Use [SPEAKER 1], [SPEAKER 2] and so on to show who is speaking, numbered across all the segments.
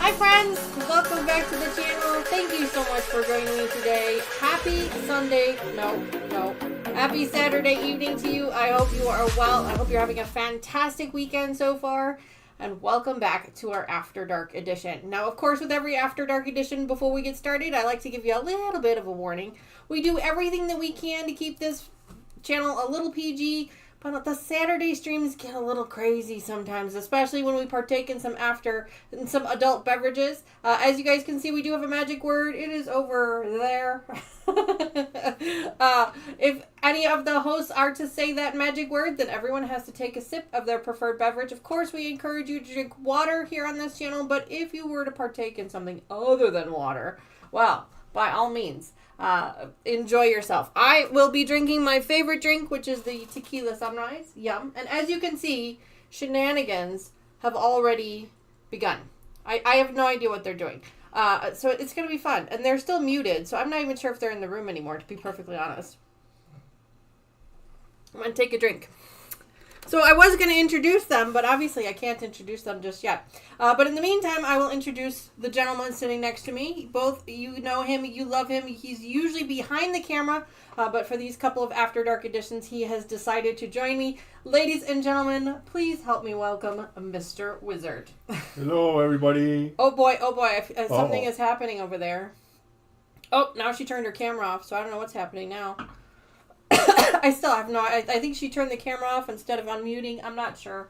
[SPEAKER 1] Hi friends, welcome back to the channel. Thank you so much for joining me today. Happy Sunday, happy Saturday evening to you. I hope you are well. I hope you're having a fantastic weekend so far. And welcome back to our After Dark edition. Now, of course, with every After Dark edition, before we get started, I like to give you a little bit of a warning. We do everything that we can to keep this channel a little PG, But the Saturday streams get a little crazy sometimes, especially when we partake in some adult beverages. As you guys can see, we do have a magic word. It is over there. If any of the hosts are to say that magic word, then everyone has to take a sip of their preferred beverage. Of course, we encourage you to drink water here on this channel, but if you were to partake in something other than water, well, by all means, enjoy yourself. I will be drinking my favorite drink, which is the tequila sunrise. Yum. And as you can see, shenanigans have already begun. I have no idea what they're doing. So it's going to be fun. And they're still muted, so I'm not even sure if they're in the room anymore, to be perfectly honest. I'm going to take a drink. So I was going to introduce them, but obviously I can't introduce them just yet. But in the meantime, I will introduce the gentleman sitting next to me. Both, you know him, you love him. He's usually behind the camera, but for these couple of After Dark editions, he has decided to join me. Ladies and gentlemen, please help me welcome Mr. Wizard.
[SPEAKER 2] Hello, everybody.
[SPEAKER 1] Oh boy, something is happening over there. Oh, now she turned her camera off, so I don't know what's happening now. I still have I think she turned the camera off instead of unmuting. I'm not sure.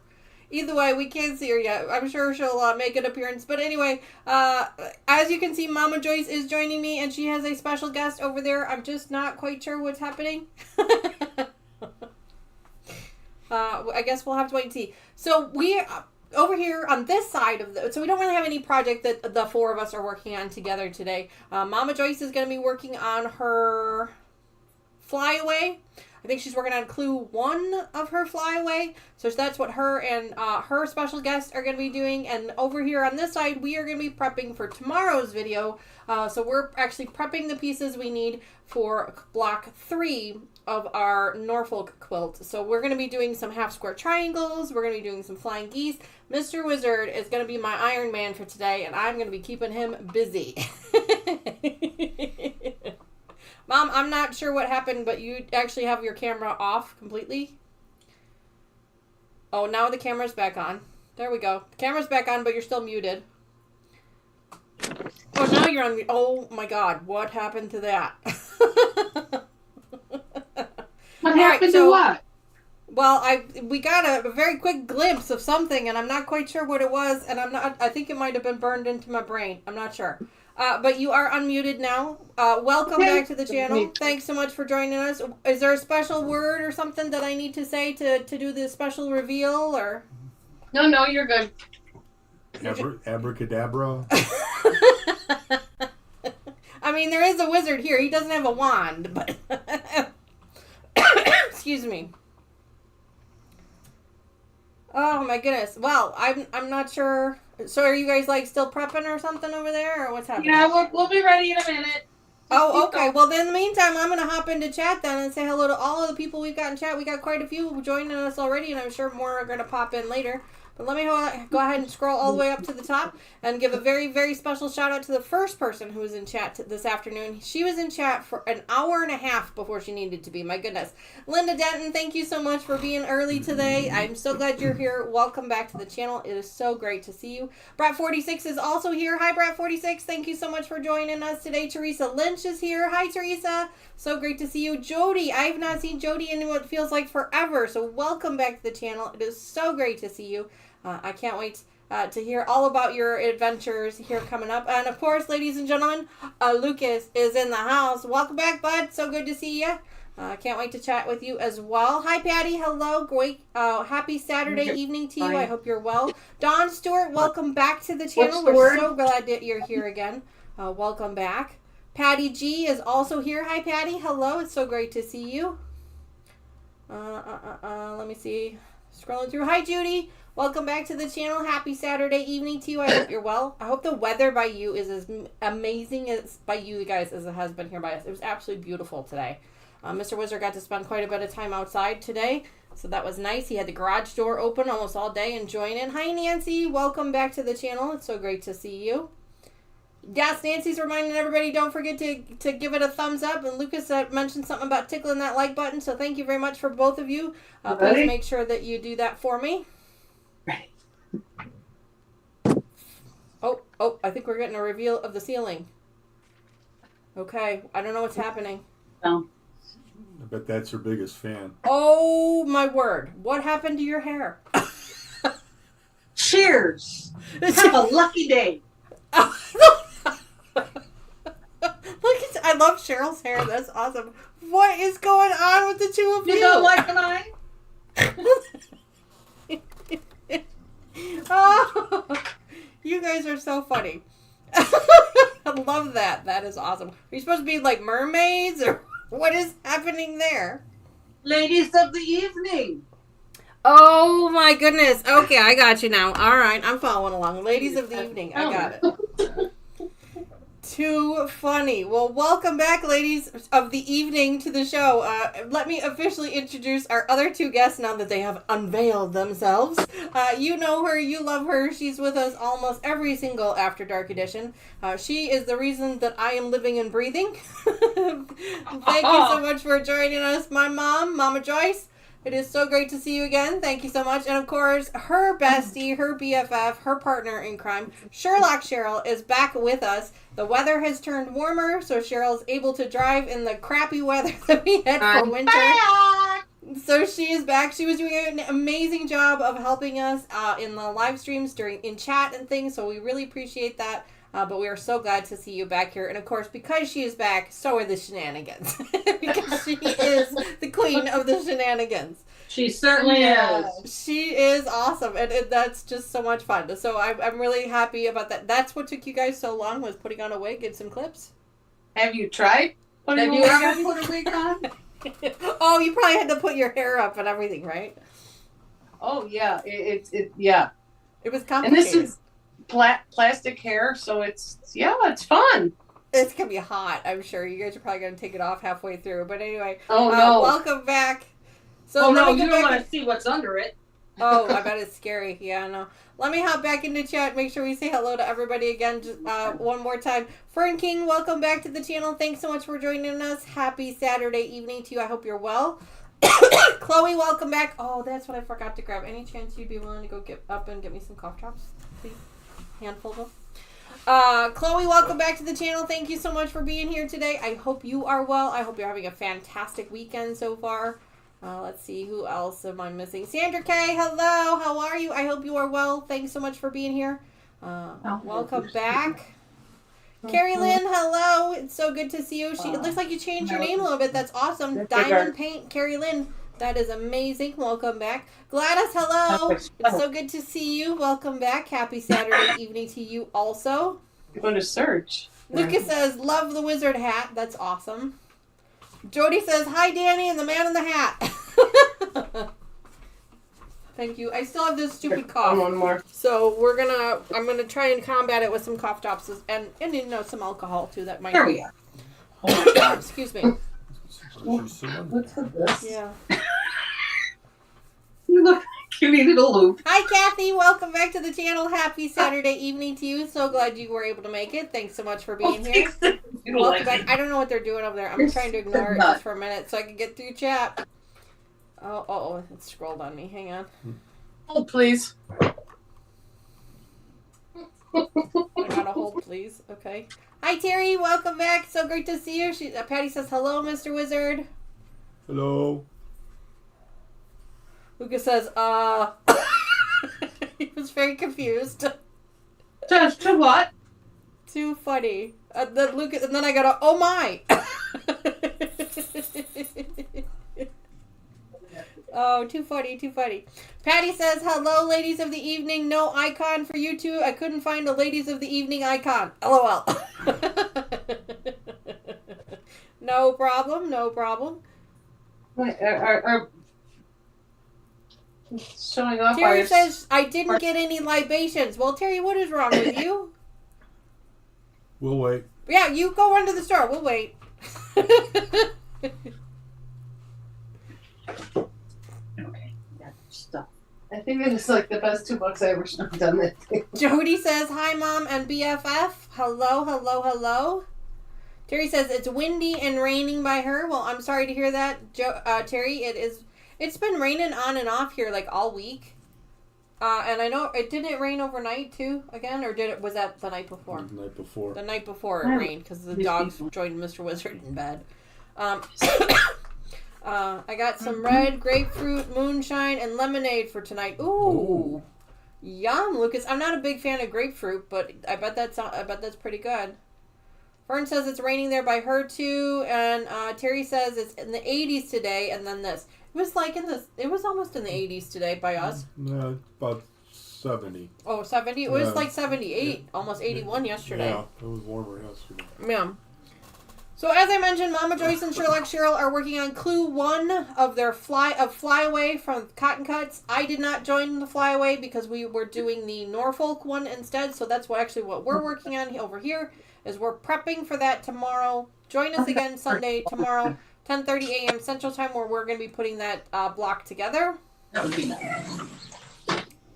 [SPEAKER 1] Either way, we can't see her yet. I'm sure she'll make an appearance. But anyway, as you can see, Mama Joyce is joining me, and she has a special guest over there. I'm just not quite sure what's happening. I guess we'll have to wait and see. So we over here on this side of so we don't really have any project that the four of us are working on together today. Mama Joyce is going to be working on her flyaway. I think she's working on clue 1 of her flyaway. So that's what her and her special guests are going to be doing. And over here on this side, we are going to be prepping for tomorrow's video. So we're actually prepping the pieces we need for block 3 of our Norfolk quilt. So we're going to be doing some half square triangles. We're going to be doing some flying geese. Mr. Wizard is going to be my Iron Man for today, and I'm going to be keeping him busy. Mom, I'm not sure what happened, but you actually have your camera off completely. Oh, now the camera's back on. There we go. The camera's back on, but you're still muted. Oh, now you're on mute. Oh my God, what happened to that?
[SPEAKER 3] What happened to what?
[SPEAKER 1] Well, we got a very quick glimpse of something, and I'm not quite sure what it was, and I think it might have been burned into my brain. I'm not sure. But you are unmuted now. Welcome back to the channel. Thanks so much for joining us. Is there a special word or something that I need to say to do the special reveal, or?
[SPEAKER 3] No, you're good.
[SPEAKER 2] Abracadabra.
[SPEAKER 1] I mean, there is a wizard here. He doesn't have a wand, but excuse me. Oh my goodness. Well, I'm not sure. So are you guys like still prepping or something over there, or what's happening?
[SPEAKER 3] Yeah, we'll be ready in a minute.
[SPEAKER 1] Oh, okay. Well, then in the meantime, I'm going to hop into chat then and say hello to all of the people we've got in chat. We got quite a few joining us already, and I'm sure more are going to pop in later. But let me go ahead and scroll all the way up to the top and give a very, very special shout out to the first person who was in chat this afternoon. She was in chat for an hour and a half before she needed to be. My goodness. Linda Denton, thank you so much for being early today. I'm so glad you're here. Welcome back to the channel. It is so great to see you. Brat46 is also here. Hi, Brat46. Thank you so much for joining us today. Teresa Lynch is here. Hi, Teresa. So great to see you. Jody, I have not seen Jody in what feels like forever. So welcome back to the channel. It is so great to see you. I can't wait to hear all about your adventures here coming up. And of course, ladies and gentlemen, Lucas is in the house. Welcome back, bud. So good to see you. Can't wait to chat with you as well. Hi, Patty. Hello. Great. Happy Saturday evening to you. I hope you're well. Don Stewart, welcome back to the channel. We're so glad that you're here again. Welcome back. Patty G is also here. Hi, Patty. Hello. It's so great to see you. Let me see. Scrolling through. Hi, Judy. Welcome back to the channel. Happy Saturday evening to you. I hope you're well. I hope the weather by you is as amazing as by you guys as it has been here by us. It was absolutely beautiful today. Mr. Wizard got to spend quite a bit of time outside today, so that was nice. He had the garage door open almost all day enjoying it. Hi, Nancy. Welcome back to the channel. It's so great to see you. Yes, Nancy's reminding everybody, don't forget to give it a thumbs up. And Lucas mentioned something about tickling that like button, so thank you very much for both of you. Please make sure that you do that for me.
[SPEAKER 3] Ready.
[SPEAKER 1] Oh, I think we're getting a reveal of the ceiling. Okay, I don't know what's happening.
[SPEAKER 3] Oh.
[SPEAKER 2] bet that's her biggest fan.
[SPEAKER 1] Oh, my word. What happened to your hair?
[SPEAKER 3] Cheers. Have a lucky day.
[SPEAKER 1] Look, I love Cheryl's hair. That's awesome. What is going on with the two of you?
[SPEAKER 3] You don't like mine?
[SPEAKER 1] Oh, you guys are so funny. I love that. That is awesome. Are you supposed to be like mermaids, or what is happening there?
[SPEAKER 3] Ladies of the evening.
[SPEAKER 1] Oh my goodness. Okay, I got you now. All right, I'm following along. Ladies of the evening. I got it. Too funny. Well, welcome back, ladies of the evening, to the show. Let me officially introduce our other two guests now that they have unveiled themselves. You know her, you love her. She's with us almost every single After Dark edition. She is the reason that I am living and breathing. Thank you so much for joining us, my mom, Mama Joyce. It is so great to see you again. Thank you so much. And of course, her bestie, her BFF, her partner in crime, Sherlock Cheryl, is back with us. The weather has turned warmer, so Cheryl's able to drive in the crappy weather that we had for winter.
[SPEAKER 3] Back.
[SPEAKER 1] So she is back. She was doing an amazing job of helping us in the live streams in chat and things, so we really appreciate that. But we are so glad to see you back here. And of course, because she is back, so are the shenanigans. Because she is the queen of the shenanigans.
[SPEAKER 3] She certainly is.
[SPEAKER 1] She is awesome. And that's just so much fun. So I'm really happy about that. That's what took you guys so long, was putting on a wig and some clips?
[SPEAKER 3] Have you tried? Have you ever put a wig on?
[SPEAKER 1] Oh, you probably had to put your hair up and everything, right?
[SPEAKER 3] Oh, yeah. Yeah.
[SPEAKER 1] It was complicated.
[SPEAKER 3] And this is plastic hair, so it's fun.
[SPEAKER 1] It's going to be hot, I'm sure. You guys are probably going to take it off halfway through. But anyway,
[SPEAKER 3] oh no.
[SPEAKER 1] Welcome back. So
[SPEAKER 3] no, you don't want to see what's under it.
[SPEAKER 1] Oh, I bet it's scary. Yeah, I know. Let me hop back into chat. Make sure we say hello to everybody again one more time. Fern King, welcome back to the channel. Thanks so much for joining us. Happy Saturday evening to you. I hope you're well. Chloe, welcome back. Oh, that's what I forgot to grab. Any chance you'd be willing to go get up and get me some cough drops, please? Handful of them. Chloe, welcome back to the channel. Thank you so much for being here today. I hope you are well. I hope you're having a fantastic weekend so far. Let's see, who else am I missing? Sandra K, hello. How are you? I hope you are well. Thanks so much for being here. Welcome back. Carrie Lynn, hello. It's so good to see you. It looks like you changed your name a little bit. That's awesome. Diamond Paint, Carrie Lynn. That is amazing. Welcome back. Gladys, hello. It's so good to see you. Welcome back. Happy Saturday evening to you also.
[SPEAKER 3] I'm going to search.
[SPEAKER 1] Lucas says, love the wizard hat. That's awesome. Jody says, hi, Danny and the man in the hat. Thank you. I still have this stupid cough.
[SPEAKER 3] One more.
[SPEAKER 1] So I'm going to try and combat it with some cough drops and some alcohol too. That might
[SPEAKER 3] There we are.
[SPEAKER 1] Excuse me.
[SPEAKER 3] What's with this?
[SPEAKER 1] Yeah.
[SPEAKER 3] You look like you needed a loop.
[SPEAKER 1] Hi, Kathy. Welcome back to the channel. Happy Saturday evening to you. So glad you were able to make it. Thanks so much for being here. Welcome back. I don't know what they're doing over there. I'm trying to ignore it just for a minute so I can get through chat. Oh, it scrolled on me. Hang on.
[SPEAKER 3] Hold, please.
[SPEAKER 1] I got a hold, please. Okay. Hi, Terry. Welcome back. So great to see you. Patty says, hello, Mr. Wizard.
[SPEAKER 2] Hello.
[SPEAKER 1] Lucas says, he was very confused.
[SPEAKER 3] To what?
[SPEAKER 1] Too funny. Then Lucas, and then I got oh my. Oh, too funny, too funny. Patty says, hello, ladies of the evening. No icon for you two. I couldn't find a ladies of the evening icon. LOL. No problem, no problem.
[SPEAKER 3] Wait, are showing off.
[SPEAKER 1] Terry says, I didn't get any libations. Well, Terry, what is wrong with you?
[SPEAKER 2] We'll wait.
[SPEAKER 1] Yeah, you go run to the store. We'll wait.
[SPEAKER 3] Okay, yeah, stuff. I think it's like the best $2 I ever done that thing.
[SPEAKER 1] Jody says, hi, Mom and BFF. Hello, hello, hello. Terry says, it's windy and raining by her. Well, I'm sorry to hear that, Terry. It's been raining on and off here like all week. And I know didn't it rain overnight too again, or was that the night before?
[SPEAKER 2] The night before.
[SPEAKER 1] The night before it rained because the dogs joined Mr. Wizard in bed. I got some red grapefruit, moonshine, and lemonade for tonight. Ooh. Yum, Lucas. I'm not a big fan of grapefruit, but I bet that's pretty good. Fern says it's raining there by her too, and Terry says it's in the 80s today. And then this, it was almost in the 80s today by us.
[SPEAKER 2] No, about 70.
[SPEAKER 1] Oh, 70. It was like 78, almost 81 yesterday.
[SPEAKER 2] Yeah, it was warmer yesterday.
[SPEAKER 1] Yeah. So as I mentioned, Mama Joyce and Sherlock Cheryl are working on Clue 1 of their Flyaway from Cottoncuts. I did not join the Flyaway because we were doing the Norfolk one instead. So that's what we're working on over here. Is we're prepping for that tomorrow. Join us again Sunday tomorrow, 10:30 a.m. Central Time, where we're going to be putting that block together.
[SPEAKER 3] That would be nice.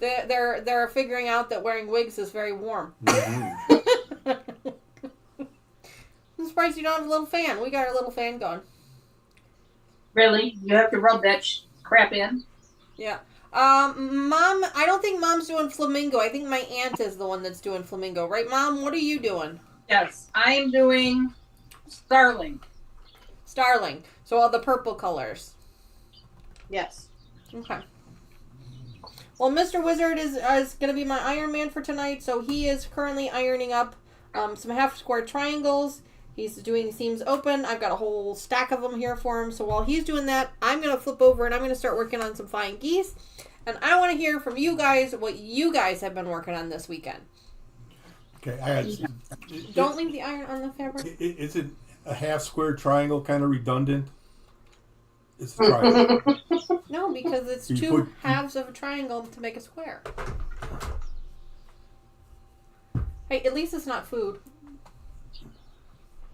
[SPEAKER 1] They're figuring out that wearing wigs is very warm.
[SPEAKER 2] Mm-hmm.
[SPEAKER 1] I'm surprised you don't have a little fan. We got our little fan going.
[SPEAKER 3] Really? You have to rub that crap in?
[SPEAKER 1] Yeah. Mom, I don't think Mom's doing flamingo. I think my aunt is the one that's doing flamingo. Right, Mom? What are you doing?
[SPEAKER 3] Yes, I'm doing starling.
[SPEAKER 1] Starling. So all the purple colors.
[SPEAKER 3] Yes.
[SPEAKER 1] Okay. Well, Mr. Wizard is going to be my Iron Man for tonight, so he is currently ironing up some half-square triangles. He's doing seams open. I've got a whole stack of them here for him. So while he's doing that, I'm going to flip over and I'm going to start working on some flying geese. And I want to hear from you guys what you guys have been working on this weekend.
[SPEAKER 2] Okay,
[SPEAKER 1] Don't leave the iron on the fabric.
[SPEAKER 2] Is it a half square triangle kind of redundant? It's a triangle.
[SPEAKER 1] No, because it's two halves of a triangle to make a square. Hey, at least it's not food.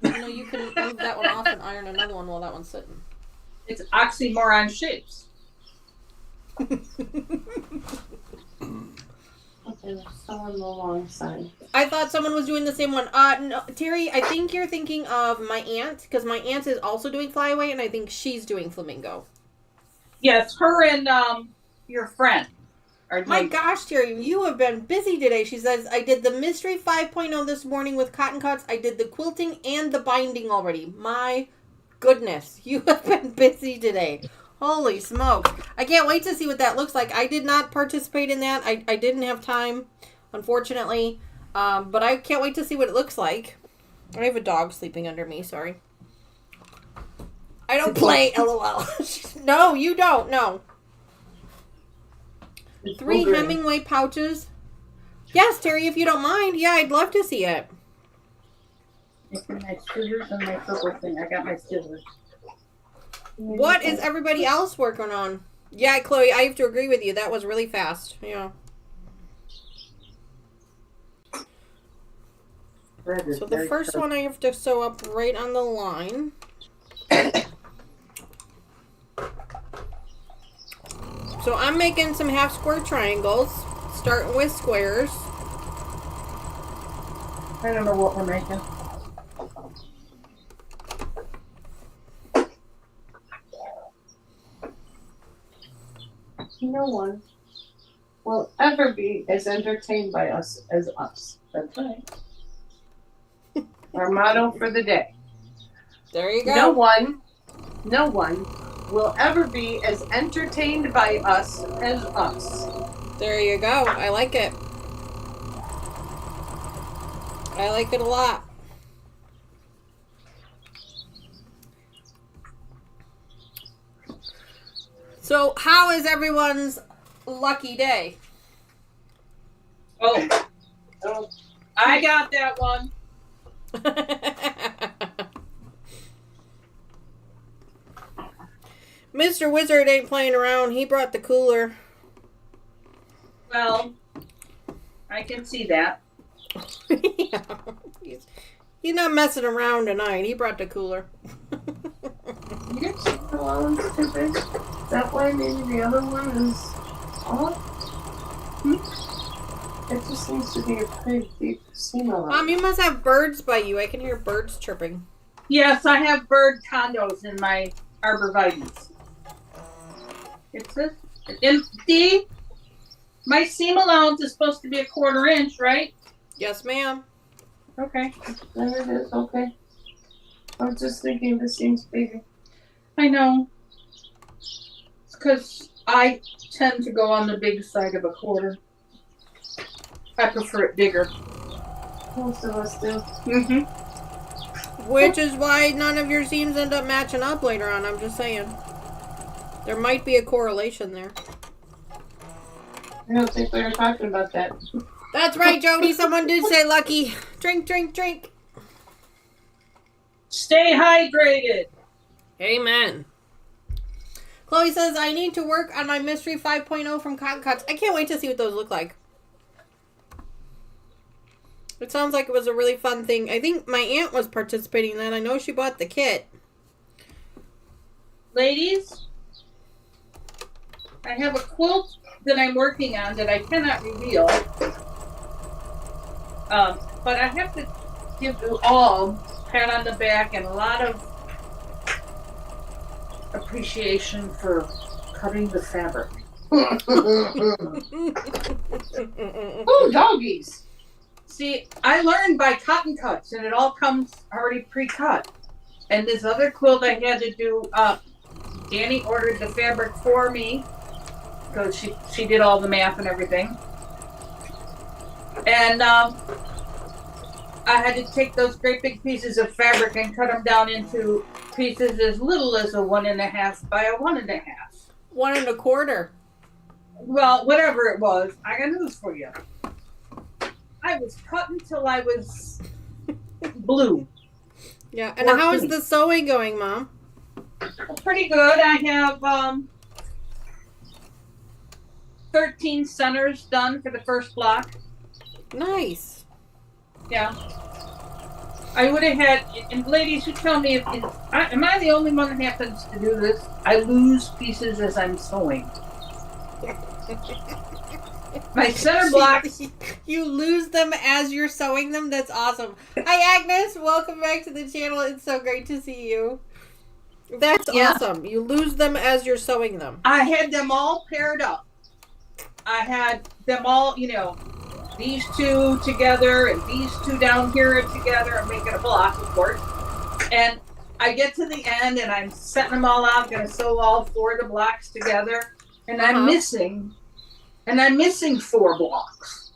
[SPEAKER 1] You know, you can move that one off and iron another one while that one's sitting.
[SPEAKER 3] It's oxymoron shapes. Okay, there's someone on the long side.
[SPEAKER 1] I thought someone was doing the same one. No, Terry, I think you're thinking of my aunt, because my aunt is also doing flyaway, and I think she's doing flamingo.
[SPEAKER 3] Yes, her and your friend.
[SPEAKER 1] My gosh, Terry, you have been busy today. She says, I did the Mystery 5.0 this morning with cottoncuts. I did the quilting and the binding already. My goodness, you have been busy today. Holy smokes. I can't wait to see what that looks like. I did not participate in that. I didn't have time, unfortunately. But I can't wait to see what it looks like. I have a dog sleeping under me, sorry. I don't play, LOL. No, you don't, no. 3 Hemingway pouches. Yes, Terry, if you don't mind. Yeah, I'd love to see it.
[SPEAKER 3] My scissors and my purple thing. I got my scissors.
[SPEAKER 1] What is everybody else working on? Yeah, Chloe, I have to agree with you. That was really fast. Yeah. So the first one I have to sew up right on the line. So I'm making some half square triangles, starting with squares.
[SPEAKER 3] I don't know what we're making. No one will ever be as entertained by us as us. That's right. Our motto for the day.
[SPEAKER 1] There you go.
[SPEAKER 3] No one will ever be as entertained by us as us.
[SPEAKER 1] There you go. I like it. I like it a lot. So, how is everyone's lucky day?
[SPEAKER 3] Oh, I got that one.
[SPEAKER 1] Mr. Wizard ain't playing around. He brought the cooler.
[SPEAKER 3] Well, I can see that.
[SPEAKER 1] Yeah. He's not messing around tonight. He brought the cooler.
[SPEAKER 3] Your seam allowance too big? Is that why maybe the other one is off? It just seems to be a pretty deep seam allowance.
[SPEAKER 1] Mom, you must have birds by you. I can hear birds chirping.
[SPEAKER 3] Yes, I have bird condos in my arborvitae's. It's this. D, my seam allowance is supposed to be a 1/4 inch, right?
[SPEAKER 1] Yes, ma'am.
[SPEAKER 3] Okay. There it is. Okay. I was just thinking this seems bigger. I know. because I tend to go on the big side of a quarter. I prefer it bigger.
[SPEAKER 4] Most of us do.
[SPEAKER 1] Which is why none of your seams end up matching up later on. I'm just saying. There might be a correlation there.
[SPEAKER 4] I don't think we were talking about that.
[SPEAKER 1] That's right, Jody. Someone did say lucky. Drink, drink, drink.
[SPEAKER 3] Stay hydrated.
[SPEAKER 1] Amen. Chloe says, I need to work on my Mystery 5.0 from Cotton Cuts. I can't wait to see what those look like. It sounds like it was a really fun thing. I think my aunt was participating in that. I know she bought the kit.
[SPEAKER 3] Ladies, I have a quilt that I'm working on that I cannot reveal. But I have to give you all a pat on the back and a lot of appreciation for cutting the fabric.
[SPEAKER 4] Oh, doggies.
[SPEAKER 3] See, I learned by cotton cuts, and it all comes already pre-cut. And this other quilt I had to do, Dani ordered the fabric for me because she did all the math and everything. And I had to take those great big pieces of fabric and cut them down into pieces as little as a 1.5 by a 1.5.
[SPEAKER 1] 1 1/4.
[SPEAKER 3] Well, whatever it was, I got news for you. I was cut until I was blue.
[SPEAKER 1] Yeah, and how is the sewing going, Mom?
[SPEAKER 3] Pretty good. I have 13 centers done for the first block.
[SPEAKER 1] Nice.
[SPEAKER 3] Yeah. I would have had, and ladies who tell me, am I the only one that happens to do this? I lose pieces as I'm sewing. My center blocks.
[SPEAKER 1] You lose them as you're sewing them? That's awesome. Hi, Agnes. Welcome back to the channel. It's so great to see you. That's awesome. You lose them as you're sewing them.
[SPEAKER 3] I had them all paired up. I had them all, these two together and these two down here together. I'm making a block, of course. And I get to the end and I'm setting them all out, going to sew all 4 of the blocks together. And I'm missing 4 blocks.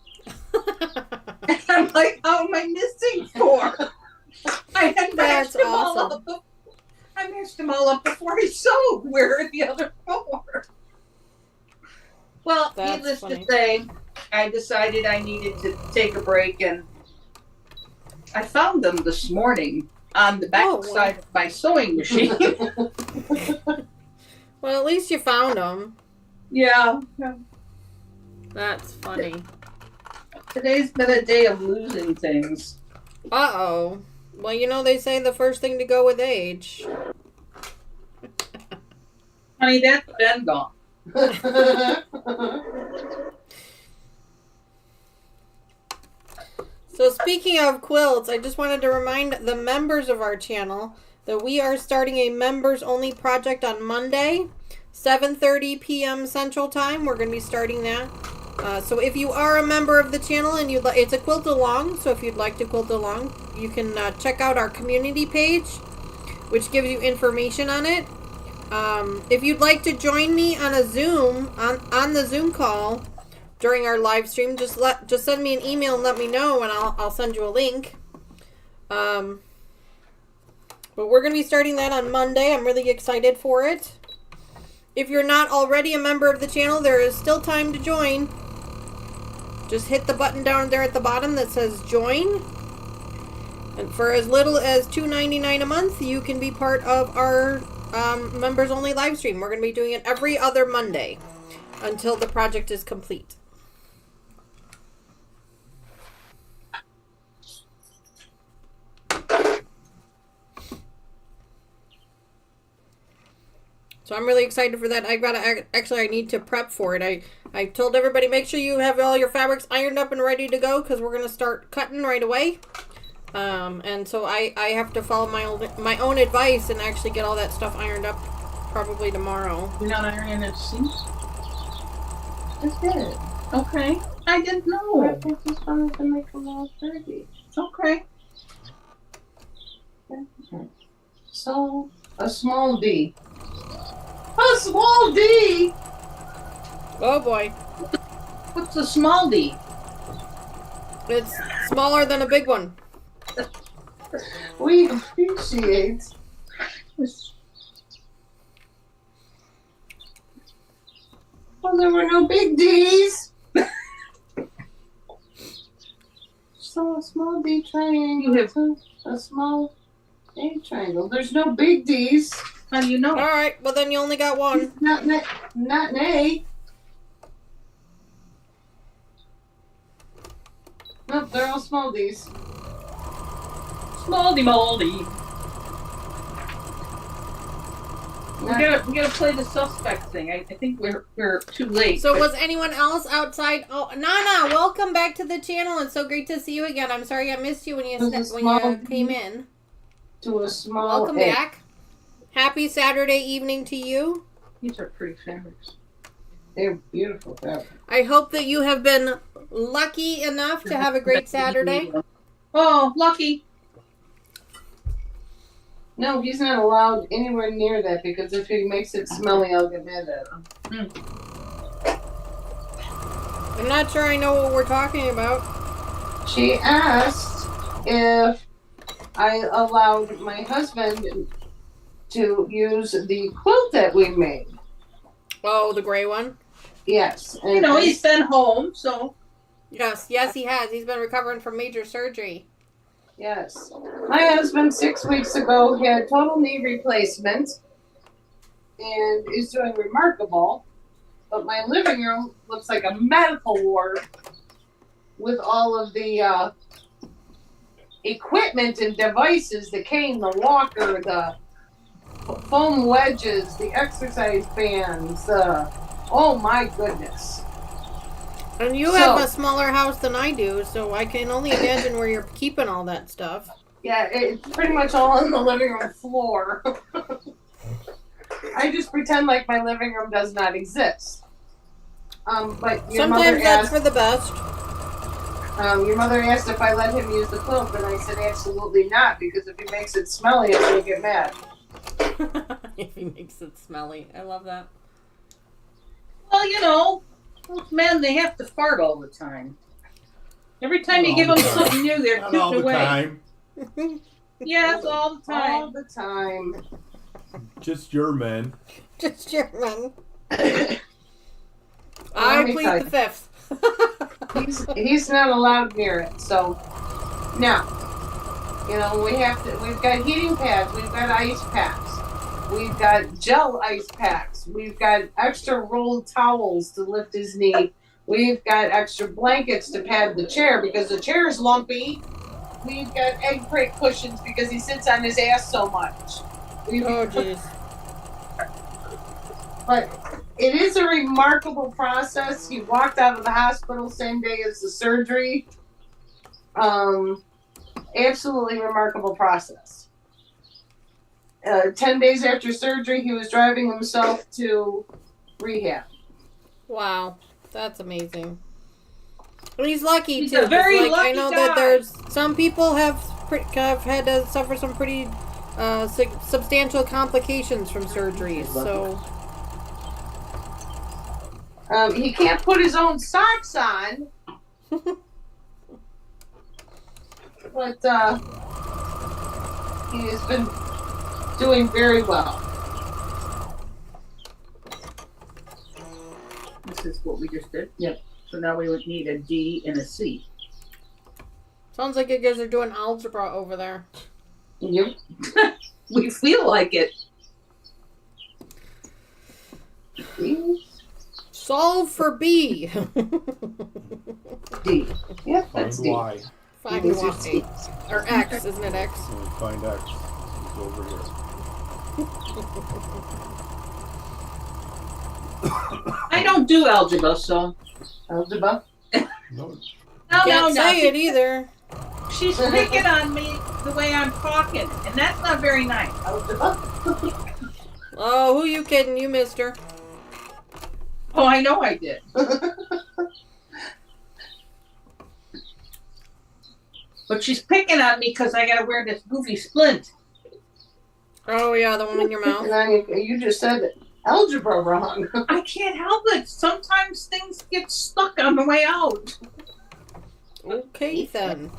[SPEAKER 3] And I'm like, how am I missing 4? I had matched them all up. I matched them all up before I sewed. Where are the other 4? Well, needless to say, I decided I needed to take a break, and I found them this morning on the back side of my sewing machine.
[SPEAKER 1] Well, at least you found them.
[SPEAKER 3] Yeah.
[SPEAKER 1] That's funny.
[SPEAKER 3] Today's been a day of losing things.
[SPEAKER 1] Uh-oh. Well, they say the first thing to go with age.
[SPEAKER 3] Honey, that's been gone.
[SPEAKER 1] So speaking of quilts, I just wanted to remind the members of our channel that we are starting a members-only project on Monday, 7:30 p.m. Central Time. We're going to be starting that. So if you are a member of the channel and it's a quilt along, so if you'd like to quilt along, you can check out our community page, which gives you information on it. If you'd like to join me on a Zoom, on the Zoom call during our live stream, just send me an email and let me know, and I'll send you a link. But we're going to be starting that on Monday. I'm really excited for it. If you're not already a member of the channel, there is still time to join. Just hit the button down there at the bottom that says join. And for as little as $2.99 a month, you can be part of our members only live stream. We're going to be doing it every other Monday until the project is complete. So I'm really excited for that. I need to prep for it. I told everybody, make sure you have all your fabrics ironed up and ready to go, because we're going to start cutting right away. And so I have to follow my own advice and actually get all that stuff ironed up probably tomorrow.
[SPEAKER 3] You're not ironing it, see?
[SPEAKER 4] That's good.
[SPEAKER 3] Okay. I didn't know.
[SPEAKER 4] I think just wanted to make them all sturdy.
[SPEAKER 3] Okay.
[SPEAKER 4] So, a small D. Oh, a small D.
[SPEAKER 1] Oh boy.
[SPEAKER 3] What's the small D?
[SPEAKER 1] It's smaller than a big one.
[SPEAKER 4] We appreciate. Well, there were no big D's. So a small D triangle.
[SPEAKER 3] You have-
[SPEAKER 4] a small A triangle. There's no big D's.
[SPEAKER 3] How do you know?
[SPEAKER 1] Alright, well then you only got one.
[SPEAKER 4] Not an A. Nope, they're all small D's.
[SPEAKER 3] Small D moldy. We gotta play the suspect thing. I think we're too late.
[SPEAKER 1] So was anyone else outside? Oh, Nana, welcome back to the channel. It's so great to see you again. I'm sorry I missed you when you came in.
[SPEAKER 4] To a small
[SPEAKER 1] Welcome
[SPEAKER 4] A.
[SPEAKER 1] back. Happy Saturday evening to you.
[SPEAKER 3] These are pretty fabrics.
[SPEAKER 4] They're beautiful fabric.
[SPEAKER 1] I hope that you have been lucky enough to have a great Saturday.
[SPEAKER 3] Oh, lucky.
[SPEAKER 4] No, he's not allowed anywhere near that because if he makes it smelly, I'll get mad at him.
[SPEAKER 1] I'm not sure I know what we're talking about.
[SPEAKER 4] She asked if I allowed my husband to use the quilt that we made.
[SPEAKER 1] Oh, the gray one?
[SPEAKER 4] Yes. And
[SPEAKER 3] You know, he's been home, so.
[SPEAKER 1] Yes, he has. He's been recovering from major surgery.
[SPEAKER 4] Yes. My husband 6 weeks ago had total knee replacement and is doing remarkable. But my living room looks like a medical ward with all of the equipment and devices, the cane, the walker, the foam wedges, the exercise bands, oh my goodness.
[SPEAKER 1] And you have a smaller house than I do, so I can only imagine where you're keeping all that stuff.
[SPEAKER 4] Yeah, it's pretty much all on the living room floor. I just pretend like my living room does not exist. But your
[SPEAKER 1] Sometimes
[SPEAKER 4] mother
[SPEAKER 1] that's
[SPEAKER 4] asked,
[SPEAKER 1] for the best.
[SPEAKER 4] your mother asked if I let him use the quilt, and I said absolutely not, because if he makes it smelly, I'm gonna get mad.
[SPEAKER 1] If he makes it smelly. I love that.
[SPEAKER 3] Well, you know, those men, they have to fart all the time. Every time you give them something new, they're
[SPEAKER 2] Not all
[SPEAKER 3] tooting
[SPEAKER 2] the
[SPEAKER 3] away.
[SPEAKER 2] time.
[SPEAKER 3] Yes, all the time.
[SPEAKER 4] All the time.
[SPEAKER 2] Just your men.
[SPEAKER 1] Just German.
[SPEAKER 4] Let
[SPEAKER 1] I
[SPEAKER 4] me
[SPEAKER 1] plead
[SPEAKER 4] tell
[SPEAKER 1] the
[SPEAKER 4] you.
[SPEAKER 1] fifth.
[SPEAKER 4] He's not allowed near it. So now, you know, we've got heating pads, we've got ice packs, we've got gel ice packs, we've got extra rolled towels to lift his knee, we've got extra blankets to pad the chair because the chair is lumpy. We've got egg crate cushions because he sits on his ass so much.
[SPEAKER 1] Oh, jeez.
[SPEAKER 4] But it is a remarkable process. He walked out of the hospital same day as the surgery. Absolutely remarkable process. 10 days after surgery, he was driving himself to rehab.
[SPEAKER 1] Wow. That's amazing. And he's lucky,
[SPEAKER 3] He's
[SPEAKER 1] too.
[SPEAKER 3] a very
[SPEAKER 1] 'cause,
[SPEAKER 3] lucky
[SPEAKER 1] I know
[SPEAKER 3] guy.
[SPEAKER 1] that there's some people have had to suffer some pretty substantial complications from surgeries. So,
[SPEAKER 4] He can't put his own socks on. But he has been doing very well.
[SPEAKER 3] This is what we just did?
[SPEAKER 4] Yep.
[SPEAKER 3] So now we would need a D and a C.
[SPEAKER 1] sounds like you guys are doing algebra over there.
[SPEAKER 4] Yep.
[SPEAKER 3] We feel like it.
[SPEAKER 1] Solve for B.
[SPEAKER 4] D. Yep,
[SPEAKER 2] Find
[SPEAKER 4] that's D.
[SPEAKER 2] Y.
[SPEAKER 1] Find
[SPEAKER 4] These are
[SPEAKER 1] Y.
[SPEAKER 4] C's.
[SPEAKER 1] Or X, isn't it X?
[SPEAKER 2] And we find X. He's over here.
[SPEAKER 3] I don't do algebra, so.
[SPEAKER 4] Algebra.
[SPEAKER 2] No,
[SPEAKER 1] Can't say it either.
[SPEAKER 3] She's picking on me the way I'm talking, and that's not very nice.
[SPEAKER 4] Algebra.
[SPEAKER 1] Oh, who you kidding? You missed her.
[SPEAKER 3] Oh, I know I did. But she's picking on me because I gotta wear this goofy splint.
[SPEAKER 1] Oh, yeah, the one in your mouth.
[SPEAKER 4] And then you just said it. algebra wrong.
[SPEAKER 3] I can't help it. Sometimes things get stuck on the way out.
[SPEAKER 1] Okay, then.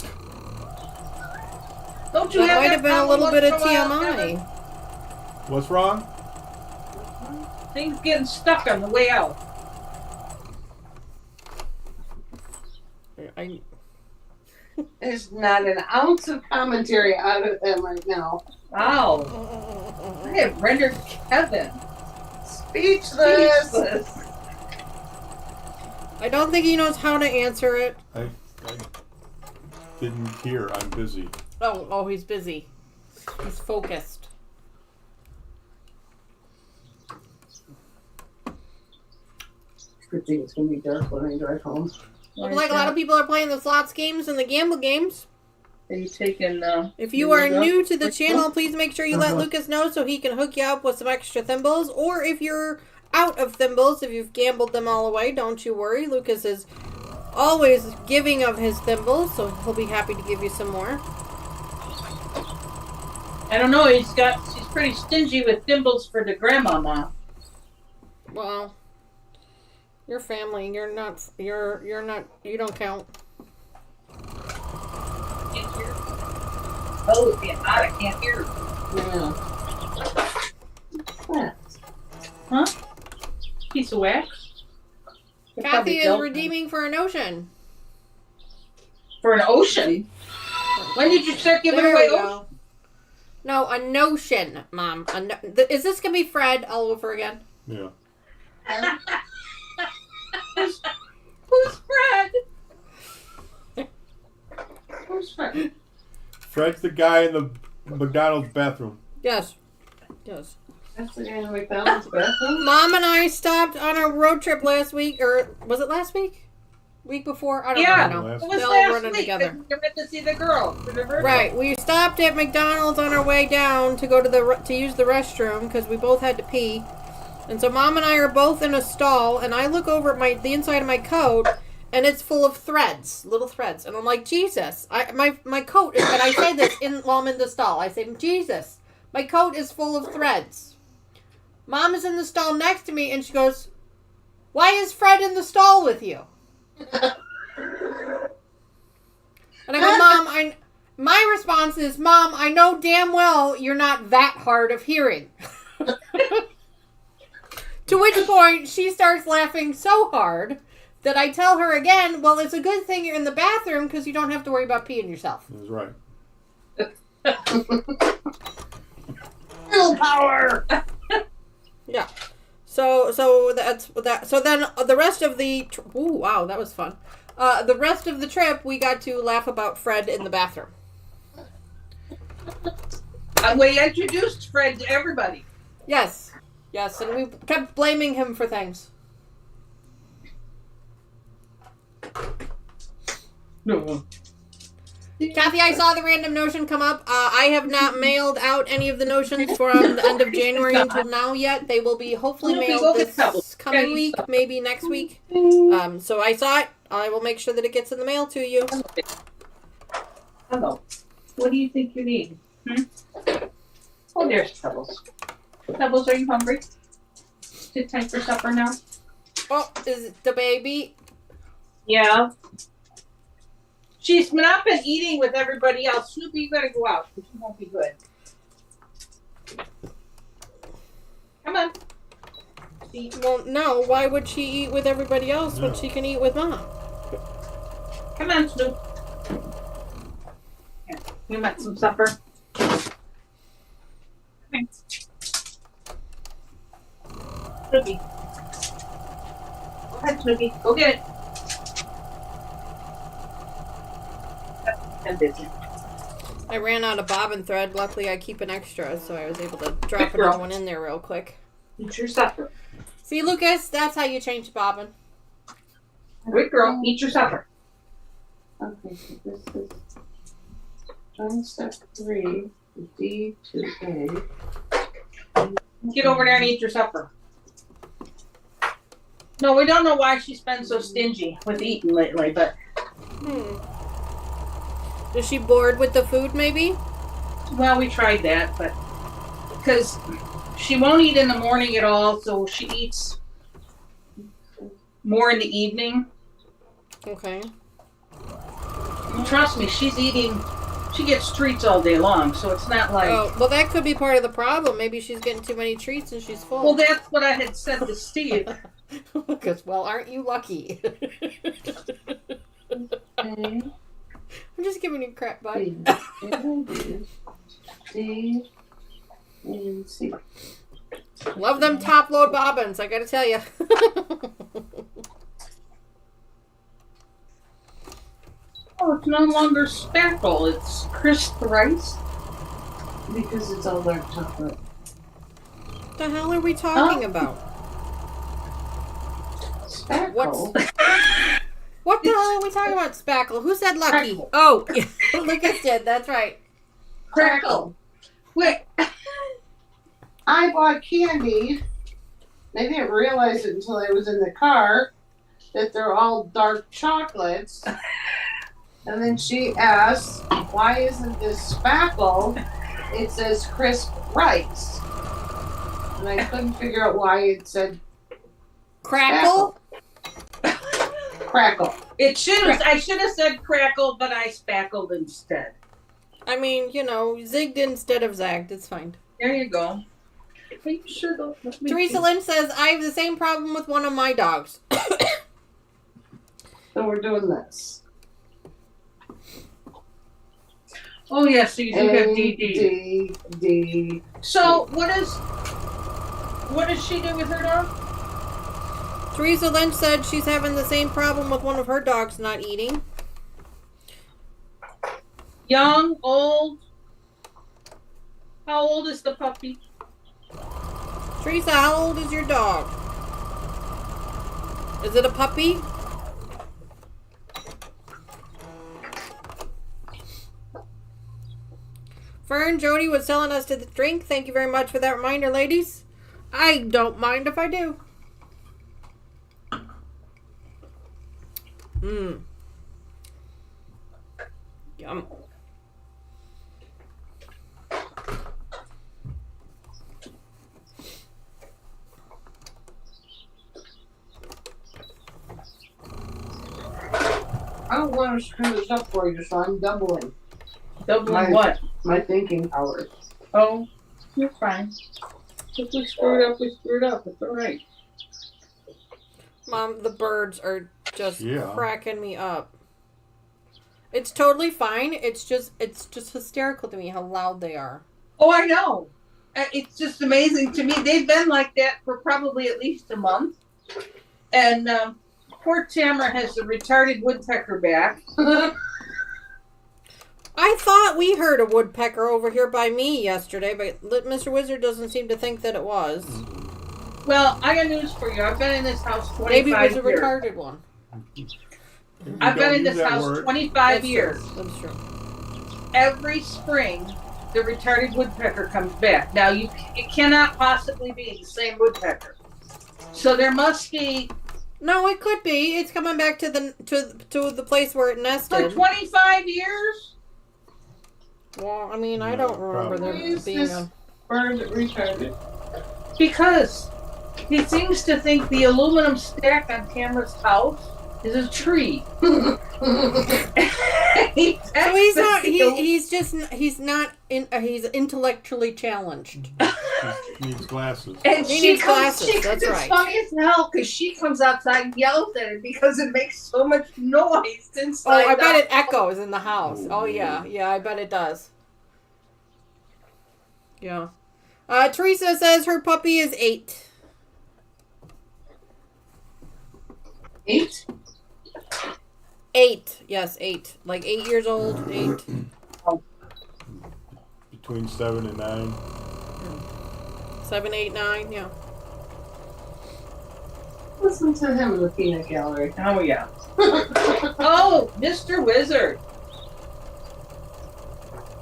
[SPEAKER 3] Don't you
[SPEAKER 1] That
[SPEAKER 3] have
[SPEAKER 1] might have been a
[SPEAKER 3] problem
[SPEAKER 1] little bit of
[SPEAKER 3] once in a while, Kevin?
[SPEAKER 1] TMI.
[SPEAKER 2] What's wrong?
[SPEAKER 3] Things getting stuck on the way out.
[SPEAKER 4] There's not an ounce of commentary out of them right now.
[SPEAKER 3] Wow. I have rendered Kevin
[SPEAKER 4] Speechless.
[SPEAKER 3] speechless.
[SPEAKER 1] I don't think he knows how to answer it.
[SPEAKER 2] I didn't hear. I'm busy.
[SPEAKER 1] Oh, he's busy. He's focused.
[SPEAKER 4] Good thing it's gonna be dark when I drive home.
[SPEAKER 1] Looks like a lot of people are playing the slots games and the gamble games.
[SPEAKER 3] Are you taking?
[SPEAKER 1] If you are new to the channel, please make sure you let Lucas know so he can hook you up with some extra thimbles. Or if you're out of thimbles, if you've gambled them all away, don't you worry. Lucas is always giving of his thimbles, so he'll be happy to give you some more.
[SPEAKER 3] I don't know. He's pretty stingy with thimbles for the grandmama.
[SPEAKER 1] Well, you're family. You're not. You don't count.
[SPEAKER 3] Can't hear. Oh, it's getting hot. I can't hear.
[SPEAKER 4] Yeah.
[SPEAKER 3] Huh? Piece of wax.
[SPEAKER 1] Kathy is redeeming for an ocean.
[SPEAKER 3] For an ocean. When did you start giving
[SPEAKER 1] There
[SPEAKER 3] away
[SPEAKER 1] we
[SPEAKER 3] ocean?
[SPEAKER 1] go. No, a notion, Mom. Is this gonna be Fred all over again?
[SPEAKER 2] Yeah.
[SPEAKER 3] Who's Fred?
[SPEAKER 4] Who's Fred?
[SPEAKER 2] Fred's the guy in the McDonald's bathroom.
[SPEAKER 1] Yes. Yes.
[SPEAKER 4] That's the guy in the McDonald's bathroom?
[SPEAKER 1] Mom and I stopped on a road trip last week, or was it last week? Week before? I don't
[SPEAKER 3] Yeah,
[SPEAKER 1] know.
[SPEAKER 2] Last
[SPEAKER 3] it
[SPEAKER 2] week.
[SPEAKER 3] was
[SPEAKER 1] They all
[SPEAKER 3] last
[SPEAKER 1] running
[SPEAKER 3] week.
[SPEAKER 1] together.
[SPEAKER 3] We went to see the girl for the birthday.
[SPEAKER 1] Right. We stopped at McDonald's on our way down to go to use the restroom because we both had to pee. And so Mom and I are both in a stall, and I look over at the inside of my coat, and it's full of threads, little threads. And I'm like, Jesus, my coat is, and I say this while I'm in the stall. I say, Jesus, my coat is full of threads. Mom is in the stall next to me, and she goes, why is Fred in the stall with you? And I go, Mom, my response is, Mom, I know damn well you're not that hard of hearing. To which point, she starts laughing so hard that I tell her again, well, it's a good thing you're in the bathroom because you don't have to worry about peeing yourself.
[SPEAKER 2] That's right.
[SPEAKER 4] Willpower!
[SPEAKER 1] Yeah. So that's that. So then the rest of the... Ooh, wow, that was fun. The rest of the trip, we got to laugh about Fred in the bathroom.
[SPEAKER 3] We introduced Fred to everybody.
[SPEAKER 1] Yes. Yes, and we kept blaming him for things.
[SPEAKER 3] No.
[SPEAKER 1] Kathy, I saw the random notion come up. I have not mailed out any of the notions from the end of January until now yet. They will be hopefully mailed this coming week, maybe next week. So I saw it. I will make sure that it gets in the mail to you.
[SPEAKER 3] Hello. What do you think you need? Oh, there's Pebbles. Pebbles, are you hungry? Is it time for supper now?
[SPEAKER 1] Oh, is it the baby?
[SPEAKER 3] Yeah. She's not been eating with everybody else. Snoopy, you gotta go out, because you won't be good. Come on.
[SPEAKER 1] Well, no. Why would she eat with everybody else when she can eat with Mom?
[SPEAKER 3] Come on, Snoop. Here, you want some supper? Come here. Snoopy. Go ahead, Snoopy. Go get it. I'm busy.
[SPEAKER 1] I ran out of bobbin thread. Luckily, I keep an extra, so I was able to drop another one in there real quick.
[SPEAKER 3] Eat your supper.
[SPEAKER 1] See, Lucas, that's how you change bobbin.
[SPEAKER 3] Good girl. Eat your supper.
[SPEAKER 4] Okay, so this is on step 3, D to A.
[SPEAKER 3] Get over there and eat your supper. No, we don't know why she's been so stingy with eating lately, but
[SPEAKER 1] Is she bored with the food, maybe?
[SPEAKER 3] well, we tried that, but because She won't eat in the morning at all, so she eats more in the evening.
[SPEAKER 1] Okay.
[SPEAKER 3] And trust me, she's eating. She gets treats all day long, so it's not like.
[SPEAKER 1] Oh, well, that could be part of the problem. Maybe she's getting too many treats and she's full.
[SPEAKER 3] Well, that's what I had said to Steve.
[SPEAKER 1] Because, well, aren't you lucky?
[SPEAKER 4] Okay.
[SPEAKER 1] I'm just giving you crap, bud.
[SPEAKER 4] D and C.
[SPEAKER 1] Love them top load bobbins, I gotta tell you.
[SPEAKER 3] Oh, it's no longer spackle, it's crisp rice.
[SPEAKER 4] Because it's all dark chocolate.
[SPEAKER 1] What the hell are we talking about?
[SPEAKER 4] Spackle.
[SPEAKER 1] What the hell are we talking about, Spackle? Who said lucky?
[SPEAKER 3] Crackle.
[SPEAKER 1] Oh, Lucas did, that's right.
[SPEAKER 3] Crackle. Wait.
[SPEAKER 4] I bought candy. I didn't realize it until I was in the car that they're all dark chocolates. And then she asked, why isn't this spackle? It says crisp rice. And I couldn't figure out why it said
[SPEAKER 1] Crackle?
[SPEAKER 4] crackle.
[SPEAKER 3] It should have. I should have said crackle, but I spackled instead.
[SPEAKER 1] I mean, you know, zigged instead of zagged. It's fine.
[SPEAKER 3] There you go. Are you sure though?
[SPEAKER 1] Teresa Lynn says, I have the same problem with one of my dogs.
[SPEAKER 4] So we're doing this.
[SPEAKER 3] Oh yeah, so you do have DD.
[SPEAKER 4] D.
[SPEAKER 3] So what does she do with her dog?
[SPEAKER 1] Teresa Lynch said she's having the same problem with one of her dogs not eating.
[SPEAKER 3] Young, old. How old is the puppy?
[SPEAKER 1] Teresa, how old is your dog? Is it a puppy? Fern, Jody was telling us to drink. Thank you very much for that reminder, ladies. I don't mind if I do. Mmm. Yum.
[SPEAKER 4] I don't want to screw this up for you, so I'm doubling
[SPEAKER 3] Doubling what?
[SPEAKER 4] my thinking hours.
[SPEAKER 3] Oh, you're fine. If we screw it up, we screw it up. It's all right.
[SPEAKER 1] Mom, the birds are just
[SPEAKER 2] Yeah.
[SPEAKER 1] cracking me up. It's totally fine. It's just hysterical to me how loud they are.
[SPEAKER 3] Oh, I know. It's just amazing to me. They've been like that for probably at least a month. And poor Tamara has the retarded woodpecker back.
[SPEAKER 1] I thought we heard a woodpecker over here by me yesterday, but Mr. Wizard doesn't seem to think that it was.
[SPEAKER 3] Well, I got news for you. I've been in this house 25
[SPEAKER 1] Maybe it was a
[SPEAKER 3] years.
[SPEAKER 1] retarded one.
[SPEAKER 3] I've been
[SPEAKER 2] Don't
[SPEAKER 3] in
[SPEAKER 2] use
[SPEAKER 3] this
[SPEAKER 2] that
[SPEAKER 3] house
[SPEAKER 2] word.
[SPEAKER 3] 25
[SPEAKER 1] That's
[SPEAKER 3] years.
[SPEAKER 1] true. That's true.
[SPEAKER 3] Every spring, the retarded woodpecker comes back. Now, it cannot possibly be the same woodpecker. So there must be...
[SPEAKER 1] No, it could be. It's coming back to the place where it
[SPEAKER 3] For
[SPEAKER 1] nested.
[SPEAKER 3] 25 years?
[SPEAKER 1] Well, I mean, I don't remember there
[SPEAKER 4] Why is
[SPEAKER 1] being
[SPEAKER 4] this
[SPEAKER 1] a...
[SPEAKER 4] bird retarded?
[SPEAKER 3] Because he seems to think the aluminum stack on Tamara's house is a tree.
[SPEAKER 1] So he's intellectually challenged.
[SPEAKER 2] He needs glasses.
[SPEAKER 3] And
[SPEAKER 1] He
[SPEAKER 3] she
[SPEAKER 1] needs
[SPEAKER 3] comes,
[SPEAKER 1] glasses, that's
[SPEAKER 3] it's
[SPEAKER 1] right.
[SPEAKER 3] funny as hell because she comes outside and yells at it because it makes so much noise
[SPEAKER 1] Oh,
[SPEAKER 3] inside.
[SPEAKER 1] I bet
[SPEAKER 3] the
[SPEAKER 1] it echoes in the house. Oh, yeah. Yeah, I bet it does. Yeah. Teresa says her puppy is 8.
[SPEAKER 4] 8?
[SPEAKER 1] 8. Yes, 8. Like 8 years old. 8.
[SPEAKER 2] Between 7 and 9.
[SPEAKER 1] 7, 8, 9. Yeah.
[SPEAKER 4] Listen to him in the peanut gallery.
[SPEAKER 3] Oh, yeah. Oh, Mr. Wizard.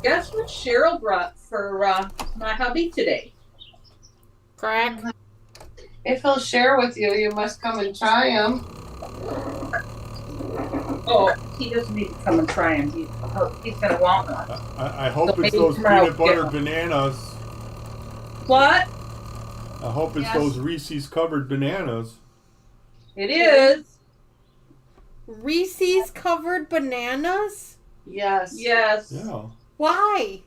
[SPEAKER 3] Guess what Cheryl brought for my hubby today?
[SPEAKER 1] Crack.
[SPEAKER 4] If he'll share with you, you must come and try him.
[SPEAKER 3] Oh, he doesn't need to come and try him. He's going to want one.
[SPEAKER 2] I hope
[SPEAKER 3] So
[SPEAKER 2] it's
[SPEAKER 3] maybe
[SPEAKER 2] those
[SPEAKER 3] tomorrow
[SPEAKER 2] peanut butter
[SPEAKER 3] we'll get
[SPEAKER 2] bananas.
[SPEAKER 3] What?
[SPEAKER 2] I hope it's
[SPEAKER 3] Yes.
[SPEAKER 2] those Reese's covered bananas.
[SPEAKER 3] It is.
[SPEAKER 1] Reese's covered bananas?
[SPEAKER 4] Yes.
[SPEAKER 3] Yes.
[SPEAKER 2] Yeah.
[SPEAKER 1] Why?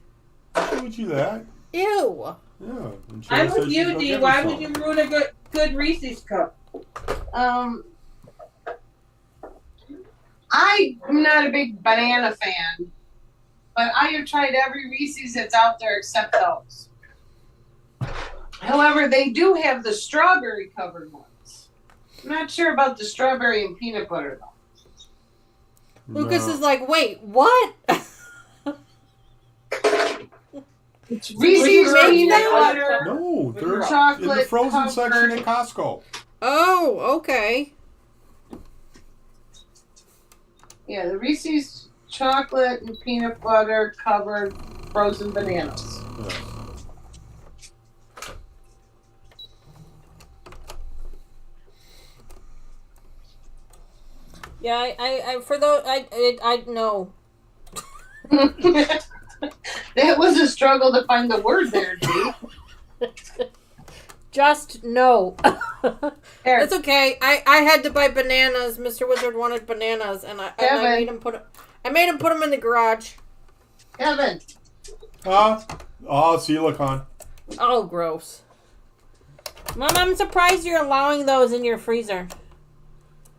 [SPEAKER 2] I showed you that.
[SPEAKER 1] Ew.
[SPEAKER 2] Yeah. And Sherry
[SPEAKER 3] I'm
[SPEAKER 2] said
[SPEAKER 3] with
[SPEAKER 2] she's
[SPEAKER 3] you,
[SPEAKER 2] gonna
[SPEAKER 3] Dee.
[SPEAKER 2] get me
[SPEAKER 3] Why would
[SPEAKER 2] some.
[SPEAKER 3] you ruin a good Reese's cup?
[SPEAKER 4] I'm not a big banana fan, but I have tried every Reese's that's out there except those. However, they do have the strawberry covered ones. I'm not sure about the strawberry and peanut butter though.
[SPEAKER 1] Lucas
[SPEAKER 2] No.
[SPEAKER 1] is like, wait, what?
[SPEAKER 4] It's
[SPEAKER 1] you
[SPEAKER 4] Reese's
[SPEAKER 1] make
[SPEAKER 4] peanut
[SPEAKER 1] them?
[SPEAKER 4] butter.
[SPEAKER 2] No, they're in the
[SPEAKER 4] Chocolate
[SPEAKER 2] frozen
[SPEAKER 4] covered.
[SPEAKER 2] section at Costco.
[SPEAKER 1] Oh, okay.
[SPEAKER 4] Yeah, the Reese's chocolate and peanut butter covered frozen bananas.
[SPEAKER 2] Yeah.
[SPEAKER 1] Yeah, I for those, I know.
[SPEAKER 4] That was a struggle to find the word there, Dee.
[SPEAKER 1] Just no.
[SPEAKER 4] There.
[SPEAKER 1] It's okay. I had to buy bananas. Mr. Wizard wanted bananas, and I
[SPEAKER 4] Kevin.
[SPEAKER 1] made him put them in the garage.
[SPEAKER 4] Kevin.
[SPEAKER 2] Huh? Oh, silicon.
[SPEAKER 1] Oh, gross. Mom, I'm surprised you're allowing those in your freezer.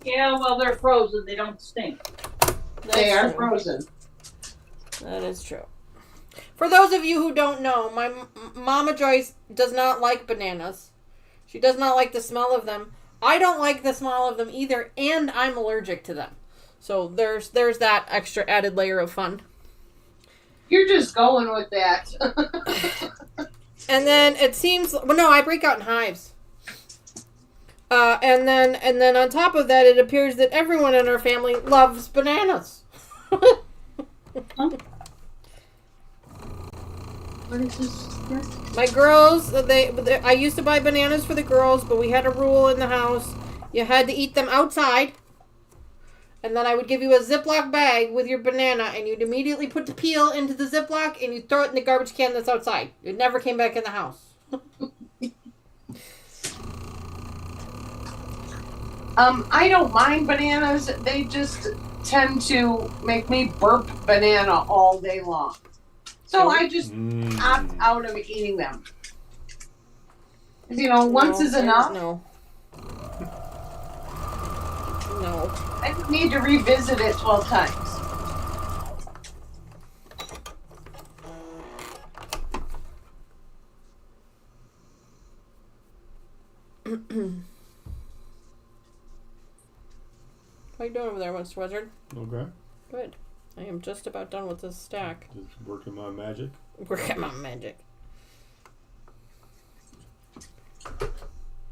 [SPEAKER 3] Yeah, well, they're frozen. They don't stink.
[SPEAKER 4] They are
[SPEAKER 1] true.
[SPEAKER 4] frozen.
[SPEAKER 1] That is true. For those of you who don't know, my Mama Joyce does not like bananas. She does not like the smell of them. I don't like the smell of them either, and I'm allergic to them. So there's that extra added layer of fun.
[SPEAKER 4] You're just going with that.
[SPEAKER 1] And then it seems, well, no, I break out in hives. And then on top of that, it appears that everyone in our family loves bananas.
[SPEAKER 3] What is this?
[SPEAKER 1] My girls, I used to buy bananas for the girls, but we had a rule in the house. You had to eat them outside. And then I would give you a Ziploc bag with your banana, and you'd immediately put the peel into the Ziploc, and you'd throw it in the garbage can that's outside. It never came back in the house.
[SPEAKER 4] I don't mind bananas. They just tend to make me burp banana all day long. So I just opt out of eating them. 'Cause, you know, once is enough.
[SPEAKER 1] No. No.
[SPEAKER 4] I don't need to revisit it 12 times.
[SPEAKER 1] What are you doing over there, Mr. Wizard?
[SPEAKER 2] Okay.
[SPEAKER 1] Good. I am just about done with this stack.
[SPEAKER 2] Just working my magic.
[SPEAKER 1] Working my magic.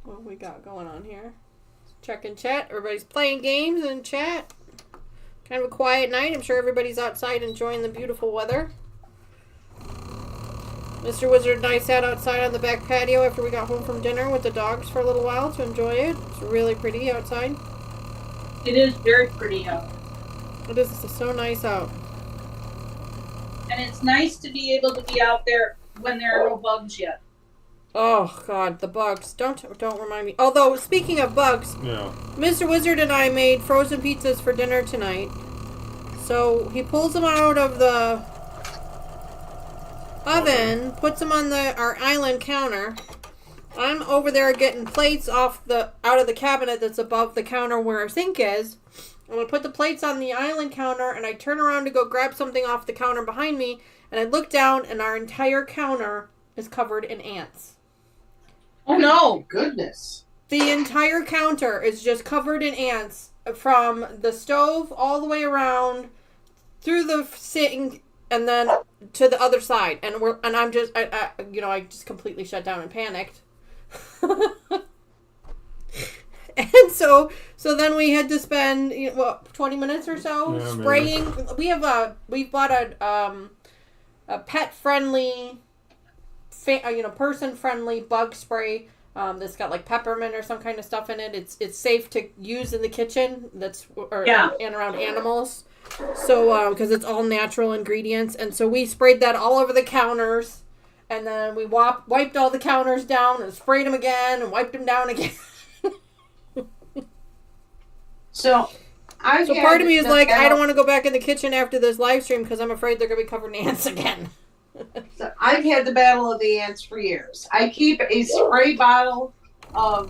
[SPEAKER 1] What we got going on here? Checking chat. Everybody's playing games in chat. Kind of a quiet night. I'm sure everybody's outside enjoying the beautiful weather. Mr. Wizard and I sat outside on the back patio after we got home from dinner with the dogs for a little while to enjoy it. It's really pretty outside.
[SPEAKER 3] It is very pretty out.
[SPEAKER 1] It is so nice out.
[SPEAKER 3] And it's nice to be able to be out there when there are no bugs yet.
[SPEAKER 1] Oh God, the bugs! Don't remind me. Although speaking of bugs,
[SPEAKER 2] Yeah.
[SPEAKER 1] Mr. Wizard and I made frozen pizzas for dinner tonight. So he pulls them out of the oven, puts them on our island counter. I'm over there getting plates out of the cabinet that's above the counter where our sink is. I'm gonna put the plates on the island counter, and I turn around to go grab something off the counter behind me, and I look down, and our entire counter is covered in ants.
[SPEAKER 4] Oh no, goodness.
[SPEAKER 1] The entire counter is just covered in ants from the stove all the way around through the sink and then to the other side. And I'm just, I just completely shut down and panicked. And so then we had to spend 20 minutes or so spraying. Maybe. We've bought a pet friendly, person friendly bug spray. That's got like peppermint or some kind of stuff in it. It's safe to use in the kitchen. And around animals. So because it's all natural ingredients, and so we sprayed that all over the counters, And then we wiped all the counters down and sprayed them again and wiped them down again.
[SPEAKER 4] So
[SPEAKER 1] part of me is like, I don't want to go back in the kitchen after this live stream because I'm afraid they're going to be covered in ants again.
[SPEAKER 4] So I've had the battle of the ants for years. I keep a spray bottle of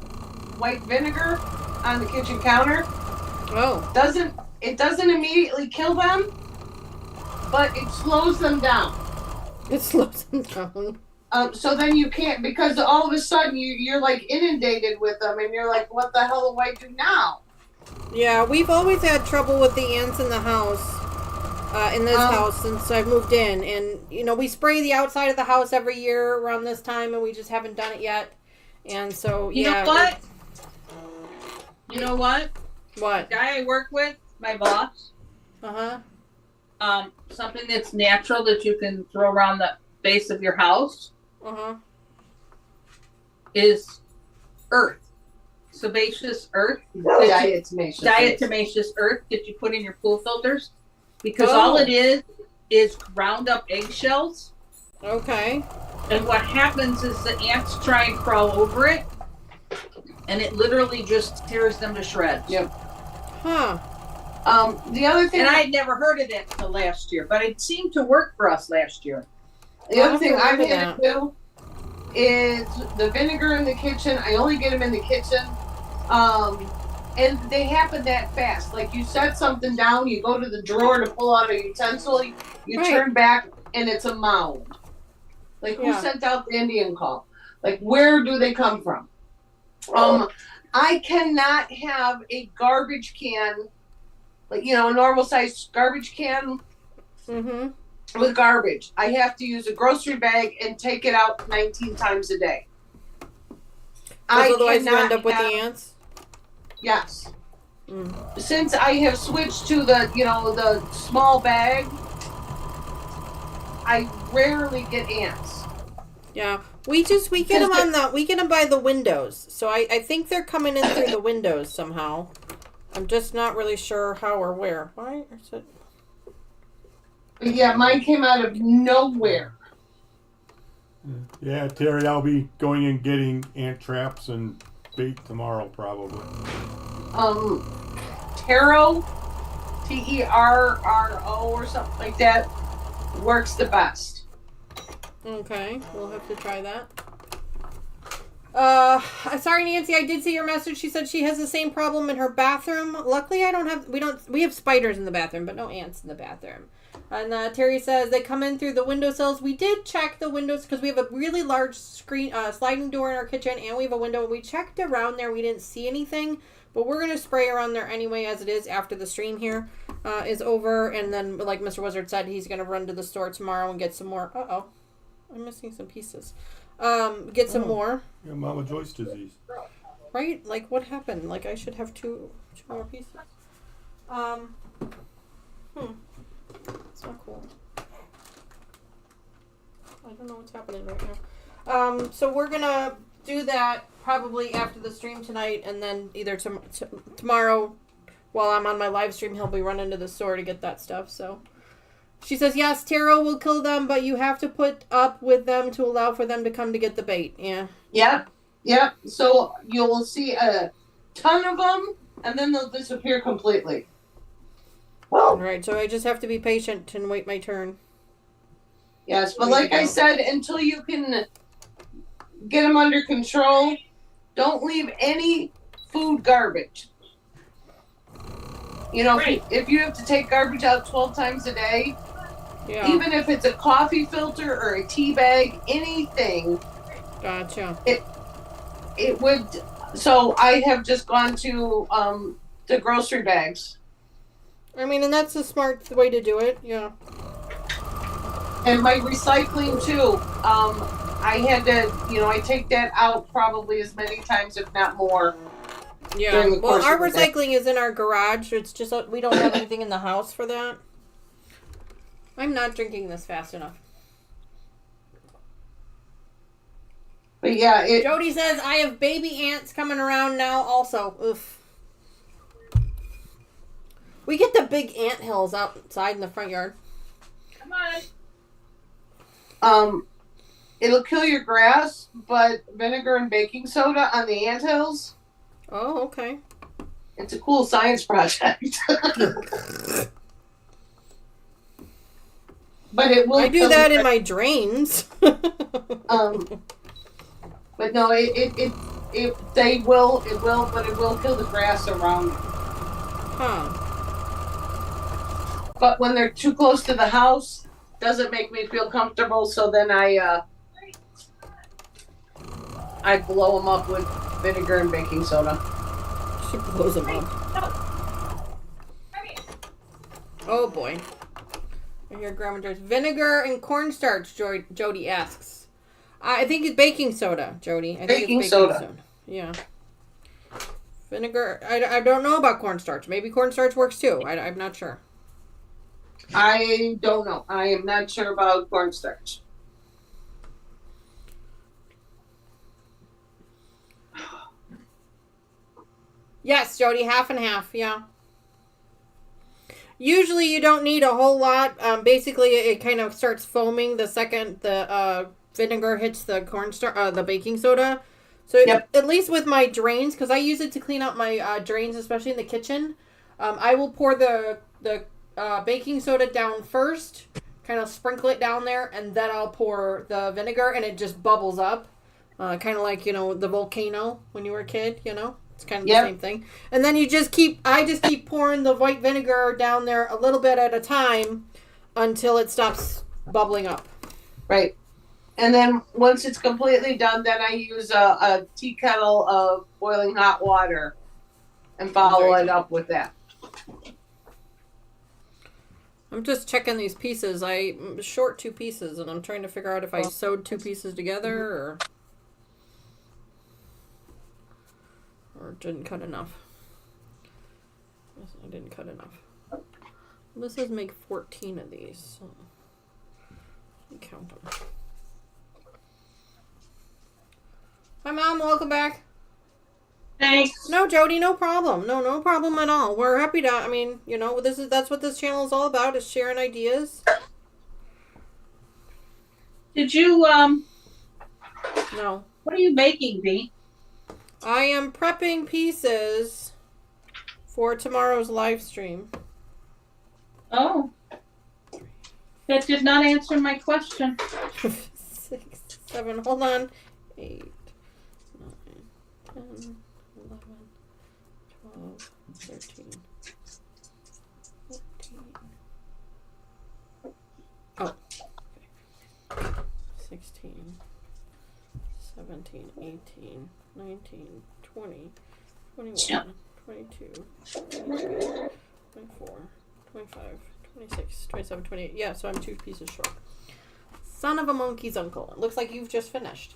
[SPEAKER 4] white vinegar on the kitchen counter.
[SPEAKER 1] Oh.
[SPEAKER 4] It doesn't immediately kill them, but it slows them down.
[SPEAKER 1] It slows them down.
[SPEAKER 4] So then you can't, because all of a sudden you're like inundated with them and you're like, what the hell do I do now?
[SPEAKER 1] Yeah, we've always had trouble with the ants in the house, in this house since I've moved in. And, you know, we spray the outside of the house every year around this time and we just haven't done it yet. And so,
[SPEAKER 3] You
[SPEAKER 1] yeah.
[SPEAKER 3] know what? You know what?
[SPEAKER 1] What?
[SPEAKER 3] The guy I work with, my boss, something that's natural that you can throw around the base of your house is earth. Sebaceous earth. Diatomaceous earth that you put in your pool filters. Because all it is ground up eggshells.
[SPEAKER 1] Okay.
[SPEAKER 3] And what happens is the ants try and crawl over it. And it literally just tears them to shreds.
[SPEAKER 4] Yep.
[SPEAKER 1] Huh.
[SPEAKER 4] The other thing,
[SPEAKER 3] and I had never heard of that until last year, but it seemed to work for us last year.
[SPEAKER 4] The other thing I've had to do is the vinegar in the kitchen. I only get them in the kitchen, and they happen that fast. Like you set something down, you go to the drawer to pull out a utensil, you turn back, and it's a mound. Like who sent out the Indian call? Like where do they come from? I cannot have a garbage can, like, you know, a normal sized garbage can with garbage. I have to use a grocery bag and take it out 19 times a day.
[SPEAKER 1] Otherwise you end up with the ants?
[SPEAKER 4] Yes. Since I have switched to the, you know, the small bag, I rarely get ants.
[SPEAKER 1] Yeah. We get them by the windows. So I think they're coming in through the windows somehow. I'm just not really sure how or where. Why is it?
[SPEAKER 4] Yeah, mine came out of nowhere.
[SPEAKER 2] Yeah, Terry, I'll be going and getting ant traps and bait tomorrow probably.
[SPEAKER 4] Taro, Terro or something like that, works the best.
[SPEAKER 1] Okay, we'll have to try that. Sorry, Nancy, I did see your message. She said she has the same problem in her bathroom. Luckily, we have spiders in the bathroom, but no ants in the bathroom. And Terry says they come in through the windowsills. We did check the windows because we have a really large sliding door in our kitchen, and we have a window. We checked around there. We didn't see anything, but we're going to spray around there anyway as it is after the stream here is over. And then, like Mr. Wizard said, he's going to run to the store tomorrow and get some more. Uh-oh. I'm missing some pieces. Get some more.
[SPEAKER 2] Yeah, Mama Joyce disease.
[SPEAKER 1] Right? Like, what happened? Like, I should have two more pieces. It's not cool. I don't know what's happening right now. So we're gonna do that probably after the stream tonight, and then either tomorrow, while I'm on my live stream, he'll be running to the store to get that stuff, so... She says, yes, Taro will kill them, but you have to put up with them to allow for them to come to get the bait. Yeah.
[SPEAKER 4] Yep. So you'll see a ton of them, and then they'll disappear completely.
[SPEAKER 1] All right, so I just have to be patient and wait my turn.
[SPEAKER 4] Yes, but like I said, until you can get them under control, don't leave any food garbage. You know, if you have to take garbage out 12 times a day, even if it's a coffee filter or a tea bag, anything.
[SPEAKER 1] Gotcha.
[SPEAKER 4] It would. So I have just gone to the grocery bags.
[SPEAKER 1] I mean, and that's a smart way to do it. Yeah.
[SPEAKER 4] And my recycling too. I had to, you know, I take that out probably as many times, if not more.
[SPEAKER 1] Yeah. Well, our recycling is in our garage. It's just we don't have anything in the house for that. I'm not drinking this fast enough.
[SPEAKER 4] But yeah,
[SPEAKER 1] Jody says I have baby ants coming around now. Also, oof. We get the big ant hills outside in the front yard.
[SPEAKER 3] Come on.
[SPEAKER 4] It'll kill your grass, but vinegar and baking soda on the anthills.
[SPEAKER 1] Oh, okay.
[SPEAKER 4] It's a cool science project. But it will.
[SPEAKER 1] I do that in my drains.
[SPEAKER 4] But no, it will, but it will kill the grass around.
[SPEAKER 1] Huh.
[SPEAKER 4] But when they're too close to the house, doesn't make me feel comfortable. So then I blow them up with vinegar and baking soda.
[SPEAKER 1] She blows them up. Oh boy. I hear Grandma Joyce. Vinegar and cornstarch, Jody asks. I think it's baking soda, Jody. I think
[SPEAKER 4] Baking
[SPEAKER 1] it's
[SPEAKER 4] soda.
[SPEAKER 1] Yeah. Vinegar. I don't know about cornstarch. Maybe cornstarch works too. I'm not sure.
[SPEAKER 4] I don't know. I am not sure about cornstarch.
[SPEAKER 1] Yes, Jody, half and half. Yeah. Usually you don't need a whole lot. Basically, it kind of starts foaming the second the vinegar hits the the baking soda. So
[SPEAKER 4] Yep.
[SPEAKER 1] at least with my drains, because I use it to clean up my drains, especially in the kitchen, I will pour the baking soda down first, kind of sprinkle it down there, and then I'll pour the vinegar, and it just bubbles up. Kind of like, the volcano when you were a kid, It's kind of the same thing. And then I just keep pouring the white vinegar down there a little bit at a time until it stops bubbling up.
[SPEAKER 4] Right. And then once it's completely done, then I use a tea kettle of boiling hot water and follow it up with that.
[SPEAKER 1] I'm just checking these pieces. I'm short 2 pieces, and I'm trying to figure out if I sewed 2 pieces together or didn't cut enough. I didn't cut enough. This says make 14 of these. So let me count them. Hi, Mom. Welcome back.
[SPEAKER 3] Thanks.
[SPEAKER 1] No, Jody, no problem. No problem at all. We're happy to. That's what this channel is all about, is sharing ideas.
[SPEAKER 3] Did you
[SPEAKER 1] No.
[SPEAKER 3] what are you making, Dee?
[SPEAKER 1] I am prepping pieces for tomorrow's live stream.
[SPEAKER 3] Oh. That did not answer my question.
[SPEAKER 1] 6, 7, hold on. 8, 9, 10, 11, 12, 13, 14. Oh. Okay. 16, 17, 18, 19, 20, 21, 22, 23, 24, 25, 26, 27, 28. Yeah, so I'm 2 pieces short. Son of a monkey's uncle. It looks like you've just finished.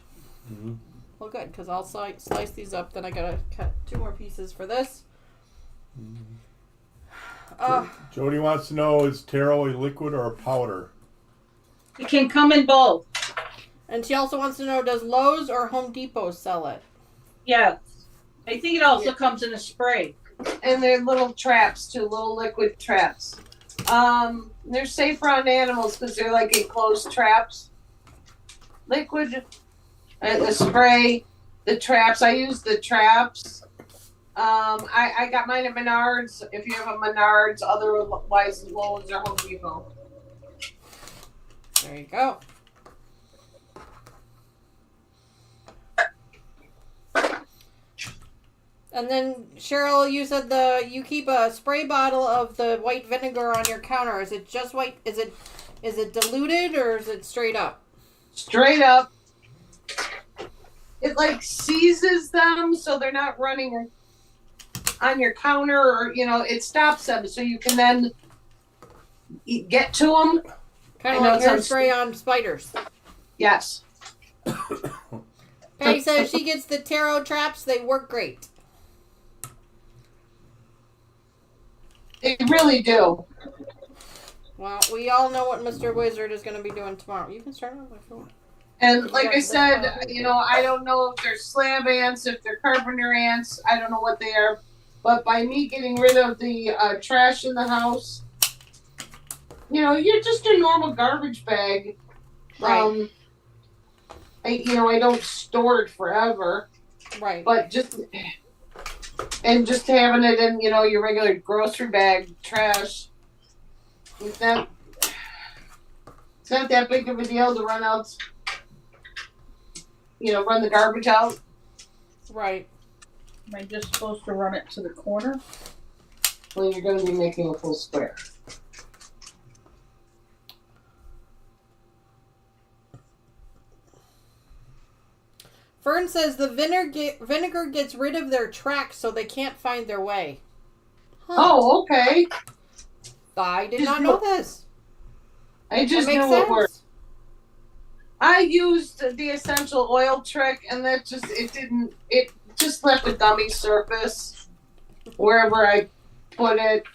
[SPEAKER 2] Mm-hmm.
[SPEAKER 1] Well, good, because I'll slice these up. Then I gotta cut 2 more pieces for this.
[SPEAKER 2] Jody wants to know, is taro a liquid or a powder?
[SPEAKER 3] It can come in both.
[SPEAKER 1] And she also wants to know, does Lowe's or Home Depot sell it?
[SPEAKER 3] Yes. I think it also comes in a spray.
[SPEAKER 4] And they're little traps too, little liquid traps. They're safer on animals because they're like enclosed traps. Liquid, the spray, the traps. I use the traps. I got mine at Menards. If you have a Menards, otherwise Lowe's or Home Depot.
[SPEAKER 1] There you go. And then Cheryl, you said you keep a spray bottle of the white vinegar on your counter. Is it just white? Is it diluted or is it straight up?
[SPEAKER 4] Straight up. It like seizes them so they're not running on your counter, or it stops them so you can then get to them.
[SPEAKER 1] Kind of like hairspray on spiders.
[SPEAKER 4] Yes.
[SPEAKER 1] Patty says she gets the taro traps. They work great.
[SPEAKER 4] They really do.
[SPEAKER 1] Well, we all know what Mr. Wizard is going to be doing tomorrow. You can start on my phone.
[SPEAKER 4] And like I said, I don't know if they're slab ants, if they're carpenter ants. I don't know what they are. But by me getting rid of the trash in the house, you're just a normal garbage bag.
[SPEAKER 1] Right.
[SPEAKER 4] I don't store it forever,
[SPEAKER 1] Right.
[SPEAKER 4] but just having it in, your regular grocery bag trash. It's not that big of a deal to run out, run the garbage out.
[SPEAKER 1] Right.
[SPEAKER 3] Am I just supposed to run it to the corner?
[SPEAKER 4] Well, you're going to be making a full square.
[SPEAKER 1] Fern says the vinegar gets rid of their tracks so they can't find their way. Huh.
[SPEAKER 4] Oh, okay.
[SPEAKER 1] I did not know this.
[SPEAKER 4] I just
[SPEAKER 1] That makes
[SPEAKER 4] knew it
[SPEAKER 1] sense.
[SPEAKER 4] worked. I used the essential oil trick, and it just left a gummy surface wherever I put it.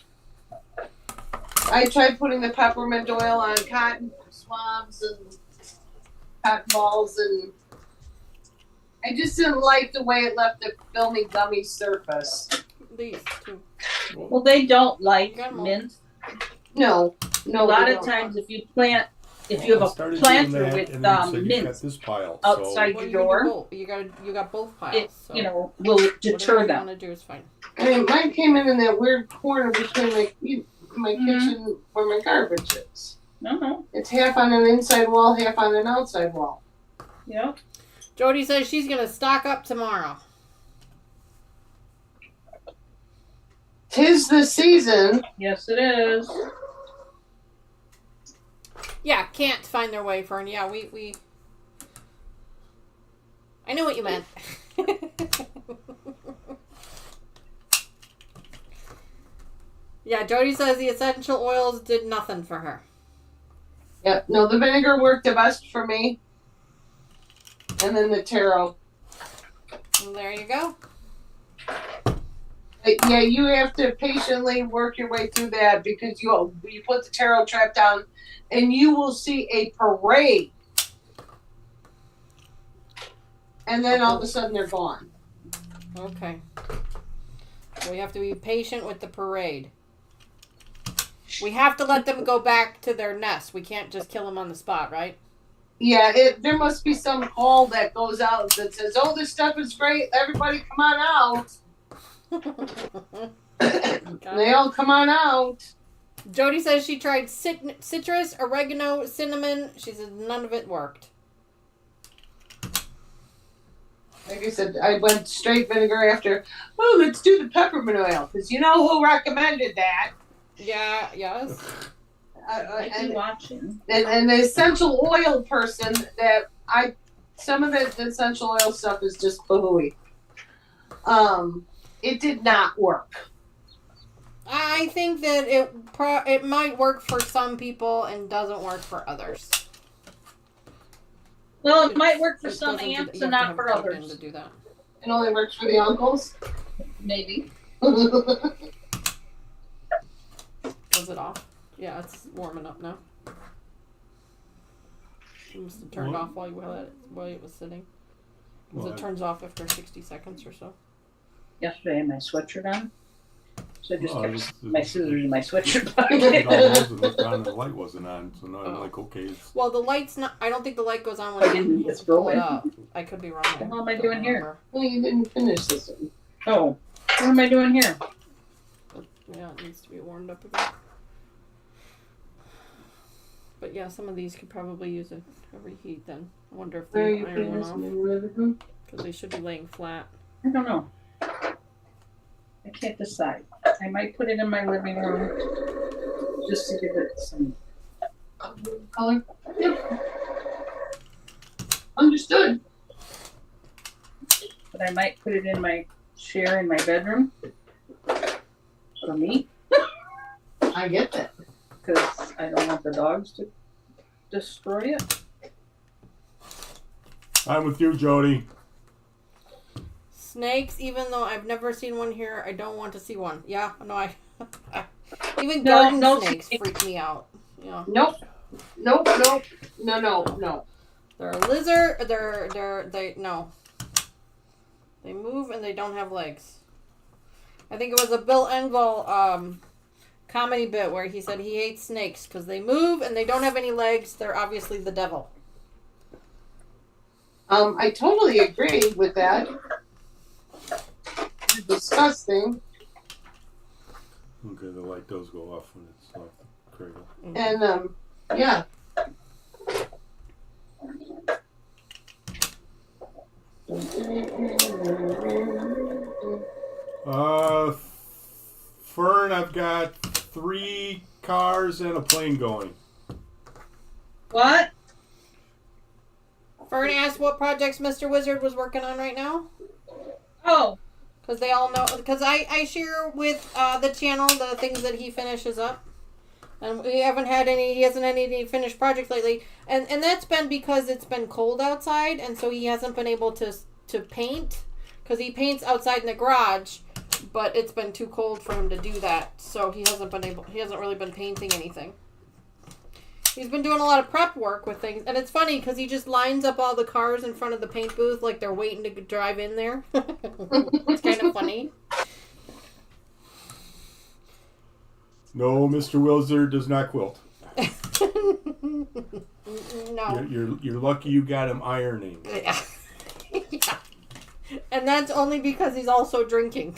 [SPEAKER 4] I tried putting the peppermint oil on cotton swabs and cotton balls, and I just didn't like the way it left a filmy gummy surface.
[SPEAKER 1] These two.
[SPEAKER 3] Well, they don't like
[SPEAKER 1] Got 'em all.
[SPEAKER 3] mint.
[SPEAKER 4] No,
[SPEAKER 3] A lot
[SPEAKER 4] they
[SPEAKER 3] of
[SPEAKER 4] don't.
[SPEAKER 3] times, if you have a
[SPEAKER 2] Started doing
[SPEAKER 3] planter
[SPEAKER 2] that,
[SPEAKER 3] with
[SPEAKER 2] and then you said you
[SPEAKER 3] mint
[SPEAKER 2] got this pile.
[SPEAKER 3] outside
[SPEAKER 1] Well,
[SPEAKER 3] your door,
[SPEAKER 1] you got both piles.
[SPEAKER 3] it
[SPEAKER 1] so
[SPEAKER 3] will deter
[SPEAKER 1] whatever you
[SPEAKER 3] them.
[SPEAKER 1] want to do is fine.
[SPEAKER 4] I mean, mine came in that weird corner between my kitchen where my garbage is.
[SPEAKER 3] No.
[SPEAKER 4] It's half on an inside wall, half on an outside wall.
[SPEAKER 3] Yeah.
[SPEAKER 1] Jody says she's gonna stock up tomorrow.
[SPEAKER 4] 'Tis the season.
[SPEAKER 3] Yes, it is.
[SPEAKER 1] Yeah, can't find their way, Fern. Yeah, we. I know what you meant. Yeah, Jody says the essential oils did nothing for her.
[SPEAKER 4] Yeah, no, the vinegar worked the best for me. And then the taro.
[SPEAKER 1] And there you go.
[SPEAKER 4] Yeah, you have to patiently work your way through that because you put the taro trap down and you will see a parade. And then all of a sudden they're gone.
[SPEAKER 1] Okay. So we have to be patient with the parade. We have to let them go back to their nest. We can't just kill them on the spot, right?
[SPEAKER 4] Yeah, there must be some call that goes out that says, "Oh, this stuff is great. Everybody come on out." They all come on out.
[SPEAKER 1] Jody says she tried citrus, oregano, cinnamon. She said none of it worked.
[SPEAKER 4] Like I said, I went straight vinegar after. Oh, let's do the peppermint oil because you know who recommended that.
[SPEAKER 1] Yeah, yes.
[SPEAKER 3] I be watching.
[SPEAKER 4] And the essential oil person some of the essential oil stuff is just boohooey. It did not work.
[SPEAKER 1] I think that it might work for some people and doesn't work for others.
[SPEAKER 3] Well, it might work for
[SPEAKER 1] It
[SPEAKER 3] some
[SPEAKER 1] doesn't do-
[SPEAKER 3] ants
[SPEAKER 1] you
[SPEAKER 3] and
[SPEAKER 1] have to
[SPEAKER 3] not for
[SPEAKER 1] have plugged in
[SPEAKER 3] others.
[SPEAKER 1] to do that.
[SPEAKER 4] It only works for the uncles.
[SPEAKER 3] Maybe.
[SPEAKER 1] Was it off? Yeah, it's warming up now. You must have turned
[SPEAKER 2] What?
[SPEAKER 1] off while it was sitting. Because
[SPEAKER 2] Well,
[SPEAKER 1] it turns off after 60 seconds or so.
[SPEAKER 3] Yesterday I had my sweatshirt on. So I just
[SPEAKER 2] Well,
[SPEAKER 3] kept
[SPEAKER 2] it's-
[SPEAKER 3] my scissors in my sweatshirt
[SPEAKER 2] I
[SPEAKER 3] pocket.
[SPEAKER 2] did all those and looked down and the light wasn't on, so now I'm like, okay.
[SPEAKER 1] Well, the light's not. I don't think the light goes on
[SPEAKER 3] I
[SPEAKER 1] when
[SPEAKER 3] didn't
[SPEAKER 1] you
[SPEAKER 3] just
[SPEAKER 1] pull
[SPEAKER 3] roll
[SPEAKER 1] it
[SPEAKER 3] it.
[SPEAKER 1] up. I could be wrong.
[SPEAKER 3] What the hell am I doing here?
[SPEAKER 4] Well, you didn't finish this one.
[SPEAKER 3] Oh, what am I doing here?
[SPEAKER 1] Yeah, it needs to be warmed up again. But yeah, some of these could probably use a reheat then. I wonder if the
[SPEAKER 4] Where are you
[SPEAKER 1] iron
[SPEAKER 4] putting
[SPEAKER 1] went
[SPEAKER 4] this
[SPEAKER 1] off.
[SPEAKER 4] in the living room?
[SPEAKER 1] Because they should be laying flat.
[SPEAKER 3] I don't know. I can't decide. I might put it in my living room just to give it some.
[SPEAKER 4] Color? Yep. Understood.
[SPEAKER 3] But I might put it in my chair in my bedroom for me
[SPEAKER 4] I get that.
[SPEAKER 3] because I don't want the dogs to destroy it.
[SPEAKER 2] I'm with you, Jody.
[SPEAKER 1] Snakes, even though I've never seen one here, I don't want to see one. Yeah, no, I. Even
[SPEAKER 3] No,
[SPEAKER 1] garden
[SPEAKER 3] no
[SPEAKER 1] snakes
[SPEAKER 3] snake.
[SPEAKER 1] freak me out. Yeah.
[SPEAKER 4] Nope. No.
[SPEAKER 1] They're a lizard. No. They move and they don't have legs. I think it was a Bill Engvall comedy bit where he said he hates snakes because they move and they don't have any legs. They're obviously the devil.
[SPEAKER 4] I totally agree with that. Disgusting.
[SPEAKER 2] Okay, the light does go off when it's off the cradle.
[SPEAKER 4] And yeah.
[SPEAKER 2] Fern, I've got 3 cars and a plane going.
[SPEAKER 3] What?
[SPEAKER 1] Fern asked what projects Mr. Wizard was working on right now.
[SPEAKER 3] Oh,
[SPEAKER 1] Because they all know. Because I share with the channel the things that he finishes up. And he hasn't had any finished projects lately. And that's been because it's been cold outside. And so he hasn't been able to paint. Because he paints outside in the garage. But it's been too cold for him to do that. So he hasn't really been painting anything. He's been doing a lot of prep work with things. And it's funny because he just lines up all the cars in front of the paint booth like they're waiting to drive in there. It's kind of funny.
[SPEAKER 2] No, Mr. Wizard does not quilt.
[SPEAKER 1] No.
[SPEAKER 2] You're lucky you got him ironing.
[SPEAKER 1] Yeah. Yeah. And that's only because he's also drinking.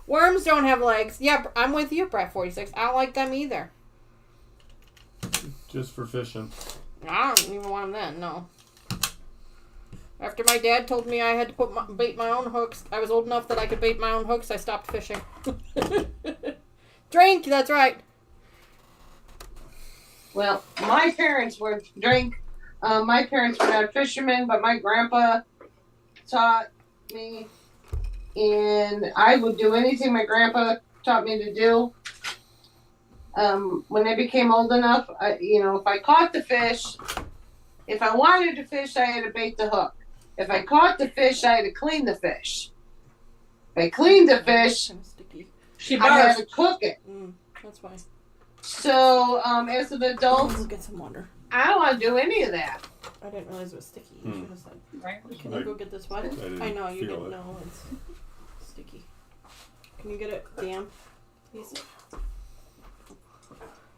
[SPEAKER 1] Worms don't have legs. Yeah, I'm with you, Brett 46. I don't like them either.
[SPEAKER 2] Just for fishing.
[SPEAKER 1] I don't even want them then, no. After my dad told me I had to bait my own hooks, I was old enough that I could bait my own hooks, I stopped fishing. Drink, that's right.
[SPEAKER 4] Well, my parents were my parents were not fishermen, but my grandpa taught me, and I would do anything my grandpa taught me to do. When I became old enough, if I caught the fish, if I wanted to fish, I had to bait the hook. If I caught the fish, I had to clean the fish. If I cleaned the fish, I had to cook it.
[SPEAKER 1] That's fine.
[SPEAKER 4] So, as an adult,
[SPEAKER 1] We'll get some water.
[SPEAKER 4] I don't want to do any of that.
[SPEAKER 1] I didn't realize it was sticky. You should have said,
[SPEAKER 3] right.
[SPEAKER 1] can you go get this water?
[SPEAKER 2] didn't
[SPEAKER 1] I know, you
[SPEAKER 2] feel
[SPEAKER 1] didn't
[SPEAKER 2] it.
[SPEAKER 1] know it's sticky. Can you get it damp, please?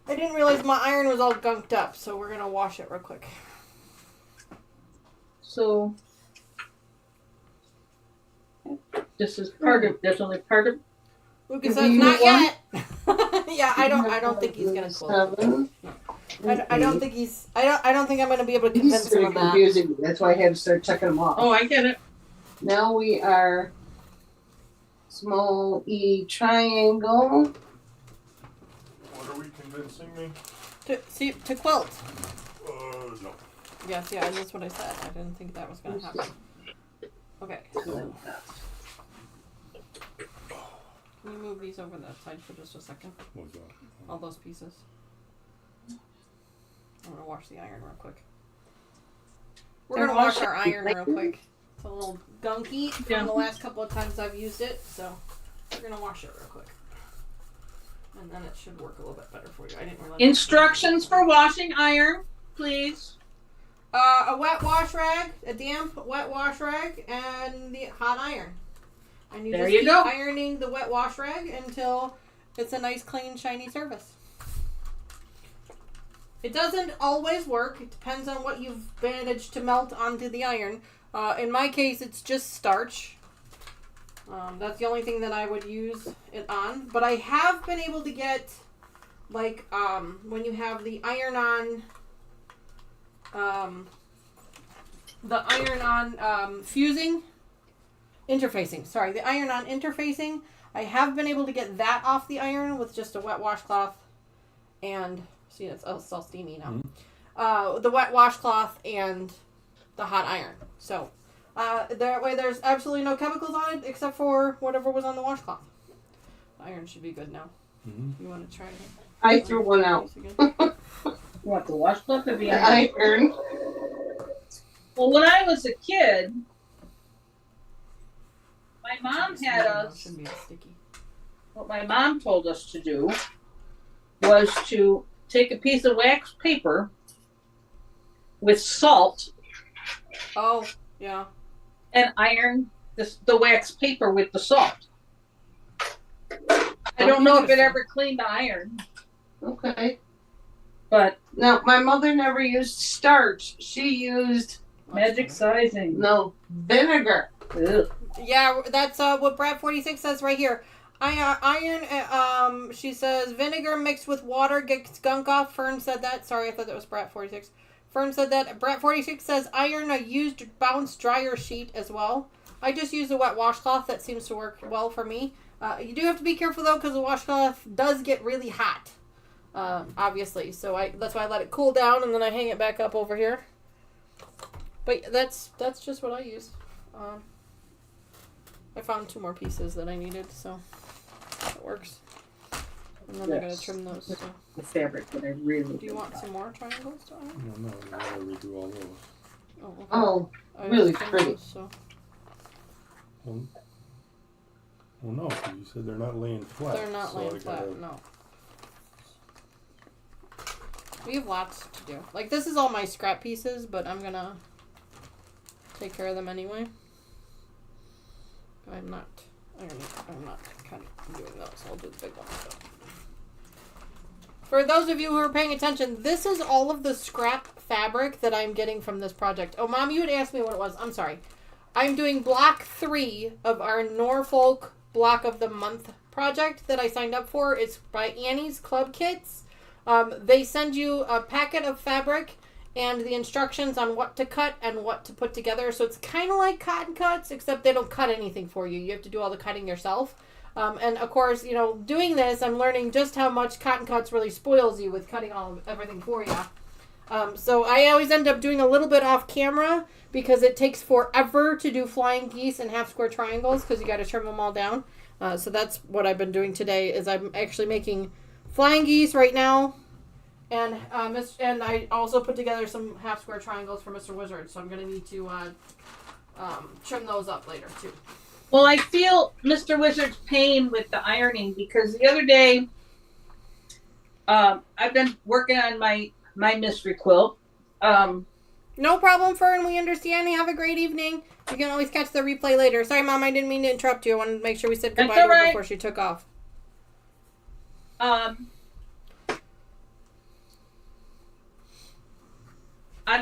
[SPEAKER 1] I didn't realize my iron was all gunked up, so we're going to wash it real quick.
[SPEAKER 3] So this is part of. There's only part of.
[SPEAKER 1] Lucas
[SPEAKER 4] Do
[SPEAKER 1] says,
[SPEAKER 4] you
[SPEAKER 1] not
[SPEAKER 4] want-
[SPEAKER 1] yet. Yeah, I don't think he's gonna close.
[SPEAKER 4] 7.
[SPEAKER 1] I don't think he's. I don't think I'm gonna be able to
[SPEAKER 4] He's
[SPEAKER 1] convince him
[SPEAKER 4] sort
[SPEAKER 1] of
[SPEAKER 4] of
[SPEAKER 1] that.
[SPEAKER 4] confusing me. That's why I had to start checking them off.
[SPEAKER 3] Oh, I get it.
[SPEAKER 4] Now we are small E triangle.
[SPEAKER 2] What are we convincing me?
[SPEAKER 1] To quilt.
[SPEAKER 2] No.
[SPEAKER 1] Yes, yeah, that's what I said. I didn't think that was gonna happen. Okay. So can you move these over that side for just a second?
[SPEAKER 2] What's that?
[SPEAKER 1] All those pieces. I'm gonna wash the iron real quick. We're gonna wash our iron real quick. It's a little gunky from the last couple of times I've used it, so we're gonna wash it real quick. And then it should work a little bit better for you. I didn't realize.
[SPEAKER 3] Instructions for washing iron, please.
[SPEAKER 1] A wet wash rag, a damp wet wash rag, and the hot iron. And you
[SPEAKER 3] There
[SPEAKER 1] just
[SPEAKER 3] you
[SPEAKER 1] keep
[SPEAKER 3] go.
[SPEAKER 1] ironing the wet wash rag until it's a nice, clean, shiny surface. It doesn't always work. It depends on what you've managed to melt onto the iron. In my case, it's just starch. That's the only thing that I would use it on. But I have been able to get, like, when you have the iron on... the iron on fusing, interfacing. Sorry, the iron on interfacing. I have been able to get that off the iron with just a wet washcloth, and see, it's all steamy now.
[SPEAKER 2] Mm-hmm.
[SPEAKER 1] The wet washcloth and the hot iron. So that way, there's absolutely no chemicals on it except for whatever was on the washcloth. The iron should be good now.
[SPEAKER 2] Mm-hmm.
[SPEAKER 1] You want to try it?
[SPEAKER 4] I threw one out.
[SPEAKER 3] What, the washcloth or the
[SPEAKER 4] The
[SPEAKER 3] iron?
[SPEAKER 4] iron.
[SPEAKER 3] Well, when I was a kid, my mom had us.
[SPEAKER 1] Shouldn't be as sticky.
[SPEAKER 3] What my mom told us to do was to take a piece of wax paper with salt
[SPEAKER 1] Oh, yeah.
[SPEAKER 3] and iron the wax paper with the salt. I don't know if it ever cleaned the iron.
[SPEAKER 4] Okay.
[SPEAKER 3] But
[SPEAKER 4] No, my mother never used starch. She used
[SPEAKER 3] magic sizing.
[SPEAKER 4] vinegar.
[SPEAKER 3] Ugh.
[SPEAKER 1] Yeah, that's what Brad 46 says right here. Iron. She says vinegar mixed with water gets gunk off. Fern said that. Sorry, I thought that was Brad 46. Fern said that. Brad 46 says iron a used bounce dryer sheet as well. I just use a wet washcloth. That seems to work well for me. You do have to be careful though, because the washcloth does get really hot. Obviously, so that's why I let it cool down and then I hang it back up over here. But that's just what I use. I found 2 more pieces that I needed, so it works. And then I gotta trim those. So.
[SPEAKER 3] The fabric that I really
[SPEAKER 1] Do you want some more triangles to iron?
[SPEAKER 2] No, I gotta redo all those.
[SPEAKER 1] Oh, okay.
[SPEAKER 4] Oh,
[SPEAKER 1] I
[SPEAKER 4] really
[SPEAKER 1] trimmed
[SPEAKER 4] pretty.
[SPEAKER 1] those, so.
[SPEAKER 2] Well, no, 'cause you said they're not laying flat.
[SPEAKER 1] They're not
[SPEAKER 2] so
[SPEAKER 1] laying
[SPEAKER 2] I
[SPEAKER 1] flat,
[SPEAKER 2] gotta-
[SPEAKER 1] no. We have lots to do. Like, this is all my scrap pieces, but I'm gonna take care of them anyway. I'm not kind of doing those. I'll do the big ones. So. For those of you who are paying attention, this is all of the scrap fabric that I'm getting from this project. Oh, Mom, you had asked me what it was. I'm sorry. I'm doing block 3 of our Norfolk Block of the Month project that I signed up for. It's by Annie's Club Kits. They send you a packet of fabric and the instructions on what to cut and what to put together. So it's kind of like cotton cuts, except they don't cut anything for you. You have to do all the cutting yourself. And of course, you know, doing this, I'm learning just how much cotton cuts really spoils you with cutting everything for you. So I always end up doing a little bit off camera because it takes forever to do flying geese and half square triangles because you got to trim them all down. So that's what I've been doing today is I'm actually making flying geese right now. And I also put together some half square triangles for Mr. Wizard. So I'm going to need to trim those up later too.
[SPEAKER 3] Well, I feel Mr. Wizard's pain with the ironing because the other day, I've been working on my mystery quilt.
[SPEAKER 1] No problem, Fern. We understand. Have a great evening. You can always catch the replay later. Sorry, Mom. I didn't mean to interrupt you. I wanted to make sure we said goodbye to her before she took off.
[SPEAKER 3] On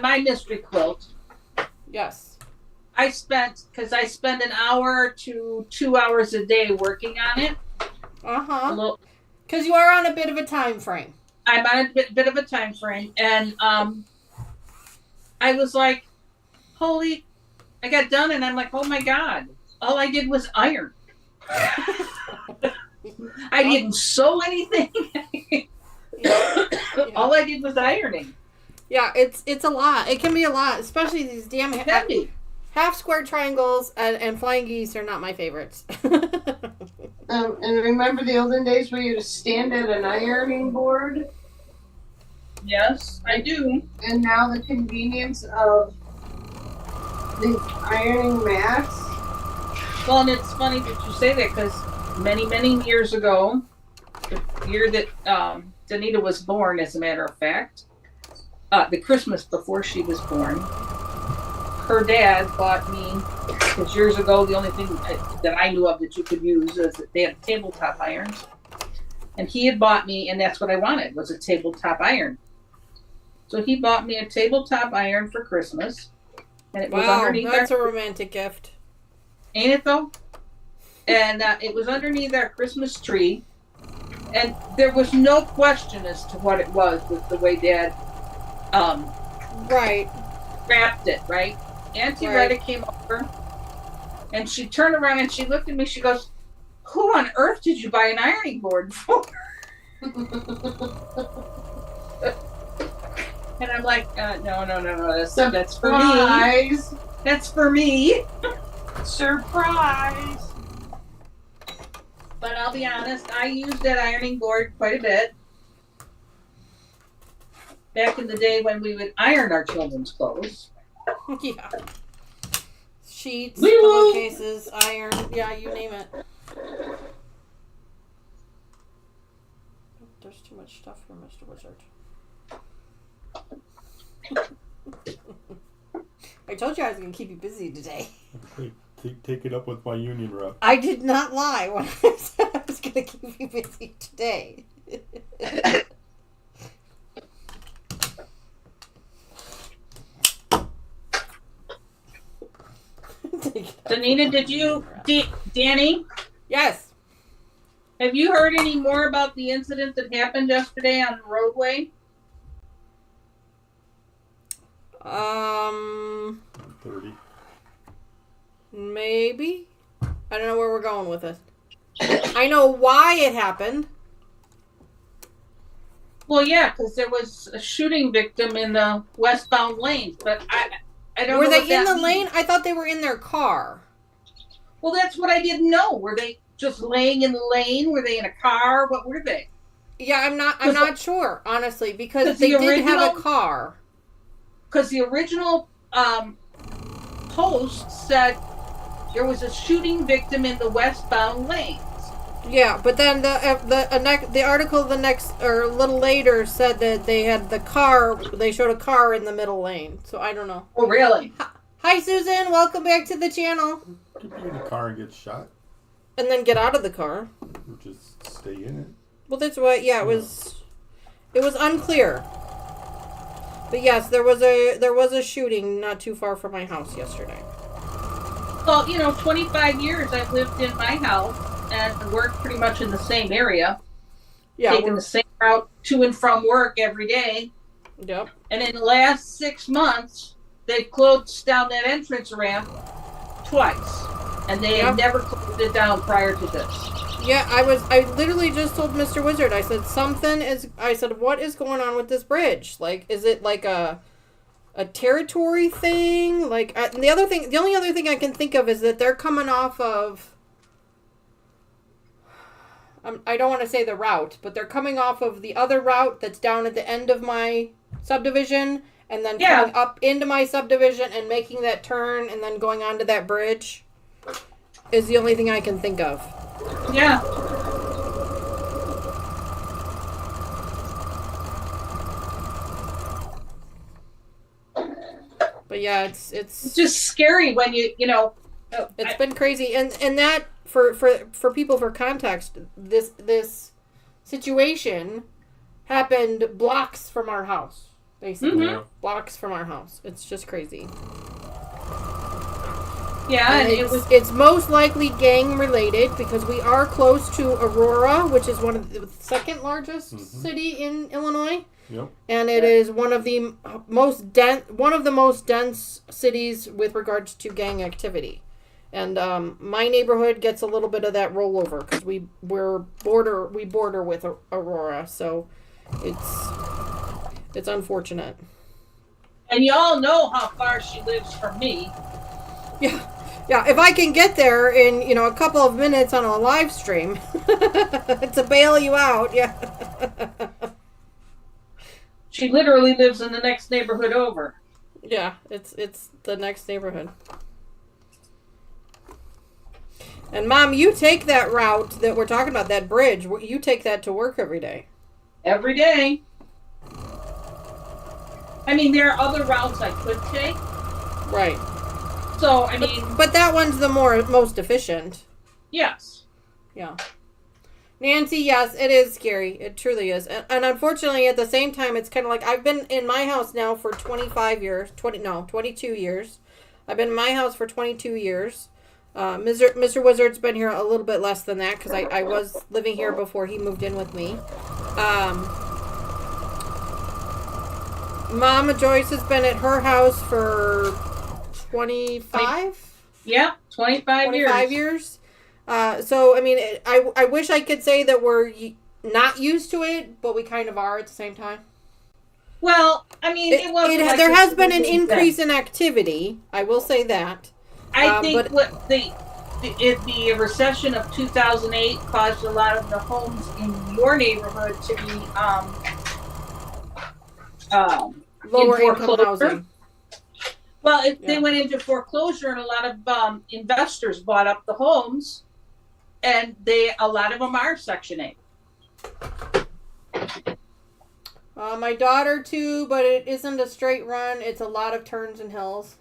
[SPEAKER 3] my mystery quilt.
[SPEAKER 1] Yes.
[SPEAKER 3] I spend an hour to 2 hours a day working on it.
[SPEAKER 1] Uh-huh. Because you are on a bit of a time frame.
[SPEAKER 3] I'm on a bit of a time frame. And I was like, I got done and I'm like, oh my God. All I did was iron. I didn't sew anything.
[SPEAKER 1] Yeah.
[SPEAKER 3] All I did was ironing.
[SPEAKER 1] Yeah, it's a lot. It can be a lot, especially these damn
[SPEAKER 3] Heavy.
[SPEAKER 1] half square triangles and flying geese are not my favorites.
[SPEAKER 4] And remember the olden days where you had to stand at an ironing board?
[SPEAKER 3] Yes, I do.
[SPEAKER 4] And now the convenience of the ironing mats.
[SPEAKER 3] Well, and it's funny that you say that because many, many years ago, the year that Danita was born, as a matter of fact, the Christmas before she was born, her dad bought me, because years ago the only thing that I knew of that you could use is that they had tabletop irons. And he had bought me, and that's what I wanted, was a tabletop iron. So he bought me a tabletop iron for Christmas. And it was underneath
[SPEAKER 1] that's a romantic gift.
[SPEAKER 3] Ain't it though? And it was underneath our Christmas tree. And there was no question as to what it was with the way Dad
[SPEAKER 1] right.
[SPEAKER 3] wrapped it, right? Auntie Retta came over and she turned around and she looked at me, she goes, who on earth did you buy an ironing board for? And I'm like, no, that's for me. That's for me.
[SPEAKER 4] Surprise!
[SPEAKER 3] But I'll be honest, I used that ironing board quite a bit. Back in the day when we would iron our children's clothes.
[SPEAKER 1] Yeah. Sheets, pillowcases, iron, yeah, you name it. There's too much stuff for Mr. Wizard. I told you I was going to keep you busy today.
[SPEAKER 2] Take it up with my union rep.
[SPEAKER 1] I did not lie when I said I was going to keep you busy today.
[SPEAKER 3] Danita, did you, Danny,
[SPEAKER 1] Yes.
[SPEAKER 3] have you heard any more about the incident that happened yesterday on the roadway?
[SPEAKER 2] 30.
[SPEAKER 1] Maybe. I don't know where we're going with this. I know why it happened.
[SPEAKER 3] Well, yeah, because there was a shooting victim in the westbound lane, but I don't
[SPEAKER 1] Were
[SPEAKER 3] know
[SPEAKER 1] they
[SPEAKER 3] what
[SPEAKER 1] in
[SPEAKER 3] that
[SPEAKER 1] the
[SPEAKER 3] means.
[SPEAKER 1] lane? I thought they were in their car.
[SPEAKER 3] Well, that's what I didn't know. Were they just laying in the lane? Were they in a car? What were they?
[SPEAKER 1] Yeah, I'm not sure, honestly, because
[SPEAKER 3] 'cause
[SPEAKER 1] they
[SPEAKER 3] the
[SPEAKER 1] did have a
[SPEAKER 3] original-
[SPEAKER 1] car.
[SPEAKER 3] Because the original post said there was a shooting victim in the westbound lanes.
[SPEAKER 1] Yeah, but then the article the next or a little later said that they had the car. They showed a car in the middle lane. So I don't know.
[SPEAKER 3] Oh, really?
[SPEAKER 1] Hi, Susan. Welcome back to the channel.
[SPEAKER 2] You can be in a car and get shot,
[SPEAKER 1] And then get out of the car.
[SPEAKER 2] or just stay in it.
[SPEAKER 1] Well, that's what. Yeah, it was unclear. But yes, there was a shooting not too far from my house yesterday.
[SPEAKER 3] Well, 25 years I've lived in my house and worked pretty much in the same area.
[SPEAKER 1] Yeah.
[SPEAKER 3] Taking the same route to and from work every day.
[SPEAKER 1] Yep.
[SPEAKER 3] And in the last 6 months, they've closed down that entrance ramp twice. And they had never closed it down prior to this.
[SPEAKER 1] Yeah, I literally just told Mr. Wizard, I said, what is going on with this bridge? Like, is it like a territory thing? Like, the only other thing I can think of is that they're coming off of, I don't want to say the route, but they're coming off of the other route that's down at the end of my subdivision, and then coming up into my subdivision and making that turn and then going onto that bridge is the only thing I can think of.
[SPEAKER 3] Yeah.
[SPEAKER 1] But yeah, it's
[SPEAKER 3] just scary when
[SPEAKER 1] it's been crazy, and that for people, for context, this situation happened blocks from our house, basically.
[SPEAKER 3] Mm-hmm.
[SPEAKER 1] Blocks from our house. It's just crazy.
[SPEAKER 3] Yeah, and
[SPEAKER 1] it's most likely gang related because we are close to Aurora, which is one of the second largest city in Illinois.
[SPEAKER 2] Yep.
[SPEAKER 1] And it is one of the most dense cities with regards to gang activity. And my neighborhood gets a little bit of that rollover because we border with Aurora, so it's unfortunate.
[SPEAKER 3] And y'all know how far she lives from me.
[SPEAKER 1] Yeah, if I can get there in, a couple of minutes on a live stream to bail you out, yeah.
[SPEAKER 3] She literally lives in the next neighborhood over.
[SPEAKER 1] Yeah, it's the next neighborhood. And Mom, you take that route that we're talking about, that bridge, you take that to work every day.
[SPEAKER 3] Every day. I mean, there are other routes I could take.
[SPEAKER 1] Right.
[SPEAKER 3] So, I mean...
[SPEAKER 1] But that one's the most efficient.
[SPEAKER 3] Yes.
[SPEAKER 1] Yeah. Nancy, yes, it is scary. It truly is. And unfortunately, at the same time, it's kind of like, I've been in my house now for 22 years. I've been in my house for 22 years. Mr. Wizard's been here a little bit less than that because I was living here before he moved in with me. Mama Joyce has been at her house for 25?
[SPEAKER 3] Yeah, 25
[SPEAKER 1] years. So, I mean, I wish I could say that we're not used to it, but we kind of are at the same time.
[SPEAKER 3] Well, I mean,
[SPEAKER 1] there has been an increase in activity. I will say that.
[SPEAKER 3] I think what the recession of 2008 caused a lot of the homes in your neighborhood to be
[SPEAKER 1] lower income housing.
[SPEAKER 3] Well, they went into foreclosure, and a lot of investors bought up the homes, and a lot of them are Section 8.
[SPEAKER 1] My daughter too, but it isn't a straight run. It's a lot of turns and hills.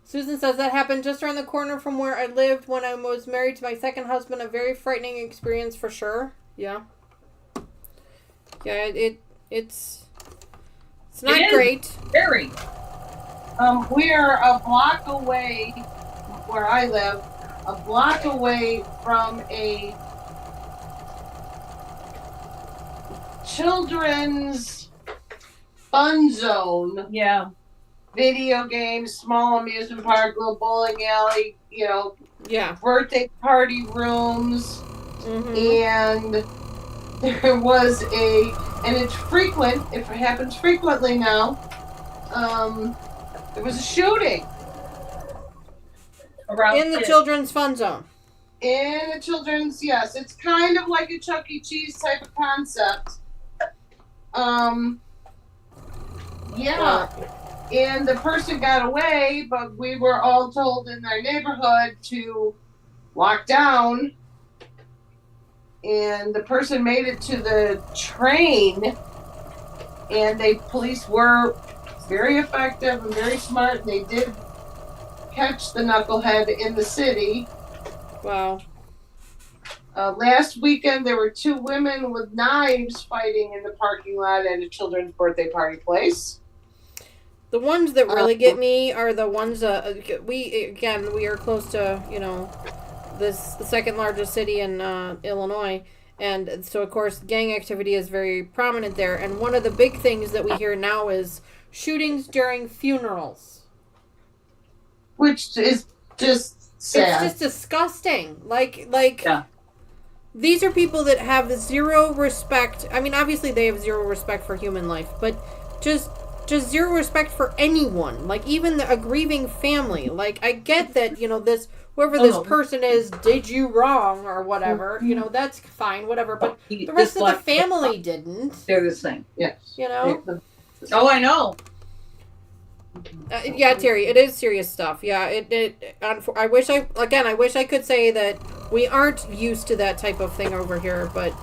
[SPEAKER 1] Susan says that happened just around the corner from where I lived when I was married to my second husband. A very frightening experience for sure. Yeah. Yeah, it's not great.
[SPEAKER 3] Very.
[SPEAKER 4] We are a block away, where I live, a block away from a children's fun zone.
[SPEAKER 3] Yeah.
[SPEAKER 4] Video games, small amusement park, little bowling alley,
[SPEAKER 1] Yeah.
[SPEAKER 4] birthday party rooms.
[SPEAKER 1] Mm-hmm.
[SPEAKER 4] And there was and it's frequent, it happens frequently now, there was a shooting
[SPEAKER 3] Around
[SPEAKER 1] In the children's fun zone.
[SPEAKER 4] in a children's, yes, it's kind of like a Chuck E. Cheese type of concept. Yeah. And the person got away, but we were all told in our neighborhood to lock down. And the person made it to the train, and police were very effective and very smart. They did catch the knucklehead in the city.
[SPEAKER 1] Wow.
[SPEAKER 4] Last weekend, there were 2 women with knives fighting in the parking lot at a children's birthday party place.
[SPEAKER 1] The ones that really get me are the ones we are close to, the second largest city in Illinois, and so of course gang activity is very prominent there, and one of the big things that we hear now is shootings during funerals,
[SPEAKER 4] Which is just sad.
[SPEAKER 1] It's just disgusting. Like
[SPEAKER 3] Yeah.
[SPEAKER 1] These are people that have zero respect. I mean, obviously they have zero respect for human life, but just zero respect for anyone, like even a grieving family. Like, I get that, this whoever this person is did you wrong or whatever, that's fine, whatever, but the rest of the family didn't.
[SPEAKER 3] They're the same.
[SPEAKER 4] Yes.
[SPEAKER 3] Oh, I know.
[SPEAKER 1] Yeah, Terry, it is serious stuff. Yeah, I wish I could say that we aren't used to that type of thing over here, but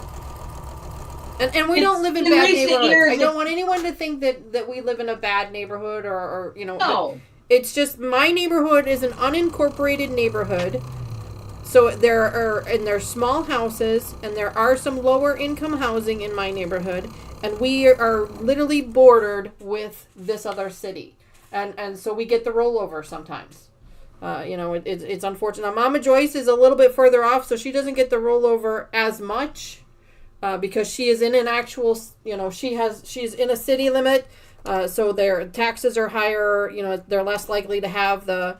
[SPEAKER 1] and we don't live in bad neighborhoods. I don't want anyone to think that we live in a bad neighborhood or
[SPEAKER 3] No.
[SPEAKER 1] It's just my neighborhood is an unincorporated neighborhood. So there's small houses, and there are some lower income housing in my neighborhood, and we are literally bordered with this other city. And so we get the rollover sometimes. It's unfortunate. Now, Mama Joyce is a little bit further off, so she doesn't get the rollover as much because she is in an actual, she's in a city limit, so their taxes are higher. They're less likely to have the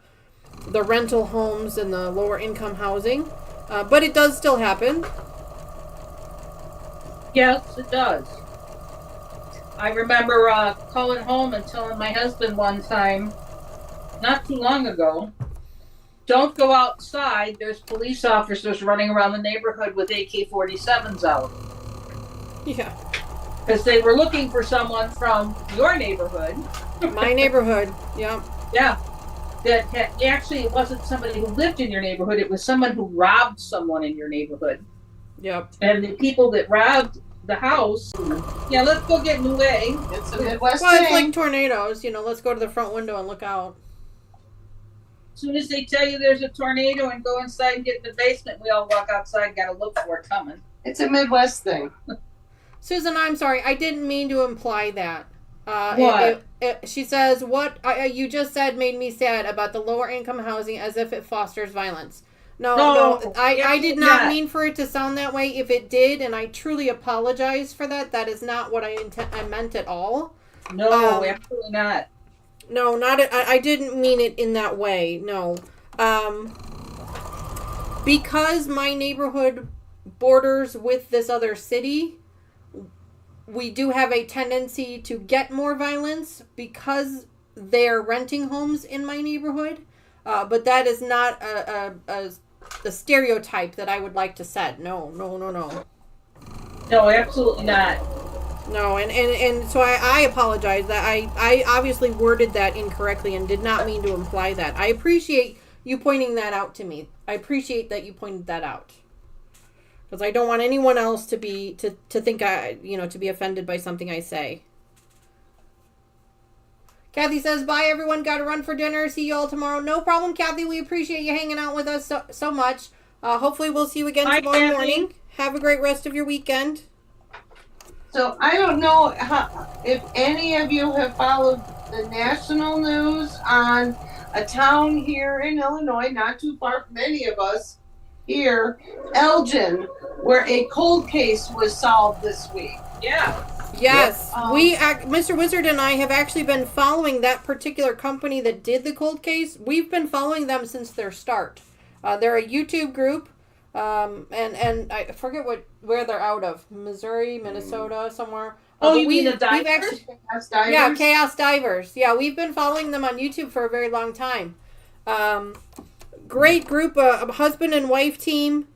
[SPEAKER 1] rental homes and the lower income housing, but it does still happen.
[SPEAKER 3] Yes, it does. I remember calling home and telling my husband one time, not too long ago, don't go outside. There's police officers running around the neighborhood with AK-47s out.
[SPEAKER 1] Yeah.
[SPEAKER 3] Because they were looking for someone from your neighborhood.
[SPEAKER 1] My neighborhood, yeah.
[SPEAKER 3] Yeah. That actually, it wasn't somebody who lived in your neighborhood. It was someone who robbed someone in your neighborhood.
[SPEAKER 1] Yep.
[SPEAKER 3] And the people that robbed the house, let's go get in the way.
[SPEAKER 4] It's a Midwest
[SPEAKER 1] Well, it's
[SPEAKER 4] thing.
[SPEAKER 1] like tornadoes. Let's go to the front window and look out.
[SPEAKER 3] As soon as they tell you there's a tornado and go inside and get in the basement, we all walk outside, gotta look for it coming.
[SPEAKER 4] It's a Midwest thing.
[SPEAKER 1] Susan, I'm sorry. I didn't mean to imply that.
[SPEAKER 3] What?
[SPEAKER 1] She says, what you just said made me sad about the lower income housing as if it fosters violence. No, I did not mean for it to sound that way. If it did, and I truly apologize for that, that is not what I meant at all.
[SPEAKER 3] No, absolutely not.
[SPEAKER 1] No, I didn't mean it in that way. No. Because my neighborhood borders with this other city, we do have a tendency to get more violence because they're renting homes in my neighborhood. But that is not a stereotype that I would like to set. No.
[SPEAKER 3] No, absolutely not.
[SPEAKER 1] No, and so I apologize that I obviously worded that incorrectly and did not mean to imply that. I appreciate you pointing that out to me. I appreciate that you pointed that out. Because I don't want anyone else to think to be offended by something I say. Kathy says, bye everyone, gotta run for dinner. See you all tomorrow. No problem, Kathy. We appreciate you hanging out with us so much. Hopefully we'll see you again tomorrow morning. Have a great rest of your weekend.
[SPEAKER 4] So I don't know if any of you have followed the national news on a town here in Illinois, not too far from any of us here, Elgin, where a cold case was solved this week.
[SPEAKER 3] Yeah.
[SPEAKER 1] Yes,
[SPEAKER 4] Yep.
[SPEAKER 1] Mr. Wizard and I have actually been following that particular company that did the cold case. We've been following them since their start. They're a YouTube group, and I forget where they're out of. Missouri, Minnesota, somewhere.
[SPEAKER 3] Oh,
[SPEAKER 1] But
[SPEAKER 3] you mean the
[SPEAKER 1] we've
[SPEAKER 3] divers?
[SPEAKER 1] actually,
[SPEAKER 4] Chaos Divers.
[SPEAKER 1] yeah, Chaos Divers. Yeah, we've been following them on YouTube for a very long time. Great group, a husband and wife team.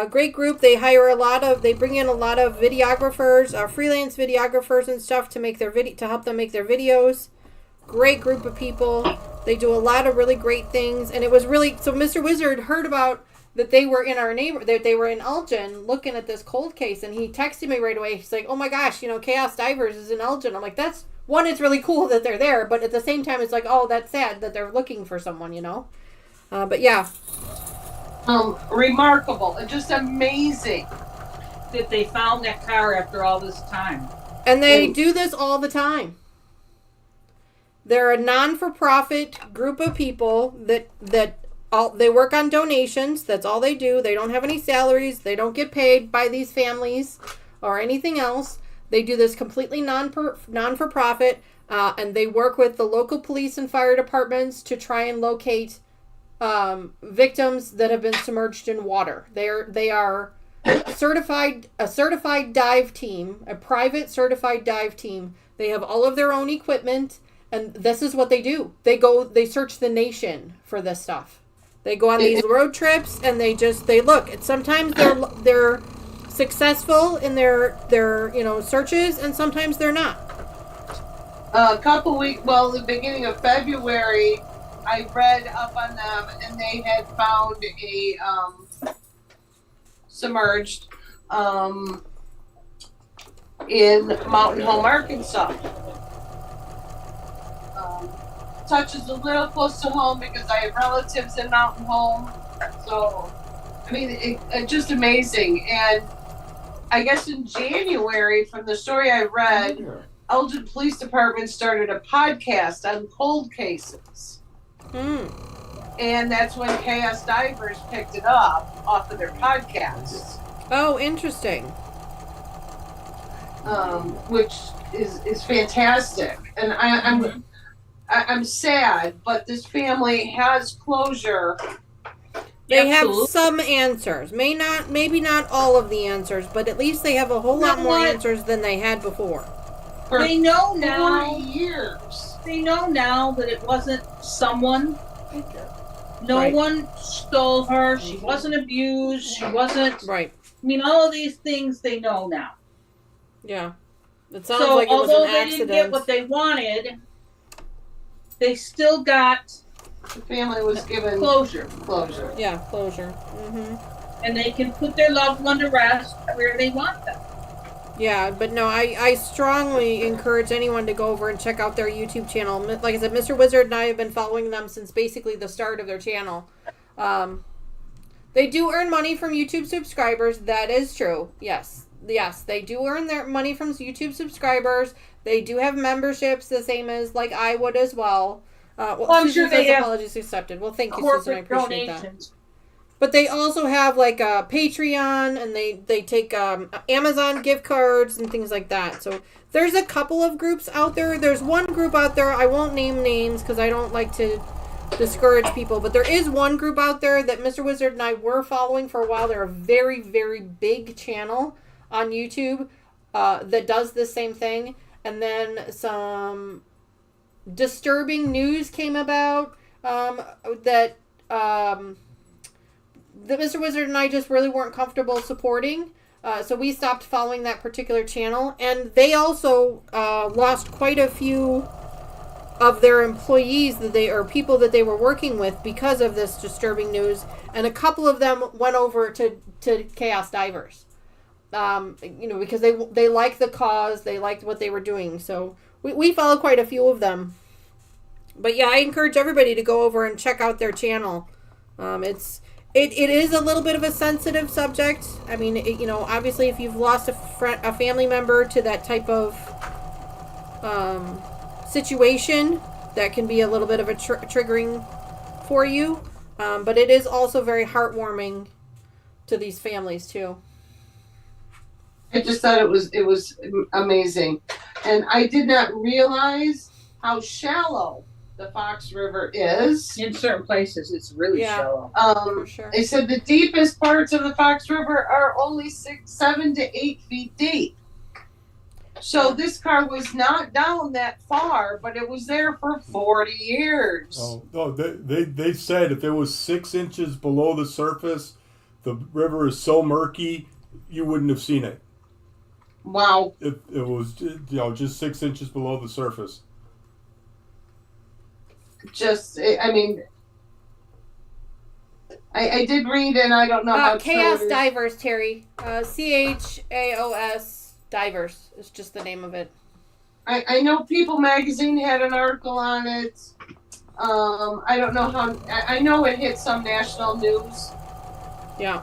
[SPEAKER 1] Great group. They bring in a lot of videographers, freelance videographers and stuff to make to help them make their videos. Great group of people. They do a lot of really great things, and it was really so. Mr. Wizard heard about that they were in our that they were in Elgin looking at this cold case, and he texted me right away. He's like, "Oh my gosh, Chaos Divers is in Elgin." I'm like, "That's one. It's really cool that they're there, but at the same time, it's like, oh, that's sad that they're looking for someone, But yeah."
[SPEAKER 4] Remarkable and just amazing
[SPEAKER 3] That they found that car after all this time.
[SPEAKER 1] And they do this all the time. They're a non-for-profit group of people that they work on donations. That's all they do. They don't have any salaries. They don't get paid by these families or anything else. They do this completely non-for-profit, and they work with the local police and fire departments to try and locate victims that have been submerged in water. They are a certified dive team, a private certified dive team. They have all of their own equipment, and this is what they do. They search the nation for this stuff. They go on these road trips, and they look. And sometimes they're successful in their searches, and sometimes they're not.
[SPEAKER 4] A couple weeks, the beginning of February, I read up on them, and they had found a submerged in Mountain Home, Arkansas. Touches a little close to home because I have relatives in Mountain Home. So, I mean, it's just amazing. And I guess in January, from the story I read, Elgin Police Department started a podcast on cold cases. And that's when Chaos Divers picked it up off of their podcasts.
[SPEAKER 1] Oh, interesting.
[SPEAKER 4] Which is fantastic. And I'm sad, but this family has closure.
[SPEAKER 1] They have some answers. Maybe not all of the answers, but at least they have a whole lot more answers than they had before.
[SPEAKER 3] They know now.
[SPEAKER 4] 40 years.
[SPEAKER 3] They know now that it wasn't someone. No one stole her. She wasn't abused. She wasn't.
[SPEAKER 1] Right.
[SPEAKER 3] I mean, all of these things they know now.
[SPEAKER 1] Yeah. It sounds like it was an
[SPEAKER 3] although
[SPEAKER 1] accident.
[SPEAKER 3] they didn't get what they wanted, they still got
[SPEAKER 4] The family was given
[SPEAKER 3] closure.
[SPEAKER 1] Yeah, closure.
[SPEAKER 3] And they can put their loved one to rest where they want them.
[SPEAKER 1] Yeah, but no, I strongly encourage anyone to go over and check out their YouTube channel. Like I said, Mr. Wizard and I have been following them since basically the start of their channel. They do earn money from YouTube subscribers. That is true. Yes, they do earn their money from YouTube subscribers. They do have memberships, the same as like I would as well.
[SPEAKER 3] I'm sure they have
[SPEAKER 1] apologies accepted. Well, thank you, Susan. I
[SPEAKER 3] corporate
[SPEAKER 1] appreciate
[SPEAKER 3] donations.
[SPEAKER 1] that. But they also have like a Patreon, and they take Amazon gift cards and things like that. So there's a couple of groups out there. There's one group out there. I won't name names because I don't like to discourage people. But there is one group out there that Mr. Wizard and I were following for a while. They're a very, very big channel on YouTube that does the same thing. And then some disturbing news came about that Mr. Wizard and I just really weren't comfortable supporting. So we stopped following that particular channel. And they also lost quite a few of their employees or people that they were working with because of this disturbing news. And a couple of them went over to Chaos Divers. Because they liked the cause. They liked what they were doing. So we follow quite a few of them. But yeah, I encourage everybody to go over and check out their channel. It is a little bit of a sensitive subject. I mean, obviously, if you've lost a family member to that type of situation that can be a little bit of a triggering for you. But it is also very heartwarming to these families too.
[SPEAKER 4] I just thought it was amazing, and I did not realize how shallow the Fox River is.
[SPEAKER 3] In certain places, it's really shallow.
[SPEAKER 1] For sure.
[SPEAKER 4] They said the deepest parts of the Fox River are only 7 to 8 feet deep. So this car was not down that far, but it was there for 40 years.
[SPEAKER 2] Oh, they said if it was 6 inches below the surface, the river is so murky you wouldn't have seen it.
[SPEAKER 4] Wow.
[SPEAKER 2] It was just 6 inches below the surface.
[SPEAKER 4] I mean, I did read, and I don't know how
[SPEAKER 1] Chaos Divers, Terry. CHAOS Divers is just the name of it.
[SPEAKER 4] I know People Magazine had an article on it. I don't know how. I know it hit some national news.
[SPEAKER 1] Yeah.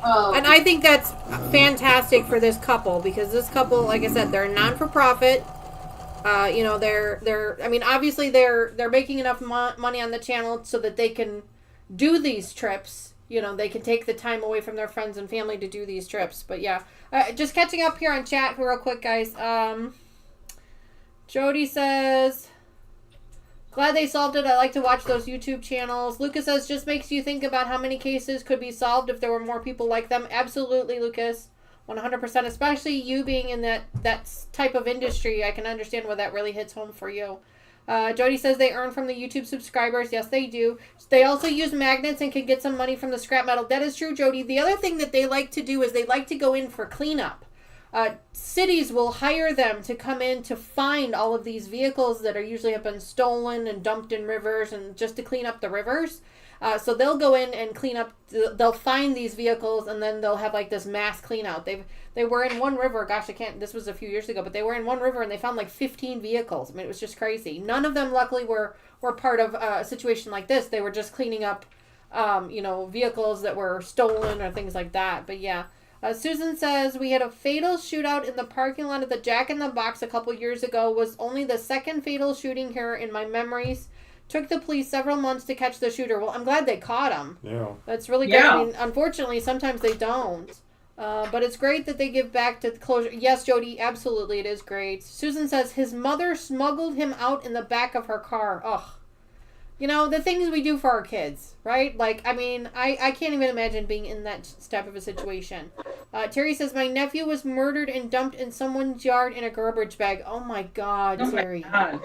[SPEAKER 1] And I think that's fantastic for this couple, because this couple, like I said, they're non-for-profit. They're I mean, obviously they're making enough money on the channel so that they can do these trips. They can take the time away from their friends and family to do these trips. But yeah, just catching up here on chat real quick, guys. Jody says, glad they solved it. I like to watch those YouTube channels. Lucas says, just makes you think about how many cases could be solved if there were more people like them. Absolutely, Lucas. 100%. Especially you being in that type of industry. I can understand where that really hits home for you. Jody says they earn from the YouTube subscribers. Yes, they do. They also use magnets and can get some money from the scrap metal. That is true, Jody. The other thing that they like to do is they like to go in for cleanup. Cities will hire them to come in to find all of these vehicles that are usually have been stolen and dumped in rivers, and just to clean up the rivers. So they'll go in and clean up. They'll find these vehicles, and then they'll have like this mass clean out. They were in one river. Gosh, this was a few years ago, but they were in one river and they found like 15 vehicles. I mean, it was just crazy. None of them, luckily, were part of a situation like this. They were just cleaning up, vehicles that were stolen or things like that. But yeah. Susan says, we had a fatal shootout in the parking lot of the Jack in the Box a couple years ago. Was only the second fatal shooting here in my memories. Took the police several months to catch the shooter. Well, I'm glad they caught him.
[SPEAKER 2] Yeah.
[SPEAKER 1] That's really great. I mean, unfortunately, sometimes they don't. But it's great that they give back to the closure. Yes, Jody, absolutely, it is great. Susan says his mother smuggled him out in the back of her car. Ugh. The things we do for our kids, right? Like, I mean, I can't even imagine being in that type of a situation. Terry says, my nephew was murdered and dumped in someone's yard in a garbage bag. Oh my God, Terry.
[SPEAKER 3] My God.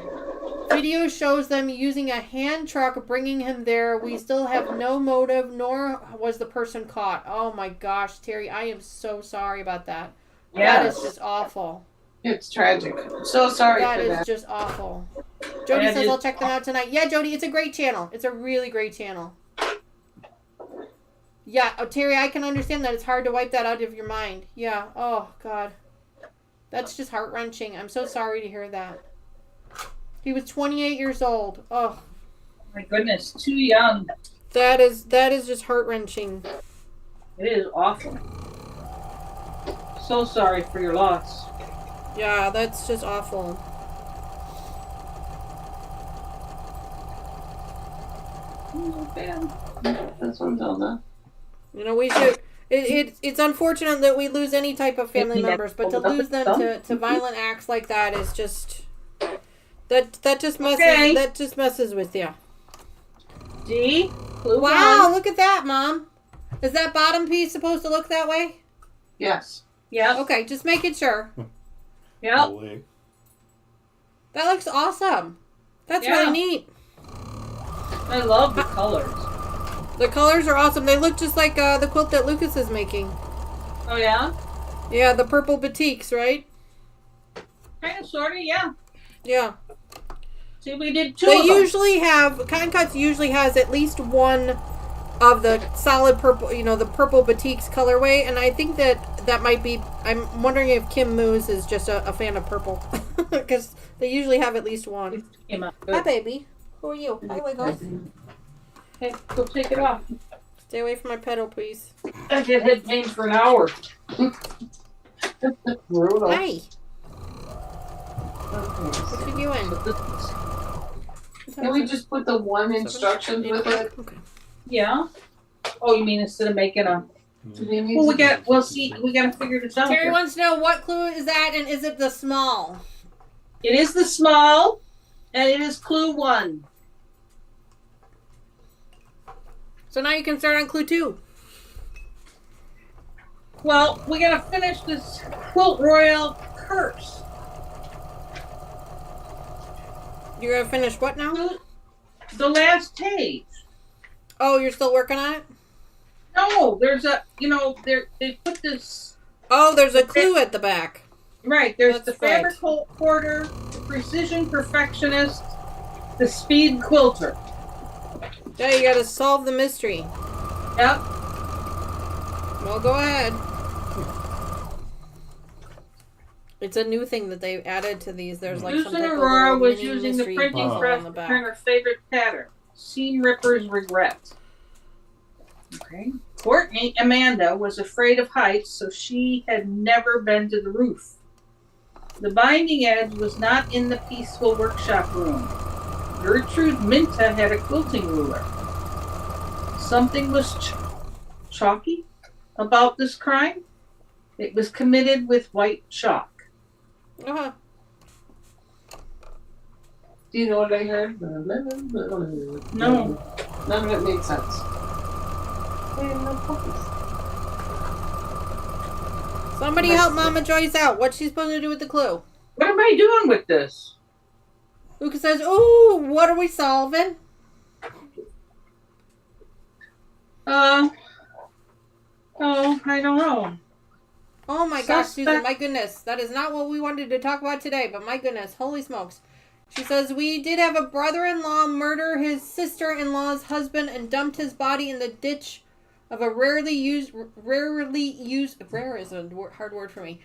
[SPEAKER 1] Video shows them using a hand truck bringing him there. We still have no motive, nor was the person caught. Oh my gosh, Terry, I am so sorry about that.
[SPEAKER 3] Yes.
[SPEAKER 1] That is just awful.
[SPEAKER 4] It's tragic. I'm so sorry for that.
[SPEAKER 1] That is just awful. Jody says I'll check them out tonight. Yeah, Jody, it's a great channel. It's a really great channel. Yeah, Terry, I can understand that. It's hard to wipe that out of your mind. Yeah, oh, God. That's just heart-wrenching. I'm so sorry to hear that. He was 28 years old. Oh.
[SPEAKER 3] My goodness, too young.
[SPEAKER 1] That is just heart-wrenching.
[SPEAKER 3] It is awful. So sorry for your loss.
[SPEAKER 1] Yeah, that's just awful.
[SPEAKER 4] That's one Zelda.
[SPEAKER 1] We should. It's unfortunate that we lose any type of family members, but to lose them to violent acts like that is just that just messes with you.
[SPEAKER 3] D.
[SPEAKER 1] Wow, look at that, Mom. Is that bottom piece supposed to look that way?
[SPEAKER 4] Yes.
[SPEAKER 3] Yeah.
[SPEAKER 1] Okay, just making sure.
[SPEAKER 3] Yep.
[SPEAKER 1] That looks awesome. That's really neat.
[SPEAKER 3] I love the colors.
[SPEAKER 1] The colors are awesome. They look just like the quilt that Lucas is making.
[SPEAKER 3] Oh, yeah?
[SPEAKER 1] Yeah, the purple batiks, right?
[SPEAKER 3] Kind of, sort of, yeah.
[SPEAKER 1] Yeah.
[SPEAKER 3] See, we did two
[SPEAKER 1] They
[SPEAKER 3] of them.
[SPEAKER 1] usually have, Cottoncuts usually has at least one of the solid purple, the purple batiks colorway, and I think that might be, I'm wondering if Kim Moose is just a fan of purple. Because they usually have at least one. Hi, baby. Who are you? Hi, Wiggles.
[SPEAKER 3] Hey, go take it off.
[SPEAKER 1] Stay away from my pedal, please.
[SPEAKER 3] I get head pain for an hour.
[SPEAKER 4] Brutal.
[SPEAKER 1] Hi. What you doing?
[SPEAKER 4] Can we just put the one instructions with it?
[SPEAKER 1] Okay.
[SPEAKER 3] Yeah. Oh, you mean instead of making a?
[SPEAKER 4] Do they need
[SPEAKER 3] Well,
[SPEAKER 4] to-
[SPEAKER 3] we gotta figure this out.
[SPEAKER 1] Terry
[SPEAKER 3] here.
[SPEAKER 1] wants to know what clue is that, and is it the small?
[SPEAKER 3] It is the small, and it is clue 1.
[SPEAKER 1] So now you can start on clue 2.
[SPEAKER 3] Well, we gotta finish this Quilt Royale curse.
[SPEAKER 1] You're gonna finish what now?
[SPEAKER 3] The last page.
[SPEAKER 1] Oh, you're still working on it?
[SPEAKER 3] No, there's a, they put this,
[SPEAKER 1] Oh, there's a clue at the back.
[SPEAKER 3] right, there's
[SPEAKER 1] That's
[SPEAKER 3] the fabric hoarder, the precision perfectionist, the speed quilter.
[SPEAKER 1] Yeah, you gotta solve the mystery.
[SPEAKER 3] Yep.
[SPEAKER 1] Well, go ahead. It's a new thing that they added to these. There's like some
[SPEAKER 3] Susan
[SPEAKER 1] type of
[SPEAKER 3] Aurora
[SPEAKER 1] little
[SPEAKER 3] was
[SPEAKER 1] mini
[SPEAKER 3] using the
[SPEAKER 1] mystery
[SPEAKER 3] printing
[SPEAKER 1] puzzle
[SPEAKER 3] press
[SPEAKER 1] on the
[SPEAKER 3] to
[SPEAKER 1] back.
[SPEAKER 3] print her favorite pattern, Seam Ripper's Regret. Okay. Courtney Amanda was afraid of heights, so she had never been to the roof. The binding edge was not in the peaceful workshop room. Gertrude Minta had a quilting ruler. Something was chalky about this crime. It was committed with white chalk.
[SPEAKER 1] Uh-huh.
[SPEAKER 4] Do you know what I heard?
[SPEAKER 3] No.
[SPEAKER 4] None of it made sense. They have no puppies.
[SPEAKER 1] Somebody help Mama Joyce out. What's she supposed to do with the clue?
[SPEAKER 3] What am I doing with this?
[SPEAKER 1] Luca says, "Ooh, what are we solving?"
[SPEAKER 3] Oh, I don't know.
[SPEAKER 1] Oh my gosh,
[SPEAKER 3] Suspect.
[SPEAKER 1] Susan, my goodness. That is not what we wanted to talk about today, but my goodness, holy smokes. She says, we did have a brother-in-law murder his sister-in-law's husband and dumped his body in the ditch of a rare is a hard word for me.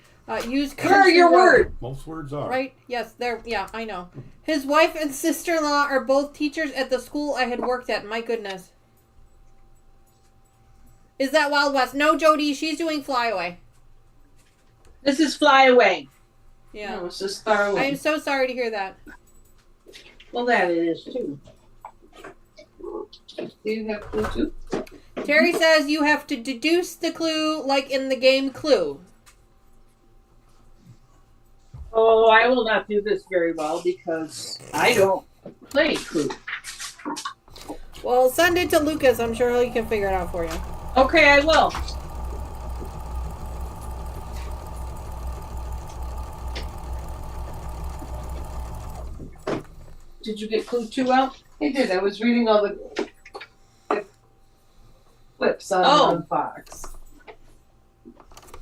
[SPEAKER 1] Used
[SPEAKER 3] Where are
[SPEAKER 1] country
[SPEAKER 3] your
[SPEAKER 1] road.
[SPEAKER 3] words?
[SPEAKER 2] Most words are.
[SPEAKER 1] Right? Yes, there. Yeah, I know. His wife and sister-in-law are both teachers at the school I had worked at. My goodness. Is that Wild West? No, Jody, she's doing Flyaway.
[SPEAKER 3] This is Fly Away.
[SPEAKER 1] Yeah.
[SPEAKER 4] No, it's just Star
[SPEAKER 1] I am so sorry to hear that.
[SPEAKER 3] Well, that it is too.
[SPEAKER 4] Do you have clue too?
[SPEAKER 1] Terry says you have to deduce the clue like in the game Clue.
[SPEAKER 3] Oh, I will not do this very well because I don't play Clue.
[SPEAKER 1] Well, send it to Lucas. I'm sure he can figure it out for you.
[SPEAKER 3] Okay, I will. Did you get Clue 2 out?
[SPEAKER 4] I did. I was reading all the clips on Fox.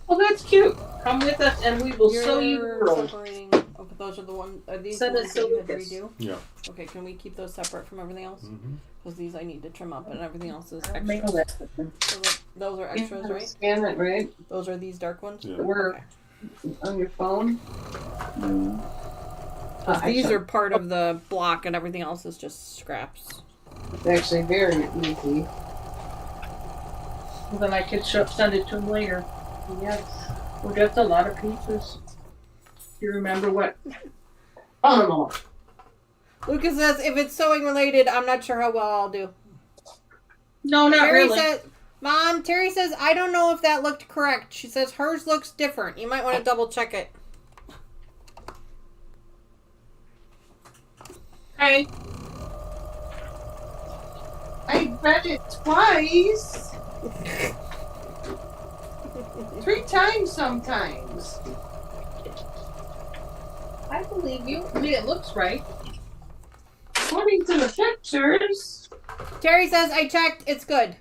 [SPEAKER 3] Well, that's cute. Come with us and we will show you the world.
[SPEAKER 1] separating. Okay, those are the ones. Are these
[SPEAKER 3] Send
[SPEAKER 1] the
[SPEAKER 3] it
[SPEAKER 1] ones
[SPEAKER 3] to
[SPEAKER 1] that you had to
[SPEAKER 3] Lucas.
[SPEAKER 1] redo?
[SPEAKER 2] Yeah.
[SPEAKER 1] Okay, can we keep those separate from everything else?
[SPEAKER 2] Mm-hmm.
[SPEAKER 1] Because these I need to trim up, and everything else is
[SPEAKER 3] I mailed
[SPEAKER 1] extra.
[SPEAKER 3] it.
[SPEAKER 1] Those are extras, right?
[SPEAKER 4] Scan it, right?
[SPEAKER 1] Those are these dark ones.
[SPEAKER 2] Yeah.
[SPEAKER 4] We're on your phone.
[SPEAKER 1] These are part of the block, and everything else is just scraps.
[SPEAKER 4] It's actually very easy.
[SPEAKER 3] Well, then I could send it to him later.
[SPEAKER 4] Yes.
[SPEAKER 3] Well, that's a lot of pieces. Do you remember what?
[SPEAKER 4] Oh no.
[SPEAKER 1] Lucas says if it's sewing related, I'm not sure how well I'll do.
[SPEAKER 3] No, not
[SPEAKER 1] Terry
[SPEAKER 3] really.
[SPEAKER 1] says, Mom, Terry says, I don't know if that looked correct. She says hers looks different. You might want to double check it.
[SPEAKER 3] Okay.
[SPEAKER 4] I read it twice. 3 times sometimes.
[SPEAKER 3] I believe you. I mean, it looks right.
[SPEAKER 4] According to the pictures.
[SPEAKER 1] Terry says, I checked. It's good.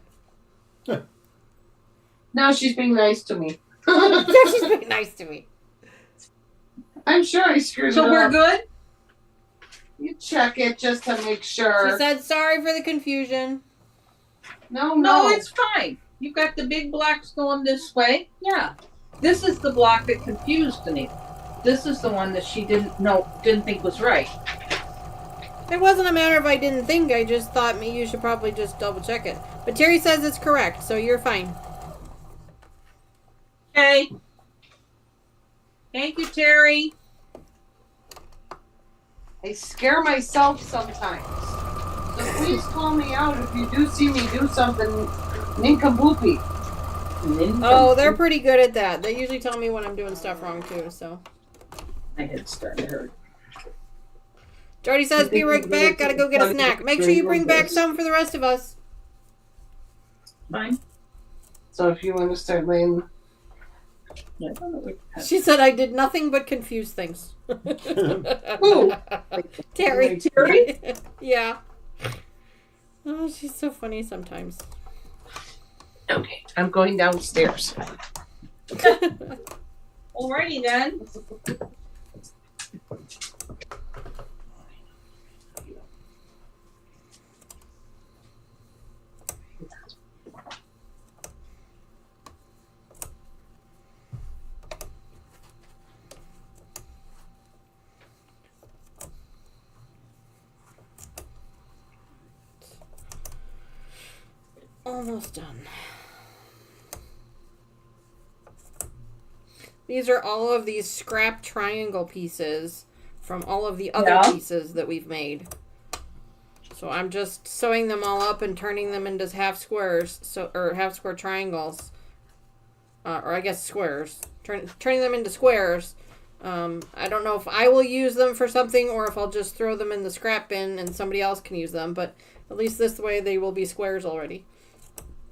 [SPEAKER 4] Now she's being nice to me.
[SPEAKER 1] She's being nice to me.
[SPEAKER 4] I'm sure I screwed it
[SPEAKER 3] So
[SPEAKER 4] up.
[SPEAKER 3] we're good?
[SPEAKER 4] You check it just to make sure.
[SPEAKER 1] She said, sorry for the confusion.
[SPEAKER 3] No, it's fine. You've got the big blocks going this way. Yeah. This is the block that confused Anita. This is the one that she didn't think was right.
[SPEAKER 1] It wasn't a matter of I didn't think. I just thought you should probably just double check it. But Terry says it's correct, so you're fine.
[SPEAKER 3] Okay. Thank you, Terry.
[SPEAKER 4] I scare myself sometimes. So please call me out if you do see me do something nincompoopy.
[SPEAKER 1] Oh, they're pretty good at that. They usually tell me when I'm doing stuff wrong too, so.
[SPEAKER 3] My head's starting to hurt.
[SPEAKER 1] Jordy says, be right back, gotta go get a snack. Make sure you bring back some for the rest of us.
[SPEAKER 3] Fine.
[SPEAKER 4] So if you want to start laying...
[SPEAKER 3] Yeah, I don't know what-
[SPEAKER 1] She said I did nothing but confuse things.
[SPEAKER 4] Ooh.
[SPEAKER 1] Terry.
[SPEAKER 3] Terry?
[SPEAKER 1] Yeah. Oh, she's so funny sometimes.
[SPEAKER 4] Okay, I'm going downstairs.
[SPEAKER 3] Alrighty then.
[SPEAKER 1] Almost done. These are all of these scrap triangle pieces from all of the other pieces that we've made. So I'm just sewing them all up and turning them into half squares, or half square triangles, or I guess squares. Turning them into squares. I don't know if I will use them for something or if I'll just throw them in the scrap bin and somebody else can use them. But at least this way they will be squares already.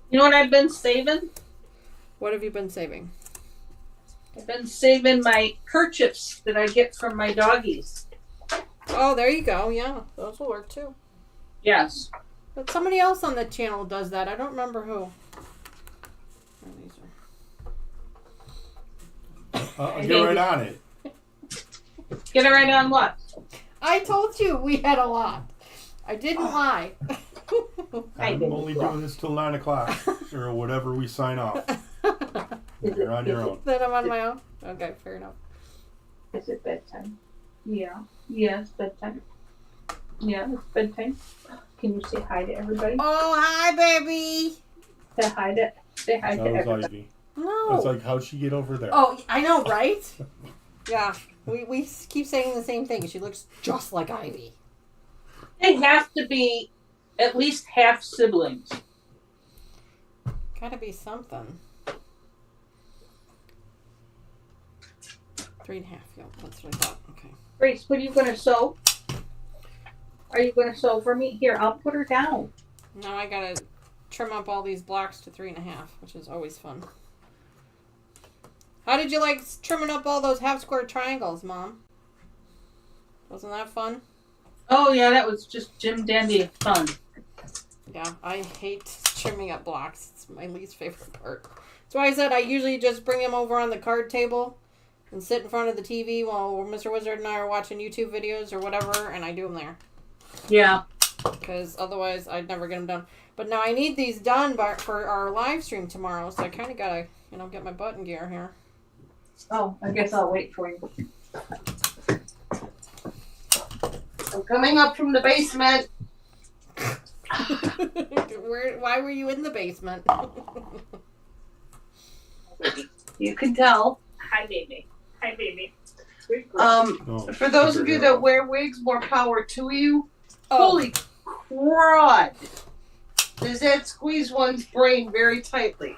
[SPEAKER 3] You know what I've been saving?
[SPEAKER 1] What have you been saving?
[SPEAKER 3] I've been saving my kerchiefs that I get from my doggies.
[SPEAKER 1] Oh, there you go. Yeah, those will work too.
[SPEAKER 3] Yes.
[SPEAKER 1] But somebody else on the channel does that. I don't remember who.
[SPEAKER 2] Get right on it.
[SPEAKER 3] Get it right on what?
[SPEAKER 1] I told you we had a lot. I didn't lie.
[SPEAKER 2] I'm only doing this till 9 o'clock or whatever we sign off. You're on your own.
[SPEAKER 1] Then I'm on my own? Okay, fair enough.
[SPEAKER 3] Is it bedtime? Yeah. Yes, bedtime. Yeah, it's bedtime. Can you say hi to everybody?
[SPEAKER 1] Oh, hi, baby.
[SPEAKER 3] Say hi to
[SPEAKER 2] That was
[SPEAKER 3] everybody.
[SPEAKER 2] Ivy.
[SPEAKER 1] No.
[SPEAKER 2] That's like, how'd she get over there?
[SPEAKER 1] Oh, I know, right? Yeah, we keep saying the same thing. She looks just like Ivy.
[SPEAKER 3] They have to be at least half siblings.
[SPEAKER 1] Gotta be something. 3.5. Yeah, that's what I thought. Okay.
[SPEAKER 3] Grace, what are you going to sew? Are you going to sew for me? Here, I'll put her down.
[SPEAKER 1] Now I gotta trim up all these blocks to 3.5, which is always fun. How did you like trimming up all those half square triangles, Mom? Wasn't that fun?
[SPEAKER 3] Oh, yeah, that was just Jim Dandy fun.
[SPEAKER 1] Yeah, I hate trimming up blocks. It's my least favorite part. That's why I said I usually just bring them over on the card table and sit in front of the TV while Mr. Wizard and I are watching YouTube videos or whatever, and I do them there.
[SPEAKER 3] Yeah.
[SPEAKER 1] Because otherwise I'd never get them done. But now I need these done for our live stream tomorrow, so I kind of gotta, get my butt in gear here.
[SPEAKER 3] Oh, I guess I'll wait for you.
[SPEAKER 4] I'm coming up from the basement.
[SPEAKER 1] Why were you in the basement?
[SPEAKER 3] You can tell. Hi, baby. Hi, baby.
[SPEAKER 4] For those of you that wear wigs, more power to you.
[SPEAKER 1] Oh.
[SPEAKER 4] Holy crud! Does that squeeze one's brain very tightly?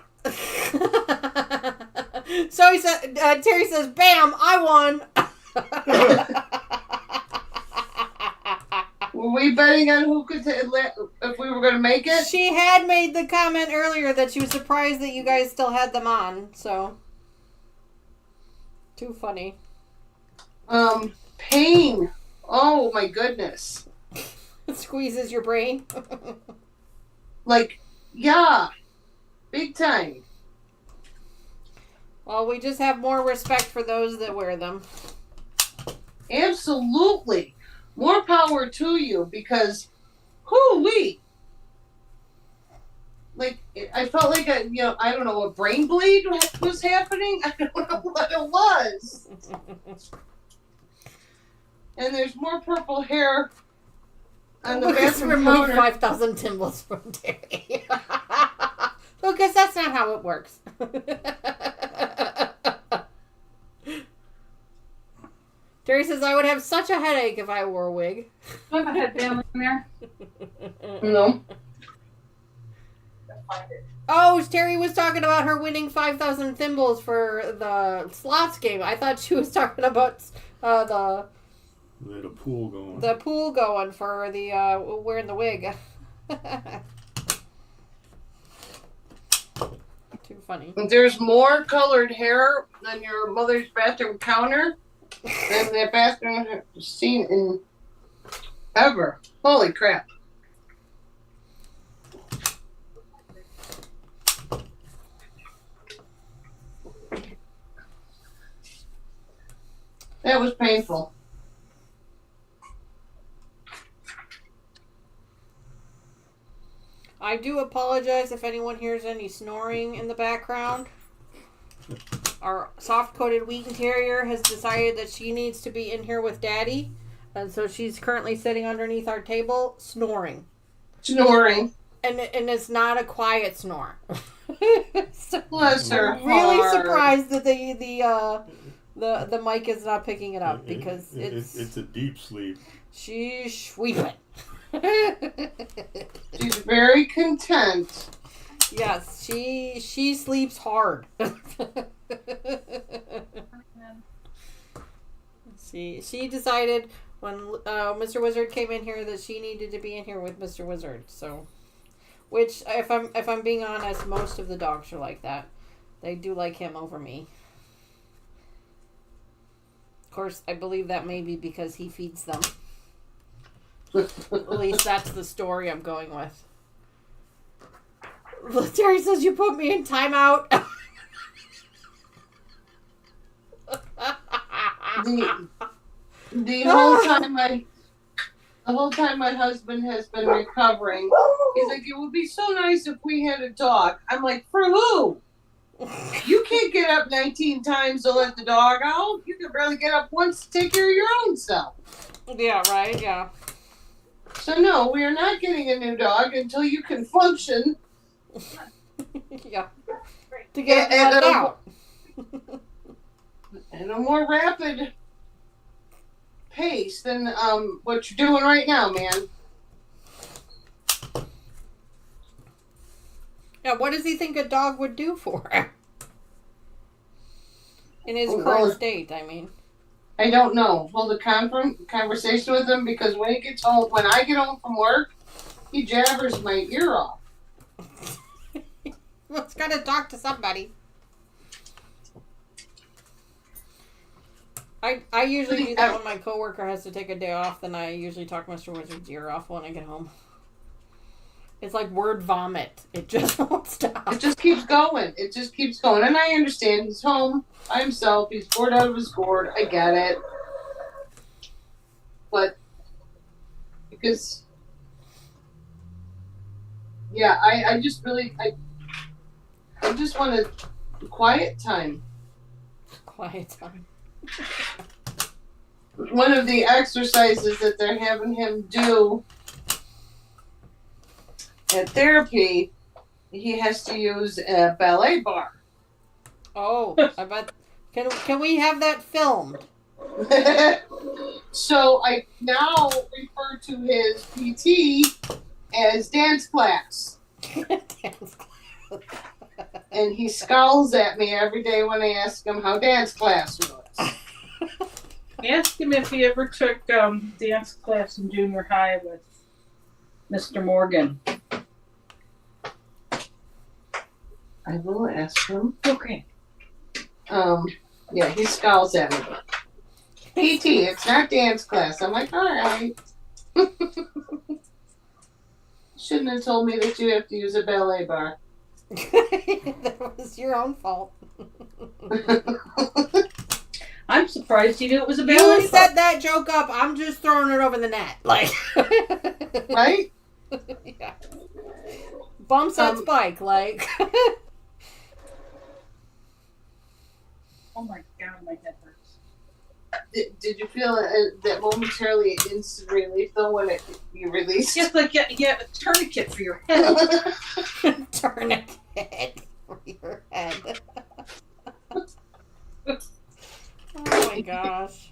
[SPEAKER 1] So he said, Terry says, "Bam! I won."
[SPEAKER 4] Were we betting on who could if we were going to make it?
[SPEAKER 1] She had made the comment earlier that she was surprised that you guys still had them on. So, too funny.
[SPEAKER 4] Pain. Oh my goodness.
[SPEAKER 1] It squeezes your brain.
[SPEAKER 4] Like, yeah, big time.
[SPEAKER 1] Well, we just have more respect for those that wear them.
[SPEAKER 4] Absolutely. More power to you because, hoo-wee. Like, I felt like I don't know, a brain bleed was happening. I don't know what it was. And there's more purple hair on the
[SPEAKER 1] Lucas
[SPEAKER 4] bathroom
[SPEAKER 1] removed
[SPEAKER 4] counter.
[SPEAKER 1] 5,000 Timbles from Terry. Lucas, that's not how it works. Terry Terry says, I would have such a headache if I wore a wig.
[SPEAKER 3] Do you have a headband in there?
[SPEAKER 4] No.
[SPEAKER 1] Oh, Terry was talking about her winning 5,000 thimbles for the slots game. I thought she was talking about
[SPEAKER 2] They had a pool going.
[SPEAKER 1] the pool going for the wearing the wig. Too funny.
[SPEAKER 4] There's more colored hair on your mother's bathroom counter than that bathroom has seen in ever. Holy crap. That was painful.
[SPEAKER 1] I do apologize if anyone hears any snoring in the background. Our soft-coated Wheaten Terrier has decided that she needs to be in here with Daddy. And so she's currently sitting underneath our table, snoring.
[SPEAKER 4] Snoring.
[SPEAKER 1] And it's not a quiet snore. So
[SPEAKER 4] Bless her
[SPEAKER 1] I'm really
[SPEAKER 4] heart.
[SPEAKER 1] surprised that the mic is not picking it up because
[SPEAKER 2] it's a deep sleep.
[SPEAKER 1] she's sweeping.
[SPEAKER 4] She's very content.
[SPEAKER 1] Yes, she sleeps hard. She decided when Mr. Wizard came in here that she needed to be in here with Mr. Wizard. So, which if I'm being honest, most of the dogs are like that. They do like him over me. Of course, I believe that may be because he feeds them. At least that's the story I'm going with. Terry says you put me in timeout.
[SPEAKER 4] The whole time my husband has been recovering, he's like, it would be so nice if we had a dog. I'm like, for who? You can't get up 19 times to let the dog out. You can barely get up once to take care of your own self.
[SPEAKER 1] Yeah, right, yeah.
[SPEAKER 4] So no, we are not getting a new dog until you can function.
[SPEAKER 1] Yeah. To get it out.
[SPEAKER 4] At a more rapid pace than what you're doing right now, man.
[SPEAKER 1] Yeah, what does he think a dog would do for him? In his
[SPEAKER 4] Well,
[SPEAKER 1] current state, I mean.
[SPEAKER 4] I don't know. Hold a conversation with him because when he gets home, when I get home from work, he jabbers my ear off.
[SPEAKER 1] Well, it's got to talk to somebody. I usually do that when my coworker has to take a day off. Then I usually talk Mr. Wizard's ear off when I get home. It's like word vomit. It just won't stop.
[SPEAKER 4] It just keeps going. It just keeps going. And I understand. He's home by himself. He's bored out of his gourd. I get it. But, because, yeah, I just really, I just want a quiet time.
[SPEAKER 1] Quiet time.
[SPEAKER 4] One of the exercises that they're having him do at therapy, he has to use a ballet bar.
[SPEAKER 1] Oh, I bet. Can we have that filmed?
[SPEAKER 4] So I now refer to his PT as dance class.
[SPEAKER 1] Dance class.
[SPEAKER 4] And he scowls at me every day when I ask him how dance class was.
[SPEAKER 3] Ask him if he ever took dance class in junior high with Mr. Morgan.
[SPEAKER 4] I will ask him.
[SPEAKER 3] Okay.
[SPEAKER 4] Yeah, he scowls at me. PT, it's not dance class. I'm like, all right. Shouldn't have told me that you have to use a ballet bar.
[SPEAKER 1] That was your own fault.
[SPEAKER 3] I'm surprised you knew it was a ballet.
[SPEAKER 1] You set that joke up. I'm just throwing it over the net. Like,
[SPEAKER 4] Right?
[SPEAKER 1] Yeah. Bumps that spike, like.
[SPEAKER 3] Oh my god, my head hurts.
[SPEAKER 4] Did you feel that momentarily instant relief though when you released?
[SPEAKER 3] Just like a tourniquet for your head.
[SPEAKER 1] Tourniquet for your head. Oh my gosh.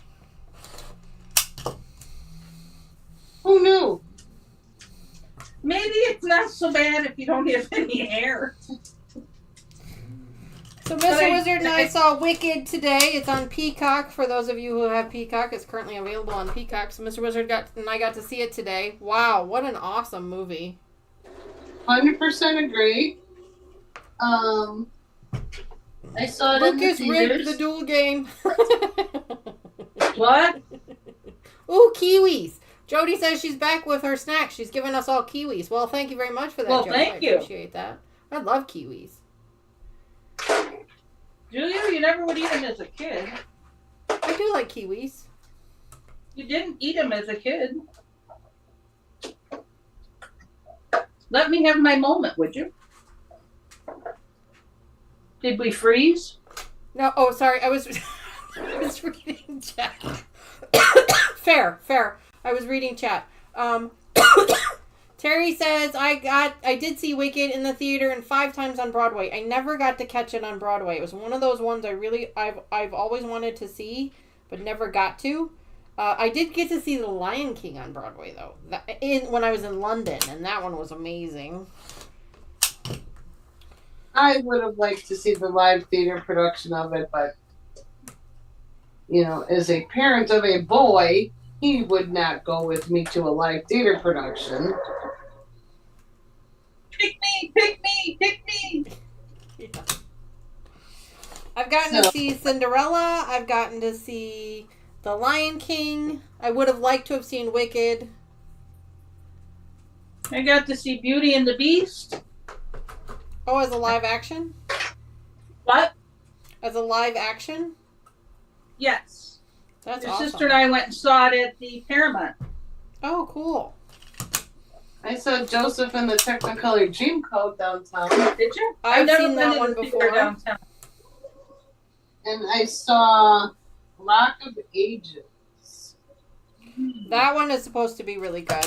[SPEAKER 3] you don't have any hair.
[SPEAKER 1] So Mr. Wizard and I saw Wicked today. It's on Peacock. For those of you who have Peacock, it's currently available on Peacock. So Mr. Wizard and I got to see it today. Wow, what an awesome movie.
[SPEAKER 4] 100% agree. I saw it in the
[SPEAKER 1] Lucas rigged
[SPEAKER 4] theaters.
[SPEAKER 1] the duel game.
[SPEAKER 3] What?
[SPEAKER 1] Ooh, kiwis. Jody says she's back with her snacks. She's giving us all kiwis. Well, thank you very much for that,
[SPEAKER 3] Well,
[SPEAKER 1] Jody.
[SPEAKER 3] thank
[SPEAKER 1] I
[SPEAKER 3] you.
[SPEAKER 1] appreciate that. I love kiwis.
[SPEAKER 3] Julia, you never would eat them as a kid.
[SPEAKER 1] I do like kiwis.
[SPEAKER 3] You didn't eat them as a kid. Let me have my moment, would you? Did we freeze?
[SPEAKER 1] No, oh, sorry. I was, I was reading chat. Fair. I was reading chat. Terry says I did see Wicked in the theater and 5 times on Broadway. I never got to catch it on Broadway. It was one of those ones I've always wanted to see, but never got to. I did get to see The Lion King on Broadway though, when I was in London, and that one was amazing.
[SPEAKER 4] I would have liked to see the live theater production of it, but as a parent of a boy, he would not go with me to a live theater production.
[SPEAKER 3] Pick me!
[SPEAKER 1] Yeah. I've gotten to see Cinderella. I've gotten to see The Lion King. I would have liked to have seen Wicked.
[SPEAKER 3] I got to see Beauty and the Beast.
[SPEAKER 1] Oh, as a live action?
[SPEAKER 3] What?
[SPEAKER 1] As a live action?
[SPEAKER 3] Yes.
[SPEAKER 1] That's
[SPEAKER 3] Your
[SPEAKER 1] awesome.
[SPEAKER 3] sister and I went and saw it at the Paramount.
[SPEAKER 1] Oh, cool.
[SPEAKER 4] I saw Joseph in the Technicolor Dreamcoat downtown,
[SPEAKER 3] Did you?
[SPEAKER 1] I've
[SPEAKER 3] never
[SPEAKER 1] seen
[SPEAKER 3] been
[SPEAKER 1] that
[SPEAKER 3] to
[SPEAKER 1] one
[SPEAKER 3] the theater
[SPEAKER 1] before.
[SPEAKER 3] downtown.
[SPEAKER 4] and I saw Rock of Ages.
[SPEAKER 1] That one is supposed to be really good.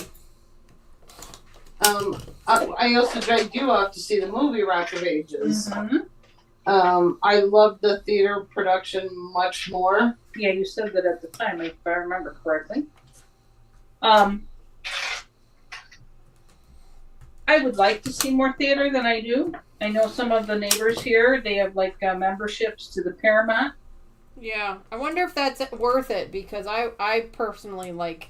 [SPEAKER 4] I also dragged you out to see the movie Rock of Ages.
[SPEAKER 3] Mm-hmm.
[SPEAKER 4] I love the theater production much more.
[SPEAKER 3] Yeah, you said that at the time, if I remember correctly. I would like to see more theater than I do. I know some of the neighbors here, they have memberships to the Paramount.
[SPEAKER 1] Yeah. I wonder if that's worth it, because I personally like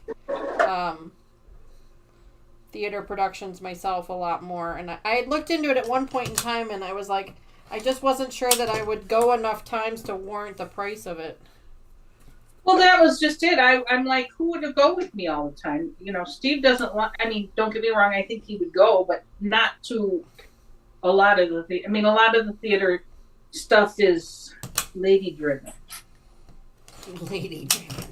[SPEAKER 1] theater productions myself a lot more. And I had looked into it at one point in time, and I was like, I just wasn't sure that I would go enough times to warrant the price of it.
[SPEAKER 3] Well, that was just it. I'm like, who would go with me all the time? Steve doesn't want, don't get me wrong, I think he would go, but not to a lot of the a lot of the theater stuff is lady driven.
[SPEAKER 1] Lady driven.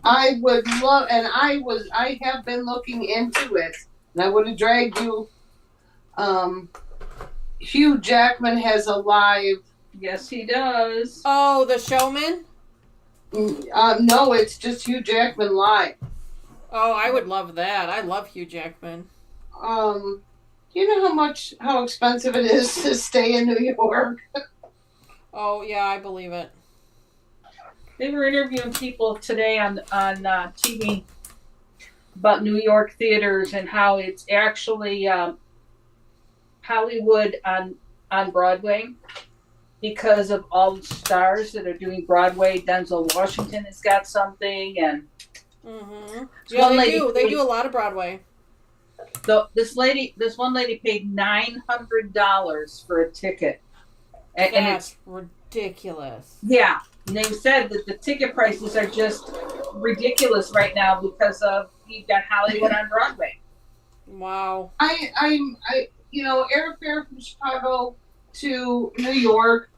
[SPEAKER 4] I would love, and I have been looking into it, and I would have dragged you. Hugh Jackman has a live.
[SPEAKER 3] Yes, he does.
[SPEAKER 1] Oh, The Showman?
[SPEAKER 4] No, it's just Hugh Jackman live.
[SPEAKER 1] Oh, I would love that. I love Hugh Jackman.
[SPEAKER 4] Do you know how expensive it is to stay in New York?
[SPEAKER 1] Oh, yeah, I believe it.
[SPEAKER 3] They were interviewing people today on TV about New York theaters and how it's actually Hollywood on Broadway because of all the stars that are doing Broadway. Denzel Washington has got something, and
[SPEAKER 1] Mm-hmm. Yeah, they do a lot of Broadway.
[SPEAKER 3] This one lady paid $900 for a ticket, and
[SPEAKER 1] That's
[SPEAKER 3] it's
[SPEAKER 1] ridiculous.
[SPEAKER 3] yeah. And they said that the ticket prices are just ridiculous right now because of you've got Hollywood on Broadway.
[SPEAKER 1] Wow.
[SPEAKER 4] Airfare from Chicago to New York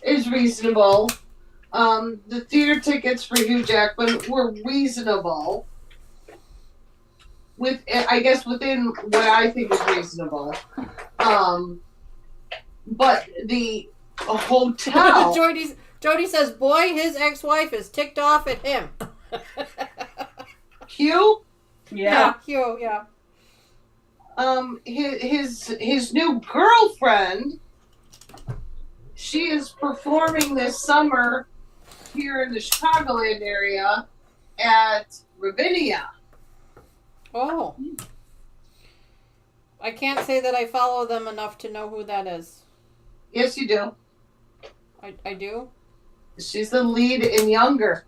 [SPEAKER 4] is reasonable. The theater tickets for Hugh Jackman were reasonable. Within what I think is reasonable. But the hotel.
[SPEAKER 1] Jody says, boy, his ex-wife is ticked off at him.
[SPEAKER 4] Hugh?
[SPEAKER 3] Yeah.
[SPEAKER 1] Hugh, yeah.
[SPEAKER 4] His new girlfriend, she is performing this summer here in the Chicagoland area at Ravinia.
[SPEAKER 1] Oh. I can't say that I follow them enough to know who that is.
[SPEAKER 4] Yes, you do.
[SPEAKER 1] I do?
[SPEAKER 4] She's the lead in Younger.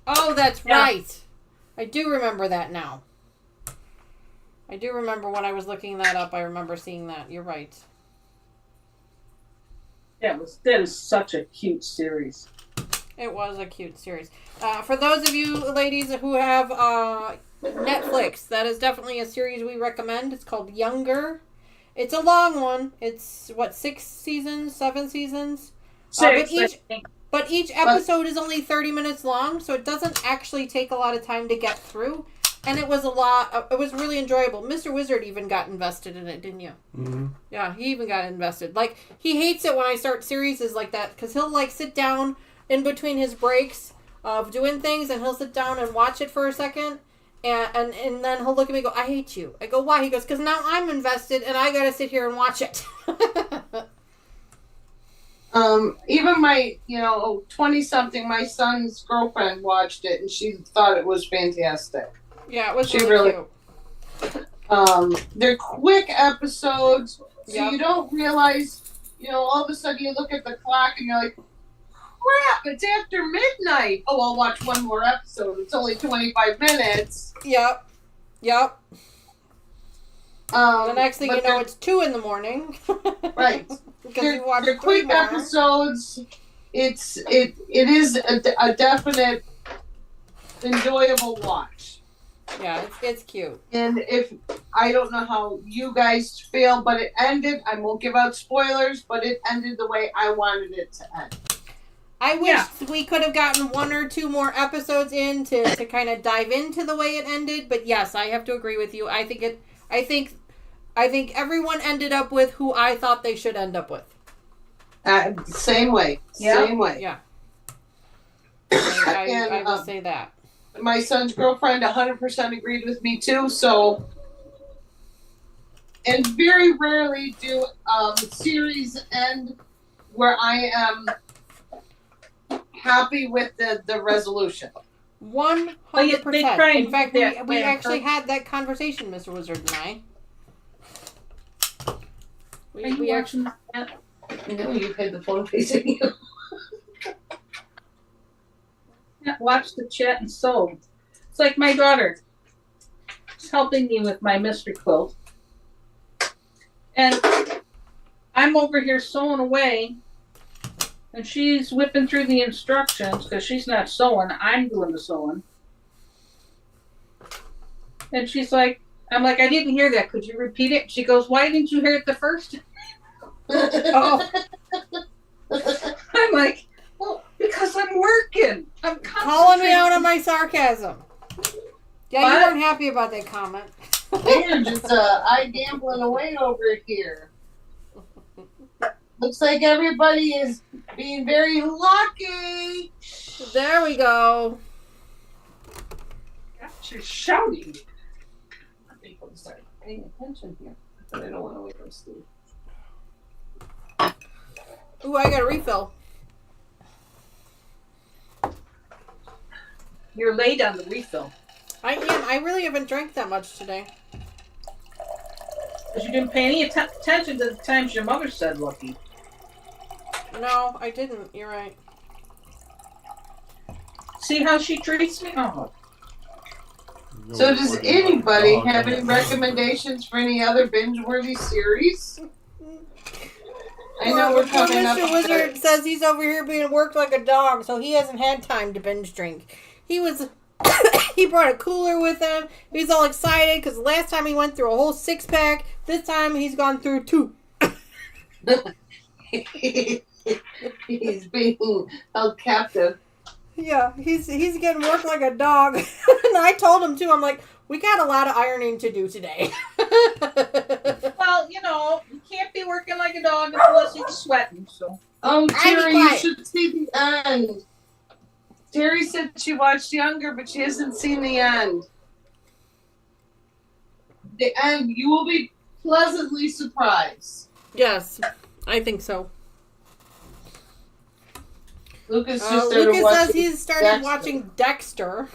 [SPEAKER 1] Oh, that's
[SPEAKER 3] Yeah.
[SPEAKER 1] right. I do remember that now. I do remember when I was looking that up. I remember seeing that. You're right.
[SPEAKER 3] That is such a cute series.
[SPEAKER 1] It was a cute series. For those of you ladies who have Netflix, that is definitely a series we recommend. It's called Younger. It's a long one. It's, 6 seasons, 7 seasons?
[SPEAKER 3] Six,
[SPEAKER 1] but
[SPEAKER 3] I
[SPEAKER 1] each
[SPEAKER 3] think.
[SPEAKER 1] But each episode is only 30 minutes long, so it doesn't actually take a lot of time to get through. And it was it was really enjoyable. Mr. Wizard even got invested in it, didn't you?
[SPEAKER 2] Mm-hmm.
[SPEAKER 1] Yeah, he even got invested. Like, he hates it when I start series like that, because he'll, sit down in between his breaks of doing things, and he'll sit down and watch it for a second, and then he'll look at me and go, I hate you. I go, why? He goes, because now I'm invested, and I gotta sit here and watch it.
[SPEAKER 4] Even my, 20-something, my son's girlfriend watched it and she thought it was fantastic.
[SPEAKER 1] Yeah, it was
[SPEAKER 4] She
[SPEAKER 1] really cute.
[SPEAKER 4] They're quick episodes, so
[SPEAKER 1] Yep.
[SPEAKER 4] you don't realize, all of a sudden you look at the clock and you're like, crap, it's after midnight. Oh, I'll watch one more episode. It's only 25 minutes.
[SPEAKER 1] Yep. The next thing you know,
[SPEAKER 4] they're-
[SPEAKER 1] it's 2 in the morning.
[SPEAKER 4] Right.
[SPEAKER 1] Because you watched
[SPEAKER 4] they're
[SPEAKER 1] 3
[SPEAKER 4] quick
[SPEAKER 1] more.
[SPEAKER 4] episodes. It is a definite enjoyable watch.
[SPEAKER 1] Yeah, it's cute.
[SPEAKER 4] And if I don't know how you guys feel, but it ended. I won't give out spoilers, but it ended the way I wanted it to end.
[SPEAKER 1] I wish we could have gotten 1 or 2 more episodes in to kind of dive into the way it ended. But yes, I have to agree with you. I think everyone ended up with who I thought they should end up with.
[SPEAKER 4] Same way.
[SPEAKER 3] Yeah.
[SPEAKER 4] Same way.
[SPEAKER 1] Yeah.
[SPEAKER 4] And,
[SPEAKER 1] I will say that.
[SPEAKER 4] My son's girlfriend 100% agreed with me too. So, and very rarely do series end where I am happy with the resolution.
[SPEAKER 1] 100%.
[SPEAKER 3] They try and
[SPEAKER 1] In fact,
[SPEAKER 3] do that
[SPEAKER 1] we
[SPEAKER 3] way
[SPEAKER 1] actually
[SPEAKER 3] first.
[SPEAKER 1] had that conversation, Mr. Wizard and I.
[SPEAKER 3] Are you
[SPEAKER 1] We actually.
[SPEAKER 3] watching that?
[SPEAKER 4] I know you've had the phone facing you.
[SPEAKER 3] Yeah, watch the chat and sew. It's like my daughter. She's helping me with my mystery quilt. And I'm over here sewing away. And she's whipping through the instructions because she's not sewing. I'm doing the sewing. And she's like, I'm like, I didn't hear that. Could you repeat it? She goes, why didn't you hear it the first?
[SPEAKER 1] Oh.
[SPEAKER 3] I'm like, well, because I'm working. I'm
[SPEAKER 1] Calling me out on my sarcasm. Yeah, you
[SPEAKER 3] What?
[SPEAKER 1] weren't happy about that comment.
[SPEAKER 4] Man, just I gambling away over here. Looks like everybody is being very lucky.
[SPEAKER 1] There we go.
[SPEAKER 3] She's shouting.
[SPEAKER 4] People start paying attention here, but I don't want to wait for Steve.
[SPEAKER 1] Ooh, I got a refill.
[SPEAKER 3] You're late on the refill.
[SPEAKER 1] I am. I really haven't drank that much today.
[SPEAKER 3] Because you didn't pay any attention to the times your mother said lucky.
[SPEAKER 1] No, I didn't. You're right.
[SPEAKER 3] See how she treats me? Oh.
[SPEAKER 4] So does anybody have any recommendations for any other binge-worthy series? I know we're
[SPEAKER 1] Poor
[SPEAKER 4] coming up.
[SPEAKER 1] Mr. Wizard says he's over here being worked like a dog, so he hasn't had time to binge drink. He brought a cooler with him. He's all excited because last time he went through a whole 6-pack. This time he's gone through 2.
[SPEAKER 4] He's being held captive.
[SPEAKER 1] Yeah, he's getting worked like a dog. And I told him too. I'm like, we got a lot of ironing to do today.
[SPEAKER 3] Well, you can't be working like a dog unless he's sweating. So.
[SPEAKER 4] Oh,
[SPEAKER 1] I'd be
[SPEAKER 4] Terry, you
[SPEAKER 1] quiet.
[SPEAKER 4] should see the end. Terry said she watched Younger, but she hasn't seen the end. The end, you will be pleasantly surprised.
[SPEAKER 1] Yes, I think so.
[SPEAKER 4] Lucas just started
[SPEAKER 1] Lucas
[SPEAKER 4] watching
[SPEAKER 1] says he's started watching Dexter.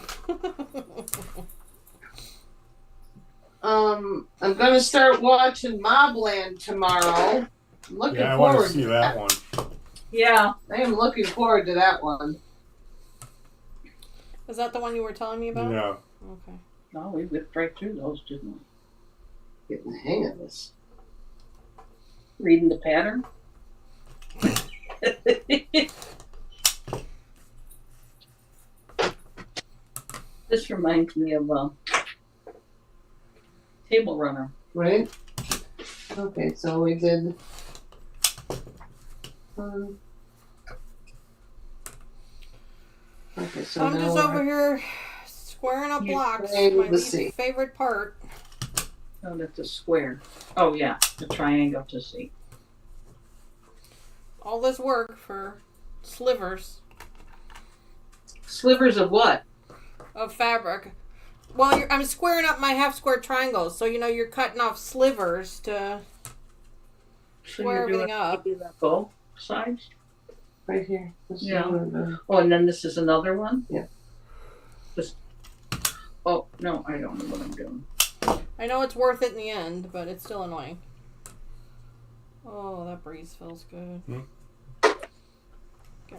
[SPEAKER 4] I'm gonna start watching Mobland tomorrow. I'm looking
[SPEAKER 2] Yeah, I want
[SPEAKER 4] forward
[SPEAKER 2] to see that one.
[SPEAKER 3] Yeah.
[SPEAKER 4] I am looking forward to that one.
[SPEAKER 1] Is that the one you were telling me about?
[SPEAKER 2] Yeah.
[SPEAKER 1] Okay.
[SPEAKER 3] No, we whipped right through those, didn't we?
[SPEAKER 4] Getting the hang of this.
[SPEAKER 3] Reading the pattern. This reminds me of Table Runner.
[SPEAKER 4] Right? Okay, so we did. Okay, so
[SPEAKER 1] I'm
[SPEAKER 4] now
[SPEAKER 1] just
[SPEAKER 4] we're-
[SPEAKER 1] over here squaring up
[SPEAKER 3] You're
[SPEAKER 1] blocks.
[SPEAKER 4] trying
[SPEAKER 1] My
[SPEAKER 4] to
[SPEAKER 1] least
[SPEAKER 4] see.
[SPEAKER 1] favorite part.
[SPEAKER 3] Oh, that's a square. Oh, yeah, the triangle to see.
[SPEAKER 1] All this work for slivers
[SPEAKER 3] Slivers of what?
[SPEAKER 1] of fabric. Well, I'm squaring up my half square triangles, so you're cutting off slivers to square everything up.
[SPEAKER 3] Both sides?
[SPEAKER 4] right here. This is
[SPEAKER 3] Yeah.
[SPEAKER 4] one of the-
[SPEAKER 3] Oh, and then this is another one?
[SPEAKER 4] Yeah.
[SPEAKER 3] Just. Oh, no, I don't know what I'm doing.
[SPEAKER 1] I know it's worth it in the end, but it's still annoying. Oh, that breeze feels good. Getting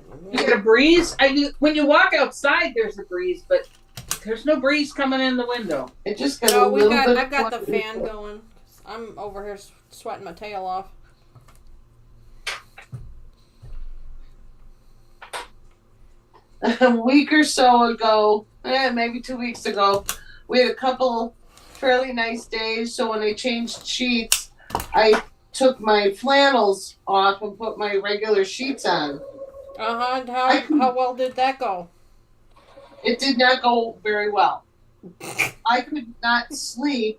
[SPEAKER 1] warm.
[SPEAKER 3] You get a breeze? When you walk outside, there's a breeze, but there's no breeze coming in the window.
[SPEAKER 4] It just got
[SPEAKER 1] No,
[SPEAKER 4] a little bit.
[SPEAKER 1] I've got the
[SPEAKER 4] of-
[SPEAKER 1] fan going. I'm over here sweating my tail off.
[SPEAKER 4] A week or so ago, maybe 2 weeks ago, we had a couple fairly nice days. So when I changed sheets, I took my flannels off and put my regular sheets on.
[SPEAKER 1] How well did that go?
[SPEAKER 4] It did not go very well. I could not sleep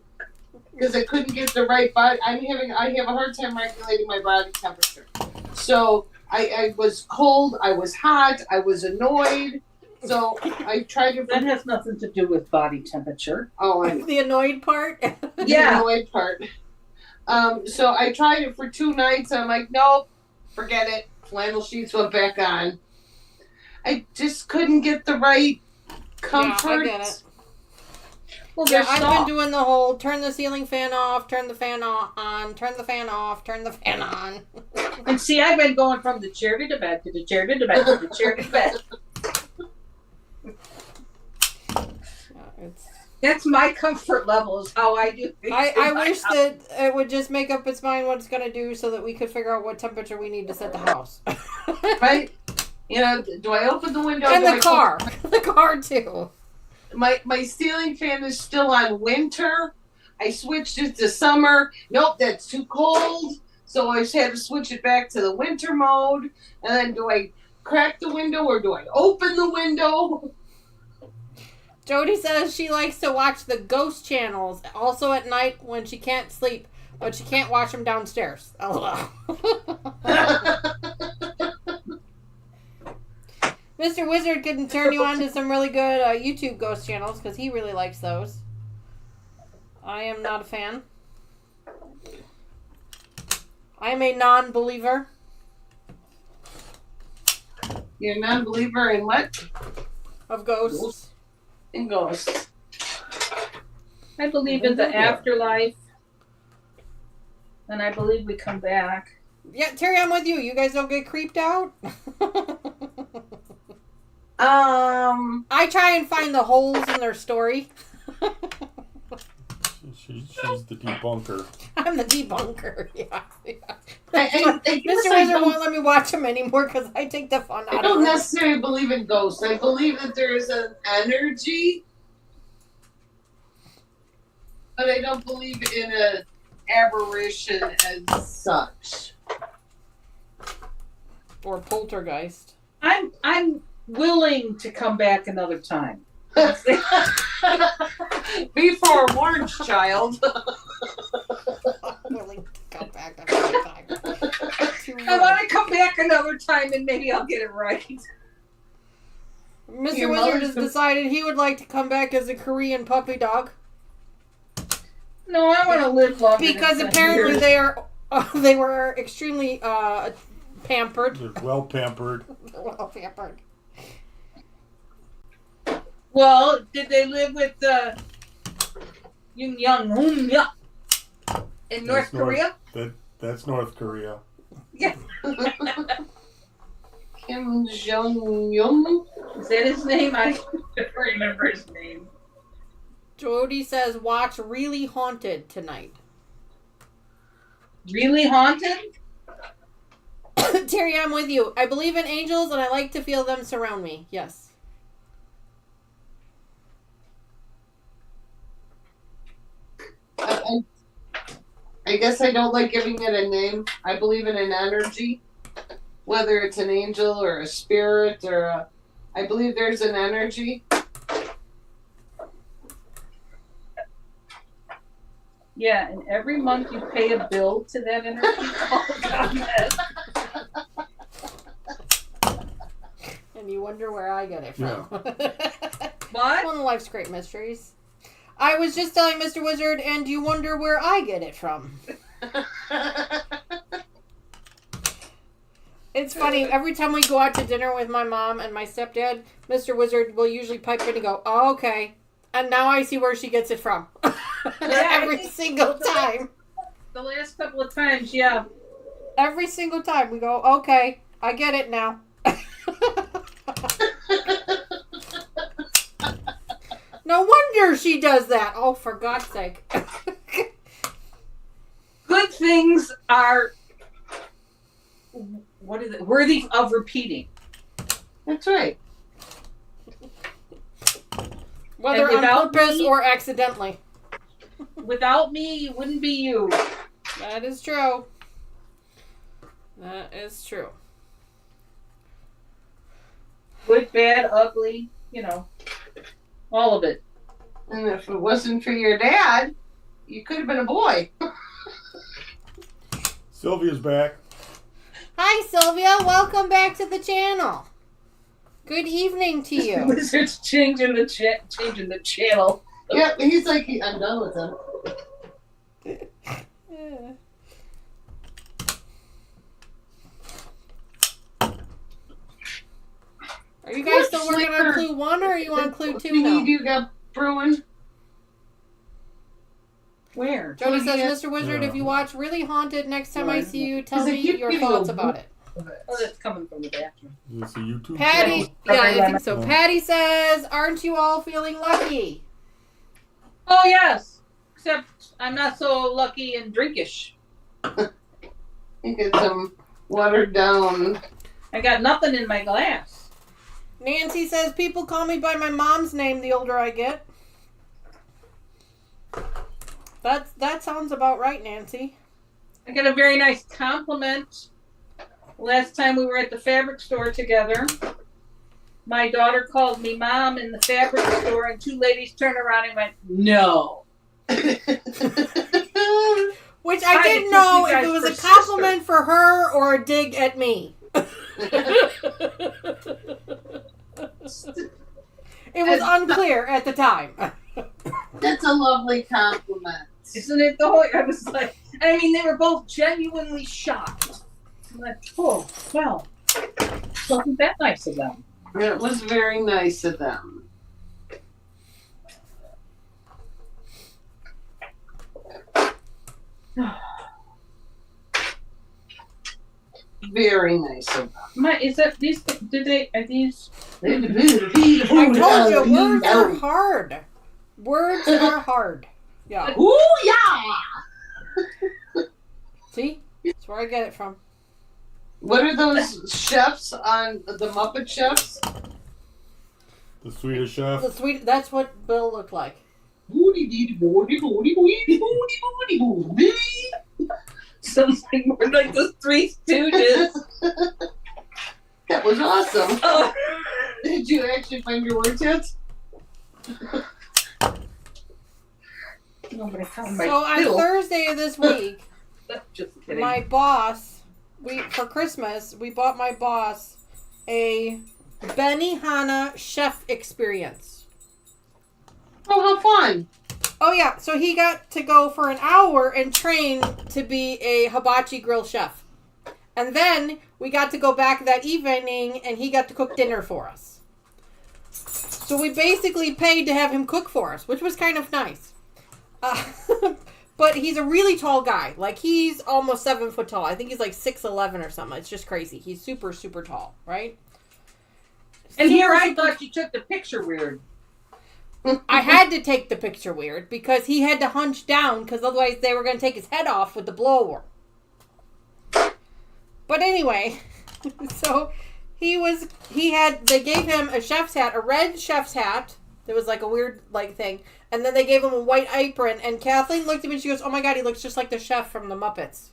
[SPEAKER 4] because I couldn't get the right body. I have a hard time regulating my body temperature. So I was cold, I was hot, I was annoyed. So I tried to.
[SPEAKER 3] That has nothing to do with body temperature.
[SPEAKER 4] Oh, I know.
[SPEAKER 1] The annoyed part?
[SPEAKER 4] The annoyed part. So I tried it for 2 nights. I'm like, nope, forget it. Flannel sheets went back on. I just couldn't get the right comfort.
[SPEAKER 1] Yeah, I get it.
[SPEAKER 3] Well,
[SPEAKER 1] Yeah,
[SPEAKER 3] they're
[SPEAKER 1] I've
[SPEAKER 3] soft.
[SPEAKER 1] been doing the whole turn the ceiling fan off, turn the fan on, turn the fan off, turn the fan on.
[SPEAKER 3] And see, I've been going from the chair to the bed to the chair to the bed to the chair to the bed.
[SPEAKER 1] Yeah,
[SPEAKER 3] That's my comfort level, is how I do things.
[SPEAKER 1] I
[SPEAKER 3] in my
[SPEAKER 1] wish
[SPEAKER 3] house.
[SPEAKER 1] that it would just make up its mind what it's going to do so that we could figure out what temperature we need to set the house.
[SPEAKER 4] Right? Do I open the window?
[SPEAKER 1] And
[SPEAKER 4] Do
[SPEAKER 1] the
[SPEAKER 4] I
[SPEAKER 1] car. The car, too.
[SPEAKER 4] My ceiling fan is still on winter. I switched it to summer. Nope, that's too cold. So I just had to switch it back to the winter mode. And then do I crack the window or do I open the window?
[SPEAKER 1] Jody says she likes to watch the ghost channels, also at night when she can't sleep, but she can't watch them downstairs. LOL. Mr. Wizard can turn you on to some really good YouTube ghost channels because he really likes those. I am not a fan. I am a non-believer.
[SPEAKER 4] You're a non-believer in what?
[SPEAKER 1] Of ghosts.
[SPEAKER 4] In ghosts.
[SPEAKER 3] I believe in the afterlife. And I believe we come back.
[SPEAKER 1] Yeah, Terry, I'm with you. You guys don't get creeped out? I try and find the holes in their story.
[SPEAKER 2] She's the debunker.
[SPEAKER 1] I'm the debunker. Yeah.
[SPEAKER 4] I
[SPEAKER 1] Mr.
[SPEAKER 4] guess
[SPEAKER 1] Wizard won't let me watch them anymore because I take the fun
[SPEAKER 4] I
[SPEAKER 1] out
[SPEAKER 4] don't
[SPEAKER 1] of it.
[SPEAKER 4] necessarily believe in ghosts. I believe that there is an energy, but I don't believe in an apparition as such.
[SPEAKER 1] Or poltergeist.
[SPEAKER 3] I'm willing to come back another time.
[SPEAKER 4] Be forewarned, child.
[SPEAKER 1] I'm willing to come back another time.
[SPEAKER 3] I want to come back another time and maybe I'll get it right.
[SPEAKER 1] Mr.
[SPEAKER 4] Your
[SPEAKER 1] Wizard
[SPEAKER 4] mother's
[SPEAKER 1] has
[SPEAKER 4] been-
[SPEAKER 1] decided he would like to come back as a Korean puppy dog
[SPEAKER 3] No, I want to live longer.
[SPEAKER 1] because
[SPEAKER 3] than 10
[SPEAKER 1] apparently
[SPEAKER 3] years.
[SPEAKER 1] they were extremely pampered.
[SPEAKER 2] They're well pampered.
[SPEAKER 1] Well pampered.
[SPEAKER 3] Well, did they live with Yungyang in North Korea.
[SPEAKER 2] That's North Korea.
[SPEAKER 3] Yeah.
[SPEAKER 4] Kim Jong-un?
[SPEAKER 3] Is that his name? I don't remember his name.
[SPEAKER 1] Jody says, watch Really Haunted tonight.
[SPEAKER 3] Really Haunted?
[SPEAKER 1] Terry, I'm with you. I believe in angels and I like to feel them surround me. Yes.
[SPEAKER 4] I guess I don't like giving it a name. I believe in an energy, whether it's an angel or a spirit I believe there's an energy.
[SPEAKER 3] Yeah, and every month you pay a bill to that energy. Oh, God, yes.
[SPEAKER 1] And you wonder where I get it from.
[SPEAKER 3] What?
[SPEAKER 1] One of life's great mysteries. I was just telling Mr. Wizard, and you wonder where I get it from. It's funny, every time we go out to dinner with my mom and my stepdad, Mr. Wizard will usually pipe in and go, oh, okay. And now I see where she gets it from. Every single time.
[SPEAKER 3] The last couple of times, yeah.
[SPEAKER 1] Every single time we go, okay, I get it now. No wonder she does that. Oh, for God's sake.
[SPEAKER 3] Good things are, what is it, worthy of repeating.
[SPEAKER 4] That's right.
[SPEAKER 1] Whether
[SPEAKER 3] And
[SPEAKER 1] on
[SPEAKER 3] without
[SPEAKER 1] purpose
[SPEAKER 3] me-
[SPEAKER 1] or accidentally.
[SPEAKER 3] Without me, you wouldn't be you.
[SPEAKER 1] That is true. That is true.
[SPEAKER 3] Good, bad, ugly, you know, all of it.
[SPEAKER 4] And if it wasn't for your dad, you could have been a boy.
[SPEAKER 2] Sylvia's back.
[SPEAKER 1] Hi, Sylvia. Welcome back to the channel. Good evening to you.
[SPEAKER 3] Wizard's changing the channel.
[SPEAKER 4] Yeah, he's like, I'm done with him.
[SPEAKER 1] Yeah. Are you guys still working on clue 1 or are you on clue 2
[SPEAKER 4] We
[SPEAKER 1] now?
[SPEAKER 4] need you got brewing.
[SPEAKER 3] Where?
[SPEAKER 1] Jody says, Mr. Wizard, if you watch Really Haunted, next time I see you, tell
[SPEAKER 4] Does it
[SPEAKER 1] me
[SPEAKER 4] keep
[SPEAKER 1] your
[SPEAKER 4] getting
[SPEAKER 1] thoughts
[SPEAKER 4] a-
[SPEAKER 1] about it.
[SPEAKER 3] Oh, that's coming from the bathroom.
[SPEAKER 2] Is this a YouTube
[SPEAKER 1] Patty,
[SPEAKER 2] channel?
[SPEAKER 1] yeah, I think so.
[SPEAKER 2] Oh.
[SPEAKER 1] Patty says, aren't you all feeling lucky?
[SPEAKER 3] Oh, yes. Except I'm not so lucky and drinkish.
[SPEAKER 4] You get some watered down.
[SPEAKER 3] I got nothing in my glass.
[SPEAKER 1] Nancy says, people call me by my mom's name the older I get. That sounds about right, Nancy.
[SPEAKER 3] I got a very nice compliment. Last time we were at the fabric store together, my daughter called me mom in the fabric store, and two ladies turned around and went, no.
[SPEAKER 1] Which I
[SPEAKER 3] Tried to
[SPEAKER 1] didn't
[SPEAKER 3] kiss
[SPEAKER 1] know
[SPEAKER 3] you
[SPEAKER 1] if
[SPEAKER 3] guys
[SPEAKER 1] it was
[SPEAKER 3] for
[SPEAKER 1] a compliment for her or a dig at me. It was unclear at the time.
[SPEAKER 4] That's a lovely compliment.
[SPEAKER 3] Isn't it though? I was like, I mean, they were both genuinely shocked. I'm like, oh, well, wasn't that nice of them?
[SPEAKER 4] It was very nice of them. Very nice of them.
[SPEAKER 3] Is that these? Did they? Are these?
[SPEAKER 1] I told you, words are hard. Words are hard. Yeah.
[SPEAKER 4] Ooh, yeah!
[SPEAKER 1] See? That's where I get it from.
[SPEAKER 4] What are those chefs on the Muppet Chefs?
[SPEAKER 2] The Swedish chef.
[SPEAKER 1] The sweet. That's what Bill looked like.
[SPEAKER 3] Something more like the Three Stooges.
[SPEAKER 4] That was awesome.
[SPEAKER 3] Oh.
[SPEAKER 4] Did you actually find your words yet?
[SPEAKER 3] No, but I found my
[SPEAKER 1] So on
[SPEAKER 3] fiddle.
[SPEAKER 1] Thursday of this week,
[SPEAKER 3] Just kidding.
[SPEAKER 1] my boss, for Christmas, we bought my boss a Benihana chef experience.
[SPEAKER 4] Oh, how fun.
[SPEAKER 1] Oh yeah, so he got to go for an hour and train to be a hibachi grill chef. And then we got to go back that evening and he got to cook dinner for us. So we basically paid to have him cook for us, which was kind of nice. But he's a really tall guy. Like, he's almost 7 foot tall. I think he's like 6'11" or something. It's just crazy. He's super, super tall, right?
[SPEAKER 3] And here I thought you took the picture weird.
[SPEAKER 1] I had to take the picture weird because he had to hunch down because otherwise they were going to take his head off with the blower. But anyway, so they gave him a chef's hat, a red chef's hat. There was like a weird like thing. And then they gave him a white apron. And Kathleen looked at me and she goes, "Oh my God, he looks just like the chef from the Muppets."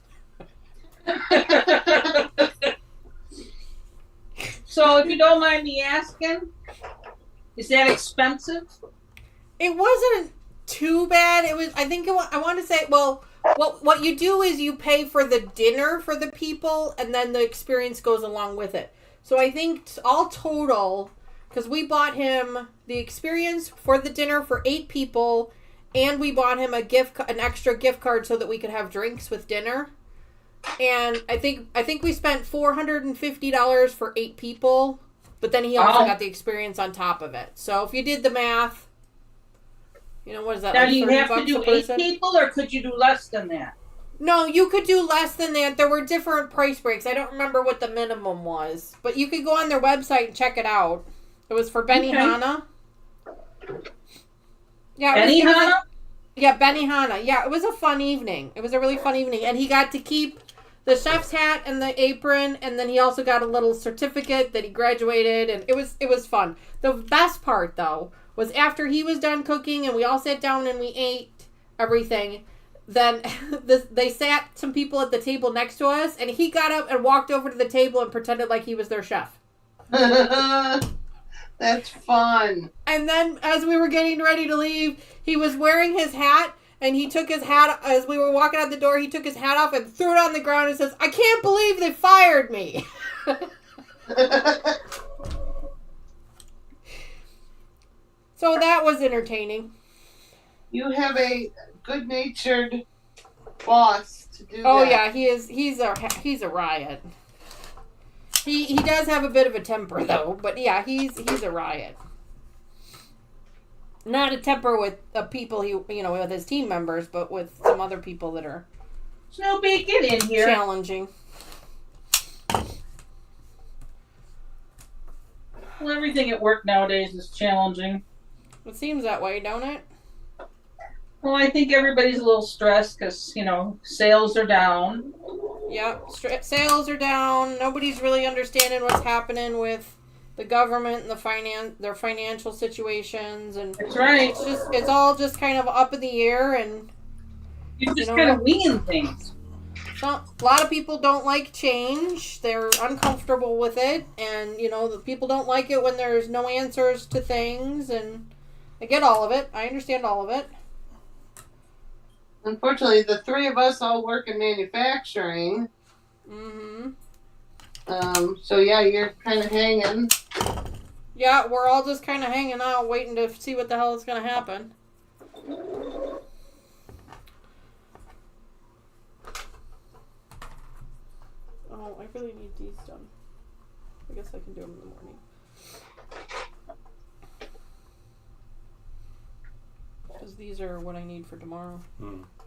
[SPEAKER 3] So if you don't mind me asking, is that expensive?
[SPEAKER 1] It wasn't too bad. It was, I want to say, well, what you do is you pay for the dinner for the people and then the experience goes along with it. So I think all total, because we bought him the experience for the dinner for 8 people and we bought him an extra gift card so that we could have drinks with dinner. And I think we spent $450 for 8 people, but then he also got the experience on top of it. So if you did the math, what is that?
[SPEAKER 3] Now,
[SPEAKER 1] like
[SPEAKER 3] do you have to do 8 people, or could you do less than that?
[SPEAKER 1] No, you could do less than that. There were different price breaks. I don't remember what the minimum was, but you could go on their website and check it out. It was for Benihana. Yeah,
[SPEAKER 3] Benihana?
[SPEAKER 1] Yeah, Benihana. Yeah, it was a fun evening. It was a really fun evening, and he got to keep the chef's hat and the apron, and then he also got a little certificate that he graduated, and it was fun. The best part, though, was after he was done cooking and we all sat down and we ate everything, then they sat some people at the table next to us, and he got up and walked over to the table and pretended like he was their chef.
[SPEAKER 4] That's fun.
[SPEAKER 1] And then as we were getting ready to leave, he was wearing his hat, and he took his hat, as we were walking out the door, he took his hat off and threw it on the ground and says, "I can't believe they fired me." So that was entertaining.
[SPEAKER 4] You have a good-natured boss to do
[SPEAKER 1] Oh
[SPEAKER 4] that.
[SPEAKER 1] yeah, he's a riot. He does have a bit of a temper though, but yeah, he's a riot. Not a temper with people with his team members, but with some other people that are
[SPEAKER 3] Snoopy, get in here.
[SPEAKER 1] challenging.
[SPEAKER 3] Well, everything at work nowadays is challenging.
[SPEAKER 1] It seems that way, don't it?
[SPEAKER 3] Well, I think everybody's a little stressed because, sales are down.
[SPEAKER 1] Yep, sales are down. Nobody's really understanding what's happening with the government and their financial situations, and
[SPEAKER 3] That's right.
[SPEAKER 1] it's all just kind of up in the air, and
[SPEAKER 3] You're just kind of winging things.
[SPEAKER 1] a lot of people don't like change. They're uncomfortable with it, and the people don't like it when there's no answers to things, and I get all of it. I understand all of it.
[SPEAKER 4] Unfortunately, the 3 of us all work in manufacturing.
[SPEAKER 1] Mm-hmm.
[SPEAKER 4] So yeah, you're kind of hanging.
[SPEAKER 1] Yeah, we're all just kind of hanging out, waiting to see what the hell is going to happen. Oh, I really need these done. I guess I can do them in the morning. Because these are what I need for tomorrow.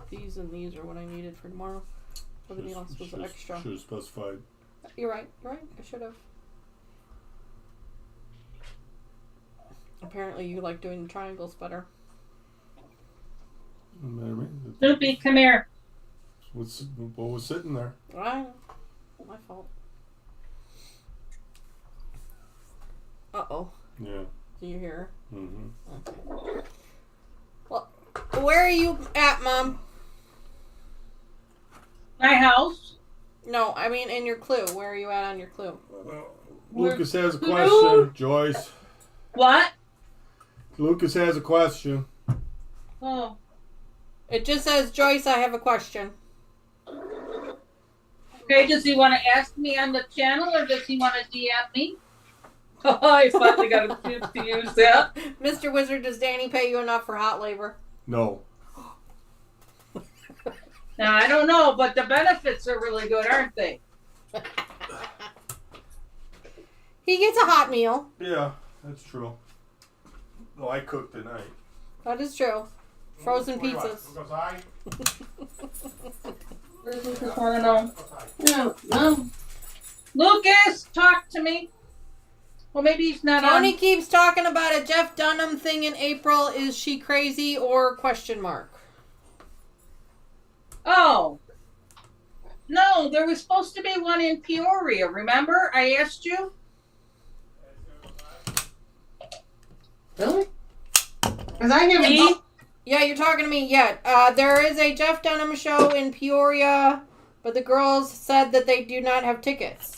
[SPEAKER 1] These and these are what I needed for tomorrow. Everything else was extra.
[SPEAKER 2] Should have specified.
[SPEAKER 1] You're right. I should have. Apparently you like doing the triangles better.
[SPEAKER 3] Snoopy, come here.
[SPEAKER 2] What was sitting there?
[SPEAKER 1] I know. My fault. Uh-oh.
[SPEAKER 2] Yeah.
[SPEAKER 1] Do you hear her?
[SPEAKER 2] Mm-hmm.
[SPEAKER 1] Okay. Well, where are you at, Mom?
[SPEAKER 3] My house.
[SPEAKER 1] No, I mean in your clue. Where are you at on your clue?
[SPEAKER 2] Lucas has a question. Joyce.
[SPEAKER 3] What?
[SPEAKER 2] Lucas has a question.
[SPEAKER 3] Oh.
[SPEAKER 1] It just says, Joyce, I have a question.
[SPEAKER 3] Okay, does he want to ask me on the channel, or does he want to DM me? Oh, I finally got a chance to use that.
[SPEAKER 1] Mr. Wizard, does Danny pay you enough for hot labor?
[SPEAKER 2] No.
[SPEAKER 3] Now, I don't know, but the benefits are really good, aren't they?
[SPEAKER 1] He gets a hot meal.
[SPEAKER 2] Yeah, that's true. No, I cooked tonight.
[SPEAKER 1] That is true. Frozen pizzas.
[SPEAKER 3] Lucas want to know.
[SPEAKER 4] No.
[SPEAKER 3] Lucas, talk to me. Well, maybe he's not
[SPEAKER 1] Tony
[SPEAKER 3] on.
[SPEAKER 1] keeps talking about a Jeff Dunham thing in April. Is she crazy or question mark?
[SPEAKER 3] Oh. No, there was supposed to be one in Peoria. Remember? I asked you.
[SPEAKER 4] Really? Because I haven't.
[SPEAKER 3] Me?
[SPEAKER 1] Yeah, you're talking to me yet. There is a Jeff Dunham show in Peoria, but the girls said that they do not have tickets.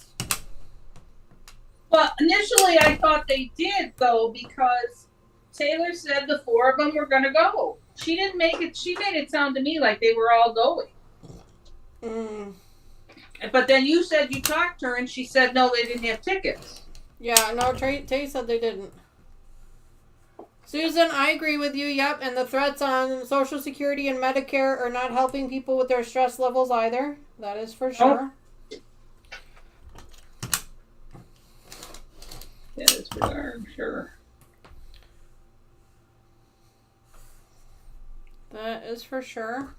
[SPEAKER 3] Well, initially I thought they did, though, because Taylor said the 4 of them were going to go. She didn't make it. She made it sound to me like they were all going.
[SPEAKER 1] Mm.
[SPEAKER 3] But then you said you talked to her, and she said no, they didn't have tickets.
[SPEAKER 1] Yeah, no, Tay said they didn't. Susan, I agree with you, yep, and the threats on Social Security and Medicare are not helping people with their stress levels either. That is for sure.
[SPEAKER 3] That is for darn sure.
[SPEAKER 1] That is for sure.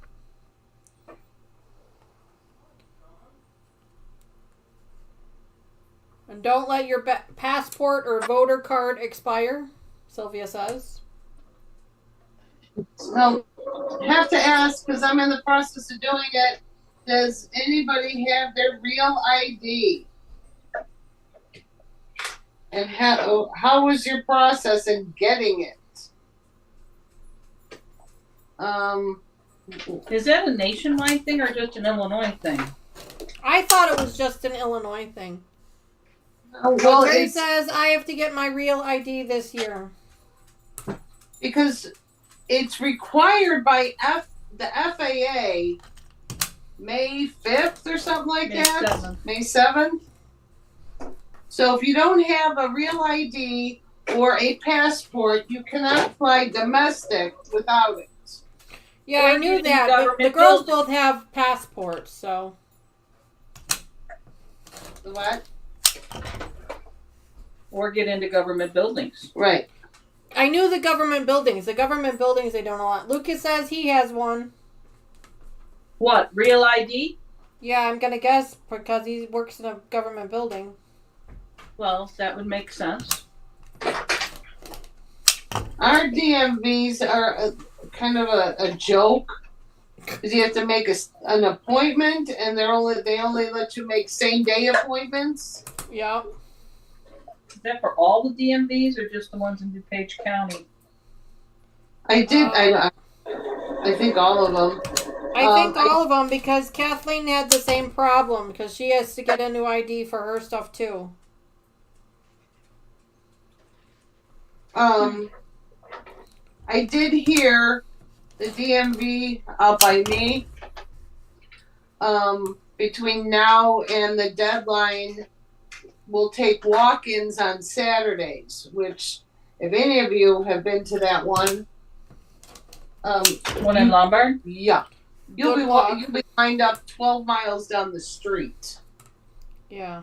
[SPEAKER 1] And don't let your passport or voter card expire, Sylvia says.
[SPEAKER 4] So, have to ask, because I'm in the process of doing it, does anybody have their real ID? And how was your process in getting it?
[SPEAKER 3] Is that a nationwide thing or just an Illinois thing?
[SPEAKER 1] I thought it was just an Illinois thing.
[SPEAKER 4] Well,
[SPEAKER 1] Terry says I have to get my real ID this year.
[SPEAKER 4] Because it's required by the FAA May 5th or something like
[SPEAKER 3] May
[SPEAKER 4] that.
[SPEAKER 3] 7th.
[SPEAKER 4] May 7th. So if you don't have a real ID or a passport, you cannot fly domestic without it.
[SPEAKER 1] Yeah,
[SPEAKER 3] Or
[SPEAKER 1] I knew
[SPEAKER 3] get in
[SPEAKER 1] that. The
[SPEAKER 3] government
[SPEAKER 1] girls
[SPEAKER 3] building.
[SPEAKER 1] both have passports, so.
[SPEAKER 4] The what?
[SPEAKER 3] Or get into government buildings.
[SPEAKER 4] Right.
[SPEAKER 1] I knew the government buildings. The government buildings, they don't allow. Lucas says he has one.
[SPEAKER 3] What? Real ID?
[SPEAKER 1] Yeah, I'm gonna guess because he works in a government building.
[SPEAKER 3] Well, that would make sense.
[SPEAKER 4] Our DMVs are kind of a joke. Because you have to make an appointment, and they only let you make same day appointments.
[SPEAKER 1] Yeah.
[SPEAKER 3] Is that for all the DMVs or just the ones in DuPage County?
[SPEAKER 4] I think all of them.
[SPEAKER 1] I think all of them because Kathleen had the same problem because she has to get a new ID for her stuff too.
[SPEAKER 4] I did hear the DMV out by me. Between now and the deadline, we'll take walk-ins on Saturdays. Which, if any of you have been to that one,
[SPEAKER 3] One in Lombard?
[SPEAKER 4] yeah, you'll be lined up 12 miles down the street.
[SPEAKER 1] Yeah.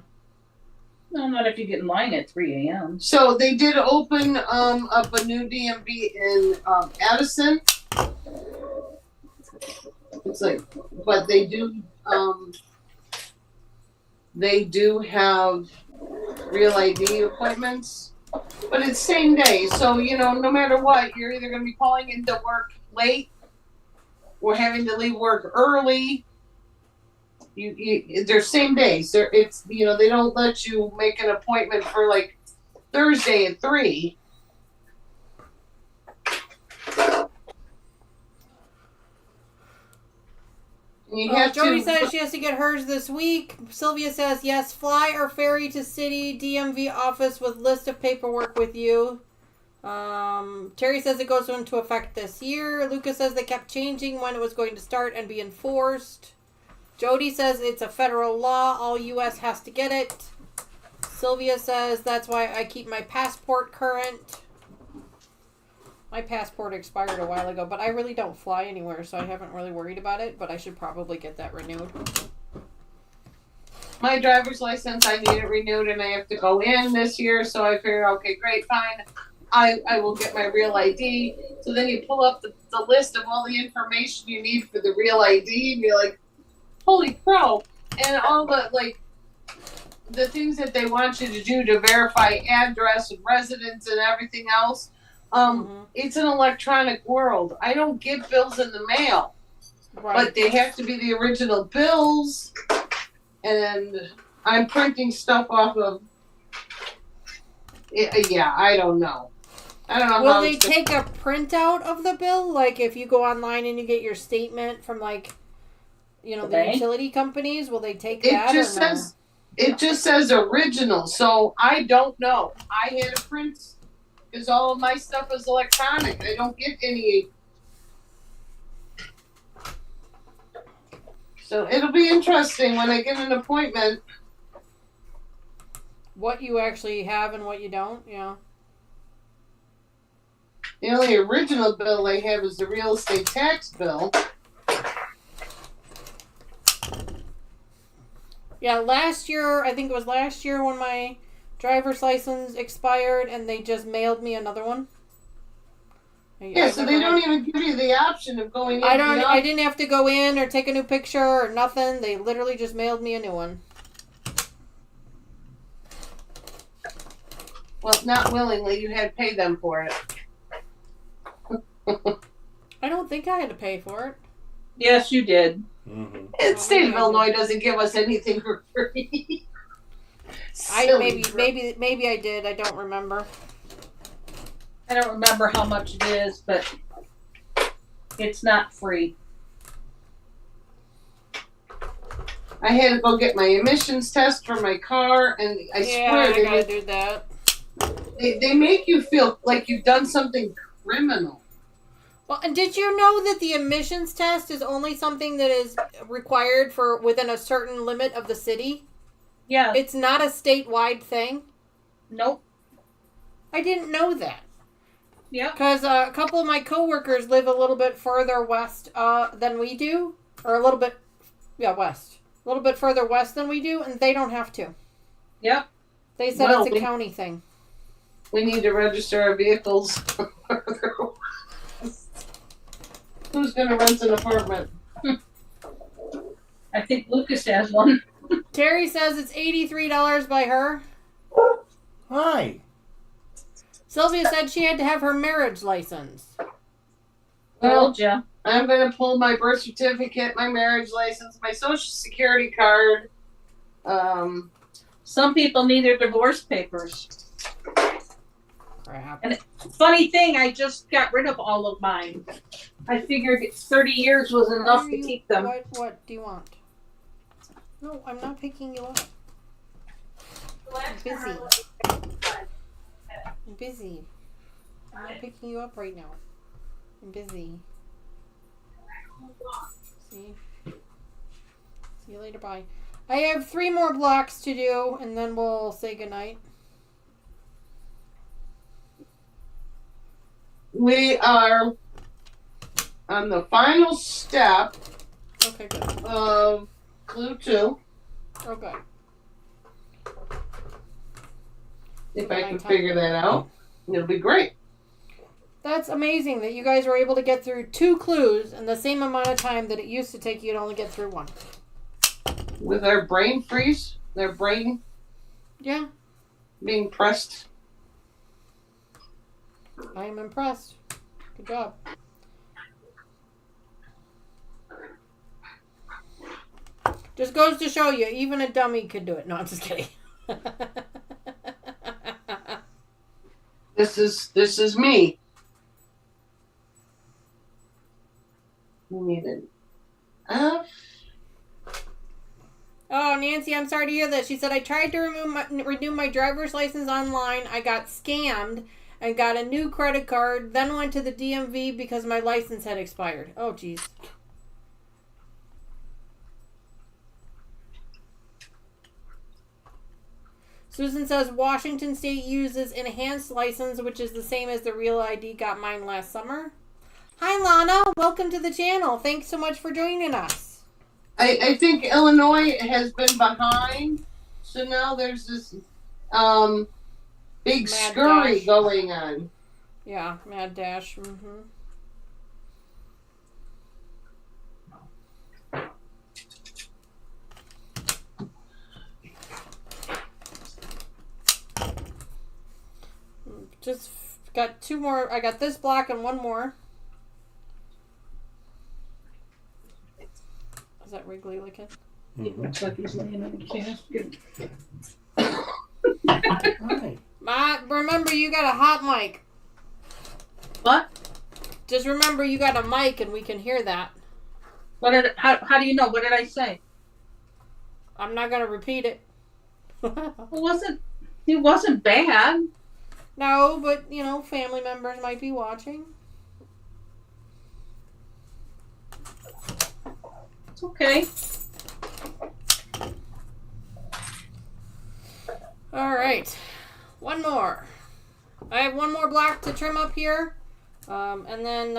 [SPEAKER 3] No, not if you get in line at 3 a.m.
[SPEAKER 4] So they did open up a new DMV in Addison. It's like, but they do have real ID appointments, but it's same day. So no matter what, you're either going to be calling into work late or having to leave work early. They're same days. They don't let you make an appointment for like Thursday at 3.
[SPEAKER 1] Jody says she has to get hers this week. Sylvia says yes, fly or ferry to city DMV office with list of paperwork with you. Terry says it goes into effect this year. Lucas says they kept changing when it was going to start and be enforced. Jody says it's a federal law. All U.S. has to get it. Sylvia says that's why I keep my passport current. My passport expired a while ago, but I really don't fly anywhere, so I haven't really worried about it, but I should probably get that renewed.
[SPEAKER 4] My driver's license, I need it renewed, and I have to go in this year, so I figure, okay, great, fine. I will get my real ID. So then you pull up the list of all the information you need for the real ID, and you're like, holy crow. And all the, like, the things that they want you to do to verify address and residence and everything else. It's an electronic world. I don't get bills in the mail, but they have to be the original bills. And I'm printing stuff off of. Yeah, I don't know. I don't know.
[SPEAKER 1] Will they take a printout of the bill? Like if you go online and you get your statement from like, you know, the utility companies, will they take that?
[SPEAKER 4] It just says original, so I don't know. I had to print because all of my stuff is electronic. I don't get any. So it'll be interesting when I get an appointment.
[SPEAKER 1] What you actually have and what you don't, yeah.
[SPEAKER 4] The only original bill they have is the real estate tax bill.
[SPEAKER 1] Yeah, last year, I think it was last year when my driver's license expired and they just mailed me another one.
[SPEAKER 4] Yeah, so they don't even give you the option of going in.
[SPEAKER 1] I didn't have to go in or take a new picture or nothing. They literally just mailed me a new one.
[SPEAKER 4] Well, not willingly, you had to pay them for it.
[SPEAKER 1] I don't think I had to pay for it.
[SPEAKER 3] Yes, you did.
[SPEAKER 2] Mm-hmm.
[SPEAKER 4] The state of Illinois doesn't give us anything for free.
[SPEAKER 1] Maybe I did. I don't remember.
[SPEAKER 3] I don't remember how much it is, but it's not free.
[SPEAKER 4] I had to go get my emissions test for my car, and I swear
[SPEAKER 1] I gotta do that.
[SPEAKER 4] They make you feel like you've done something criminal.
[SPEAKER 1] Well, and did you know that the emissions test is only something that is required for within a certain limit of the city?
[SPEAKER 3] Yeah.
[SPEAKER 1] It's not a statewide thing?
[SPEAKER 3] Nope.
[SPEAKER 1] I didn't know that.
[SPEAKER 3] Yeah.
[SPEAKER 1] Because a couple of my coworkers live a little bit further west than we do. Or a little bit, west. A little bit further west than we do, and they don't have to.
[SPEAKER 3] Yep.
[SPEAKER 1] They said it's a county thing.
[SPEAKER 4] We need to register our vehicles. Who's going to rent an apartment?
[SPEAKER 3] I think Lucas has one.
[SPEAKER 1] Terry says it's $83 by her.
[SPEAKER 2] Hi.
[SPEAKER 1] Sylvia said she had to have her marriage license.
[SPEAKER 3] Told ya.
[SPEAKER 4] I'm going to pull my birth certificate, my marriage license, my social security card.
[SPEAKER 3] Some people need their divorce papers.
[SPEAKER 1] Crap.
[SPEAKER 3] And funny thing, I just got rid of all of mine. I figured 30 years was enough to keep them.
[SPEAKER 1] What do you want? No, I'm not picking you up. I'm busy. I'm busy. I'm not picking you up right now. I'm busy. See? See you later, bye. I have 3 more blocks to do, and then we'll say goodnight.
[SPEAKER 4] We are on the final step
[SPEAKER 1] Okay, good.
[SPEAKER 4] of clue 2.
[SPEAKER 1] Okay.
[SPEAKER 4] If I can figure that out, it'll be great.
[SPEAKER 1] That's amazing that you guys were able to get through 2 clues in the same amount of time that it used to take you to only get through 1.
[SPEAKER 4] With our brain freeze, their brain being pressed.
[SPEAKER 1] I am impressed. Good job. Just goes to show you, even a dummy could do it. No, I'm just kidding.
[SPEAKER 4] This is me. We need it.
[SPEAKER 1] Oh, Nancy, I'm sorry to hear that. She said, I tried to renew my driver's license online. I got scammed and got a new credit card, then went to the DMV because my license had expired. Oh, geez. Susan says, Washington State uses enhanced license, which is the same as the real ID. Got mine last summer. Hi, Lana. Welcome to the channel. Thanks so much for joining us.
[SPEAKER 4] I think Illinois has been behind, so now there's this big scurry going on.
[SPEAKER 1] Yeah, Mad Dash. Mm-hmm. Just got two more. I got this block and one more. Is that Wrigley looking?
[SPEAKER 3] It looks like he's laying in the casket.
[SPEAKER 2] Right.
[SPEAKER 1] Remember, you got a hot mic.
[SPEAKER 3] What?
[SPEAKER 1] Just remember, you got a mic and we can hear that.
[SPEAKER 3] How do you know? What did I say?
[SPEAKER 1] I'm not going to repeat it.
[SPEAKER 3] It wasn't bad.
[SPEAKER 1] No, but, family members might be watching.
[SPEAKER 3] It's okay.
[SPEAKER 1] All right. One more. I have one more block to trim up here. And then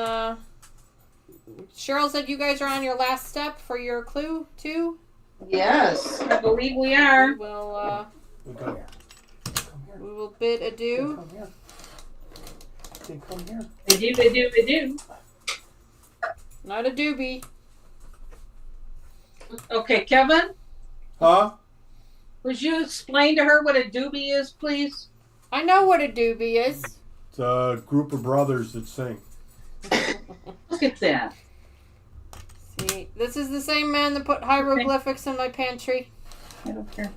[SPEAKER 1] Cheryl said you guys are on your last step for your clue, too.
[SPEAKER 4] Yes.
[SPEAKER 3] I believe we are.
[SPEAKER 1] We'll,
[SPEAKER 2] Come here.
[SPEAKER 1] we will bid adieu.
[SPEAKER 2] Come here. Come here.
[SPEAKER 3] Adieu.
[SPEAKER 1] Not a doobie.
[SPEAKER 3] Okay, Kevin,
[SPEAKER 2] Huh?
[SPEAKER 3] would you explain to her what a doobie is, please?
[SPEAKER 1] I know what a doobie is.
[SPEAKER 2] It's a group of brothers that sing.
[SPEAKER 3] Look at that.
[SPEAKER 1] See, this is the same man that put hieroglyphics in my pantry.
[SPEAKER 3] I don't care.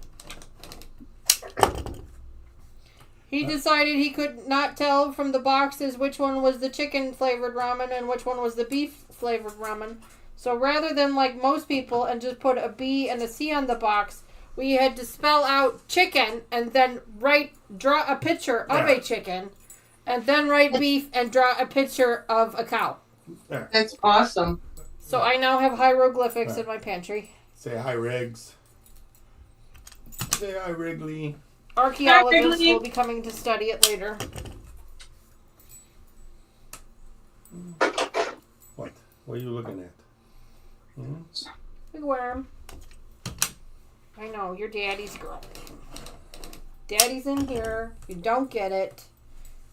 [SPEAKER 1] He decided he could not tell from the boxes which one was the chicken flavored ramen and which one was the beef flavored ramen. So rather than like most people and just put a B and a C on the box, we had to spell out chicken and then draw a picture of a chicken and then write beef and draw a picture of a cow.
[SPEAKER 4] That's awesome.
[SPEAKER 1] So I now have hieroglyphics in my pantry.
[SPEAKER 2] Say hi, Riggs. Say hi, Wrigley.
[SPEAKER 1] Archaeologists will be coming to study it later.
[SPEAKER 2] What? What are you looking at?
[SPEAKER 1] Big worm. I know, you're daddy's girl. Daddy's in here. You don't get it.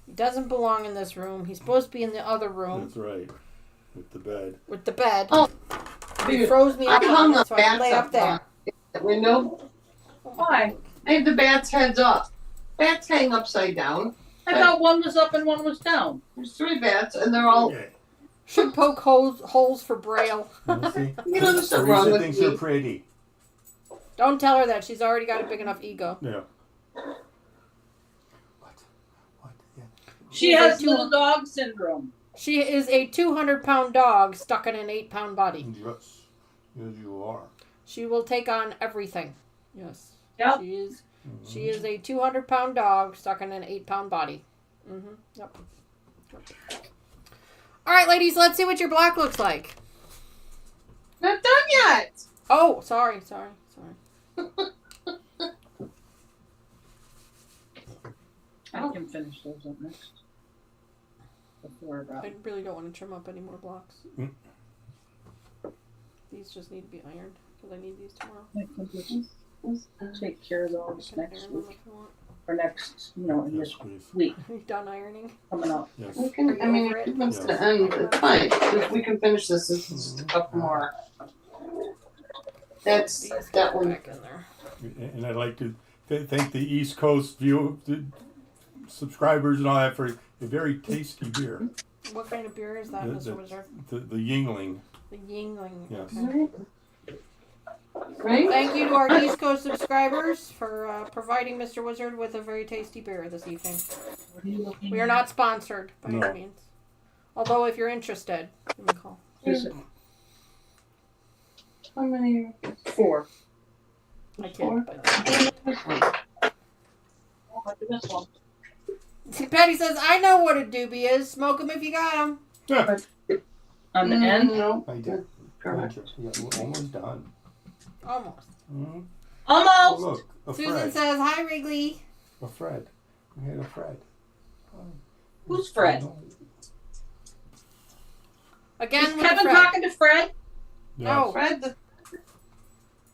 [SPEAKER 1] He doesn't belong in this room. He's supposed to be in the other room.
[SPEAKER 2] That's right. With the bed.
[SPEAKER 1] With the bed.
[SPEAKER 4] Oh,
[SPEAKER 1] He froze me up
[SPEAKER 4] I hung
[SPEAKER 1] on
[SPEAKER 4] the
[SPEAKER 1] it so I can
[SPEAKER 4] bats
[SPEAKER 1] lay up there.
[SPEAKER 4] the window.
[SPEAKER 3] Why?
[SPEAKER 4] I have the bats' heads up. Bats hang upside down.
[SPEAKER 3] I thought one was up and one was down.
[SPEAKER 4] There's 3 bats, and they're all.
[SPEAKER 2] Yeah.
[SPEAKER 1] Should poke holes for Braille.
[SPEAKER 2] See?
[SPEAKER 4] You know, there's something wrong
[SPEAKER 2] Teresa
[SPEAKER 4] with
[SPEAKER 2] thinks
[SPEAKER 4] me.
[SPEAKER 2] you're pretty.
[SPEAKER 1] Don't tell her that. She's already got a big enough ego.
[SPEAKER 2] Yeah. What? Yeah.
[SPEAKER 3] She
[SPEAKER 1] She's
[SPEAKER 3] has
[SPEAKER 1] a
[SPEAKER 3] little dog syndrome.
[SPEAKER 1] She is a 200-pound dog stuck in an 8-pound body.
[SPEAKER 2] Yes. Yes, you are.
[SPEAKER 1] She will take on everything. Yes.
[SPEAKER 3] Yep.
[SPEAKER 1] She is a 200-pound dog stuck in an 8-pound body. Yep. All right, ladies, let's see what your block looks like.
[SPEAKER 4] Not done yet.
[SPEAKER 1] Oh, sorry.
[SPEAKER 3] I can finish those up next. Before about.
[SPEAKER 1] I really don't want to trim up any more blocks. These just need to be ironed because I need these tomorrow.
[SPEAKER 3] Take care of those
[SPEAKER 1] I can
[SPEAKER 3] next
[SPEAKER 1] iron them
[SPEAKER 3] week.
[SPEAKER 1] if you want.
[SPEAKER 3] Or next, in
[SPEAKER 2] Yes,
[SPEAKER 3] this
[SPEAKER 2] please.
[SPEAKER 3] week
[SPEAKER 1] Are you done ironing?
[SPEAKER 3] coming up.
[SPEAKER 2] Yes.
[SPEAKER 4] We can, I mean, if it wants to end, it's fine. If we can finish this, it's just a couple more. That's
[SPEAKER 1] These
[SPEAKER 4] that
[SPEAKER 1] go
[SPEAKER 4] one.
[SPEAKER 1] back in there.
[SPEAKER 2] And I'd like to thank the East Coast subscribers and all that for a very tasty beer.
[SPEAKER 1] What kind of beer is that, Mr. Wizard?
[SPEAKER 2] The Yingling.
[SPEAKER 1] The Yingling.
[SPEAKER 2] Yes.
[SPEAKER 1] Okay.
[SPEAKER 4] Right?
[SPEAKER 1] Thank you to our East Coast subscribers for providing Mr. Wizard with a very tasty beer this evening.
[SPEAKER 3] What are you looking
[SPEAKER 1] We are not sponsored by
[SPEAKER 2] No.
[SPEAKER 1] any means. Although, if you're interested, give me a call.
[SPEAKER 3] Is it
[SPEAKER 4] How many?
[SPEAKER 3] 4?
[SPEAKER 1] I kid,
[SPEAKER 4] Four?
[SPEAKER 1] but
[SPEAKER 3] Oh, look at this one.
[SPEAKER 1] Patty says, I know what a doobie is. Smoke them if you got them.
[SPEAKER 3] On the end?
[SPEAKER 4] No.
[SPEAKER 2] I did.
[SPEAKER 4] Correct.
[SPEAKER 2] Yeah, we're almost done.
[SPEAKER 1] Almost.
[SPEAKER 2] Oh,
[SPEAKER 3] Almost!
[SPEAKER 2] look, a
[SPEAKER 1] Susan
[SPEAKER 2] Fred.
[SPEAKER 1] says, hi, Wrigley.
[SPEAKER 2] A Fred. We had a Fred.
[SPEAKER 3] Who's Fred?
[SPEAKER 1] Again,
[SPEAKER 3] Is
[SPEAKER 1] with
[SPEAKER 3] Kevin
[SPEAKER 1] Fred.
[SPEAKER 3] talking to Fred?
[SPEAKER 1] No.
[SPEAKER 4] Fred,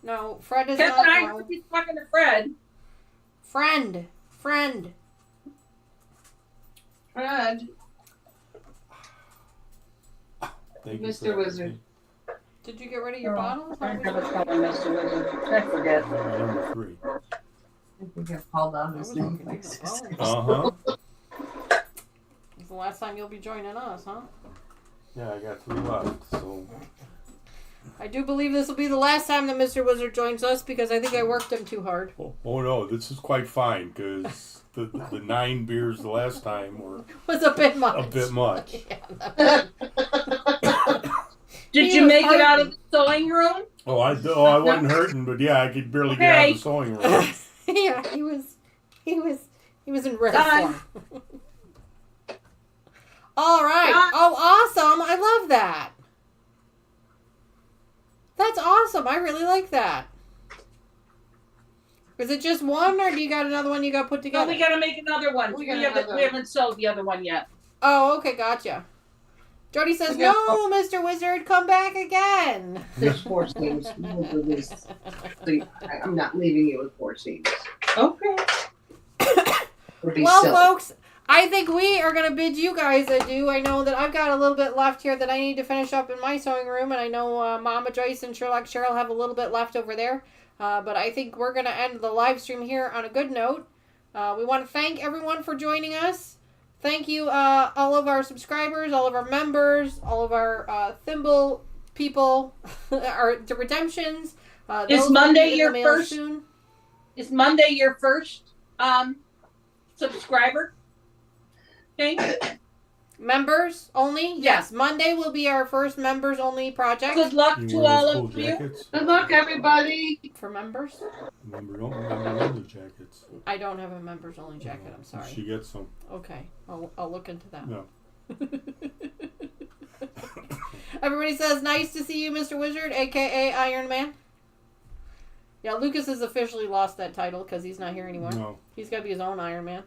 [SPEAKER 1] No, Fred is
[SPEAKER 3] Kevin,
[SPEAKER 1] not.
[SPEAKER 3] I
[SPEAKER 1] No.
[SPEAKER 3] heard he's talking to Fred.
[SPEAKER 1] Friend.
[SPEAKER 2] Thank you
[SPEAKER 4] Mr.
[SPEAKER 2] for having
[SPEAKER 4] Wizard.
[SPEAKER 2] me.
[SPEAKER 1] Did you get rid of your bottles?
[SPEAKER 3] I have a call on Mr. Wizard. I forget.
[SPEAKER 2] Number 3.
[SPEAKER 4] I think I've called out
[SPEAKER 1] I
[SPEAKER 4] his
[SPEAKER 1] was
[SPEAKER 4] name
[SPEAKER 1] looking
[SPEAKER 4] like
[SPEAKER 1] for the
[SPEAKER 4] 6
[SPEAKER 1] phone.
[SPEAKER 4] times.
[SPEAKER 1] It's the last time you'll be joining us, huh?
[SPEAKER 2] Yeah, I got 3 left. So
[SPEAKER 1] I do believe this will be the last time that Mr. Wizard joins us because I think I worked him too hard.
[SPEAKER 2] oh no, this is quite fine because the 9 beers the last time were
[SPEAKER 1] It was a bit much.
[SPEAKER 2] a bit much.
[SPEAKER 1] Yeah,
[SPEAKER 3] Did
[SPEAKER 1] He
[SPEAKER 3] you
[SPEAKER 1] was
[SPEAKER 3] make it out
[SPEAKER 1] hurting.
[SPEAKER 3] of the sewing room?
[SPEAKER 2] I wasn't hurting, but yeah, I could barely get out of the sewing room.
[SPEAKER 1] yeah, he was in rare
[SPEAKER 3] Done.
[SPEAKER 1] form. All right.
[SPEAKER 3] Done.
[SPEAKER 1] Oh, awesome! I love that. That's awesome. I really like that. Is it just one, or do you got another one you got put
[SPEAKER 3] No,
[SPEAKER 1] together?
[SPEAKER 3] we gotta make another one.
[SPEAKER 4] We
[SPEAKER 3] We,
[SPEAKER 4] got
[SPEAKER 3] haven't,
[SPEAKER 4] another
[SPEAKER 3] we haven't sewed the other one yet.
[SPEAKER 1] Oh, okay, gotcha. Jody says,
[SPEAKER 4] We got-
[SPEAKER 1] "No, Mr. Wizard, come back again."
[SPEAKER 4] There's 4 seams. I'm not leaving you with 4 seams.
[SPEAKER 3] Okay.
[SPEAKER 4] Would be
[SPEAKER 1] Well,
[SPEAKER 4] silly.
[SPEAKER 1] folks, I think we are going to bid you guys adieu. I know that I've got a little bit left here that I need to finish up in my sewing room, and I know Mama Joyce and Sherlock Cheryl have a little bit left over there. But I think we're going to end the live stream here on a good note. We want to thank everyone for joining us. Thank you, all of our subscribers, all of our members, all of our Thimble people, the redemptions.
[SPEAKER 3] Is
[SPEAKER 1] those
[SPEAKER 3] Monday
[SPEAKER 1] will be in the
[SPEAKER 3] your
[SPEAKER 1] mail
[SPEAKER 3] first-
[SPEAKER 1] soon.
[SPEAKER 3] Is Monday your first subscriber? Thing?
[SPEAKER 1] Members only? Yes. Monday will be our first members only project.
[SPEAKER 3] Good luck
[SPEAKER 2] You
[SPEAKER 3] to
[SPEAKER 2] wear
[SPEAKER 3] all
[SPEAKER 2] those
[SPEAKER 3] of
[SPEAKER 2] cool
[SPEAKER 3] you.
[SPEAKER 2] jackets?
[SPEAKER 4] Good luck, everybody.
[SPEAKER 1] For members?
[SPEAKER 2] Remember jackets.
[SPEAKER 1] I don't have a members only jacket. I'm sorry.
[SPEAKER 2] She gets some.
[SPEAKER 1] Okay. I'll look into that.
[SPEAKER 2] No.
[SPEAKER 1] Everybody says, nice to see you, Mr. Wizard, a.k.a. Iron Man. Yeah, Lucas has officially lost that title because he's not here anymore.
[SPEAKER 2] No.
[SPEAKER 1] He's got to be his own Iron Man.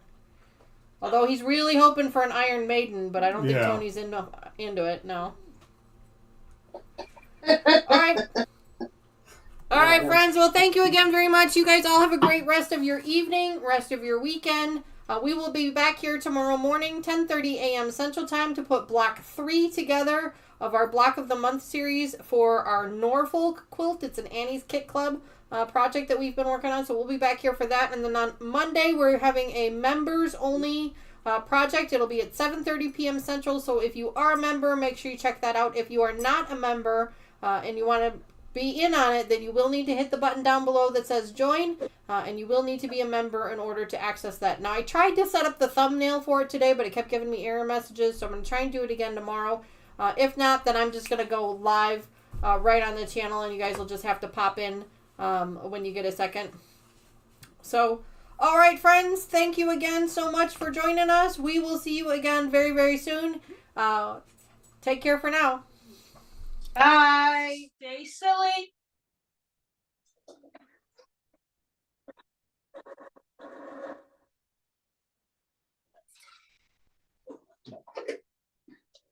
[SPEAKER 1] Although he's really hoping for an Iron Maiden, but I don't think
[SPEAKER 2] Yeah.
[SPEAKER 1] Tony's into it. No. All right. All right, friends. Well, thank you again very much. You guys all have a great rest of your evening, rest of your weekend. We will be back here tomorrow morning, 10:30 a.m. Central Time, to put Block 3 together of our Block of the Month series for our Norfolk quilt. It's an Annie's Kit Club project that we've been working on, so we'll be back here for that. And then on Monday, we're having a members-only project. It'll be at 7:30 p.m. Central, so if you are a member, make sure you check that out. If you are not a member and you want to be in on it, then you will need to hit the button down below that says join, and you will need to be a member in order to access that. Now, I tried to set up the thumbnail for it today, but it kept giving me error messages, so I'm going to try and do it again tomorrow. If not, then I'm just going to go live right on the channel, and you guys will just have to pop in when you get a second. So, all right, friends, thank you again so much for joining us. We will see you again very, very soon. Take care for now.
[SPEAKER 4] Bye.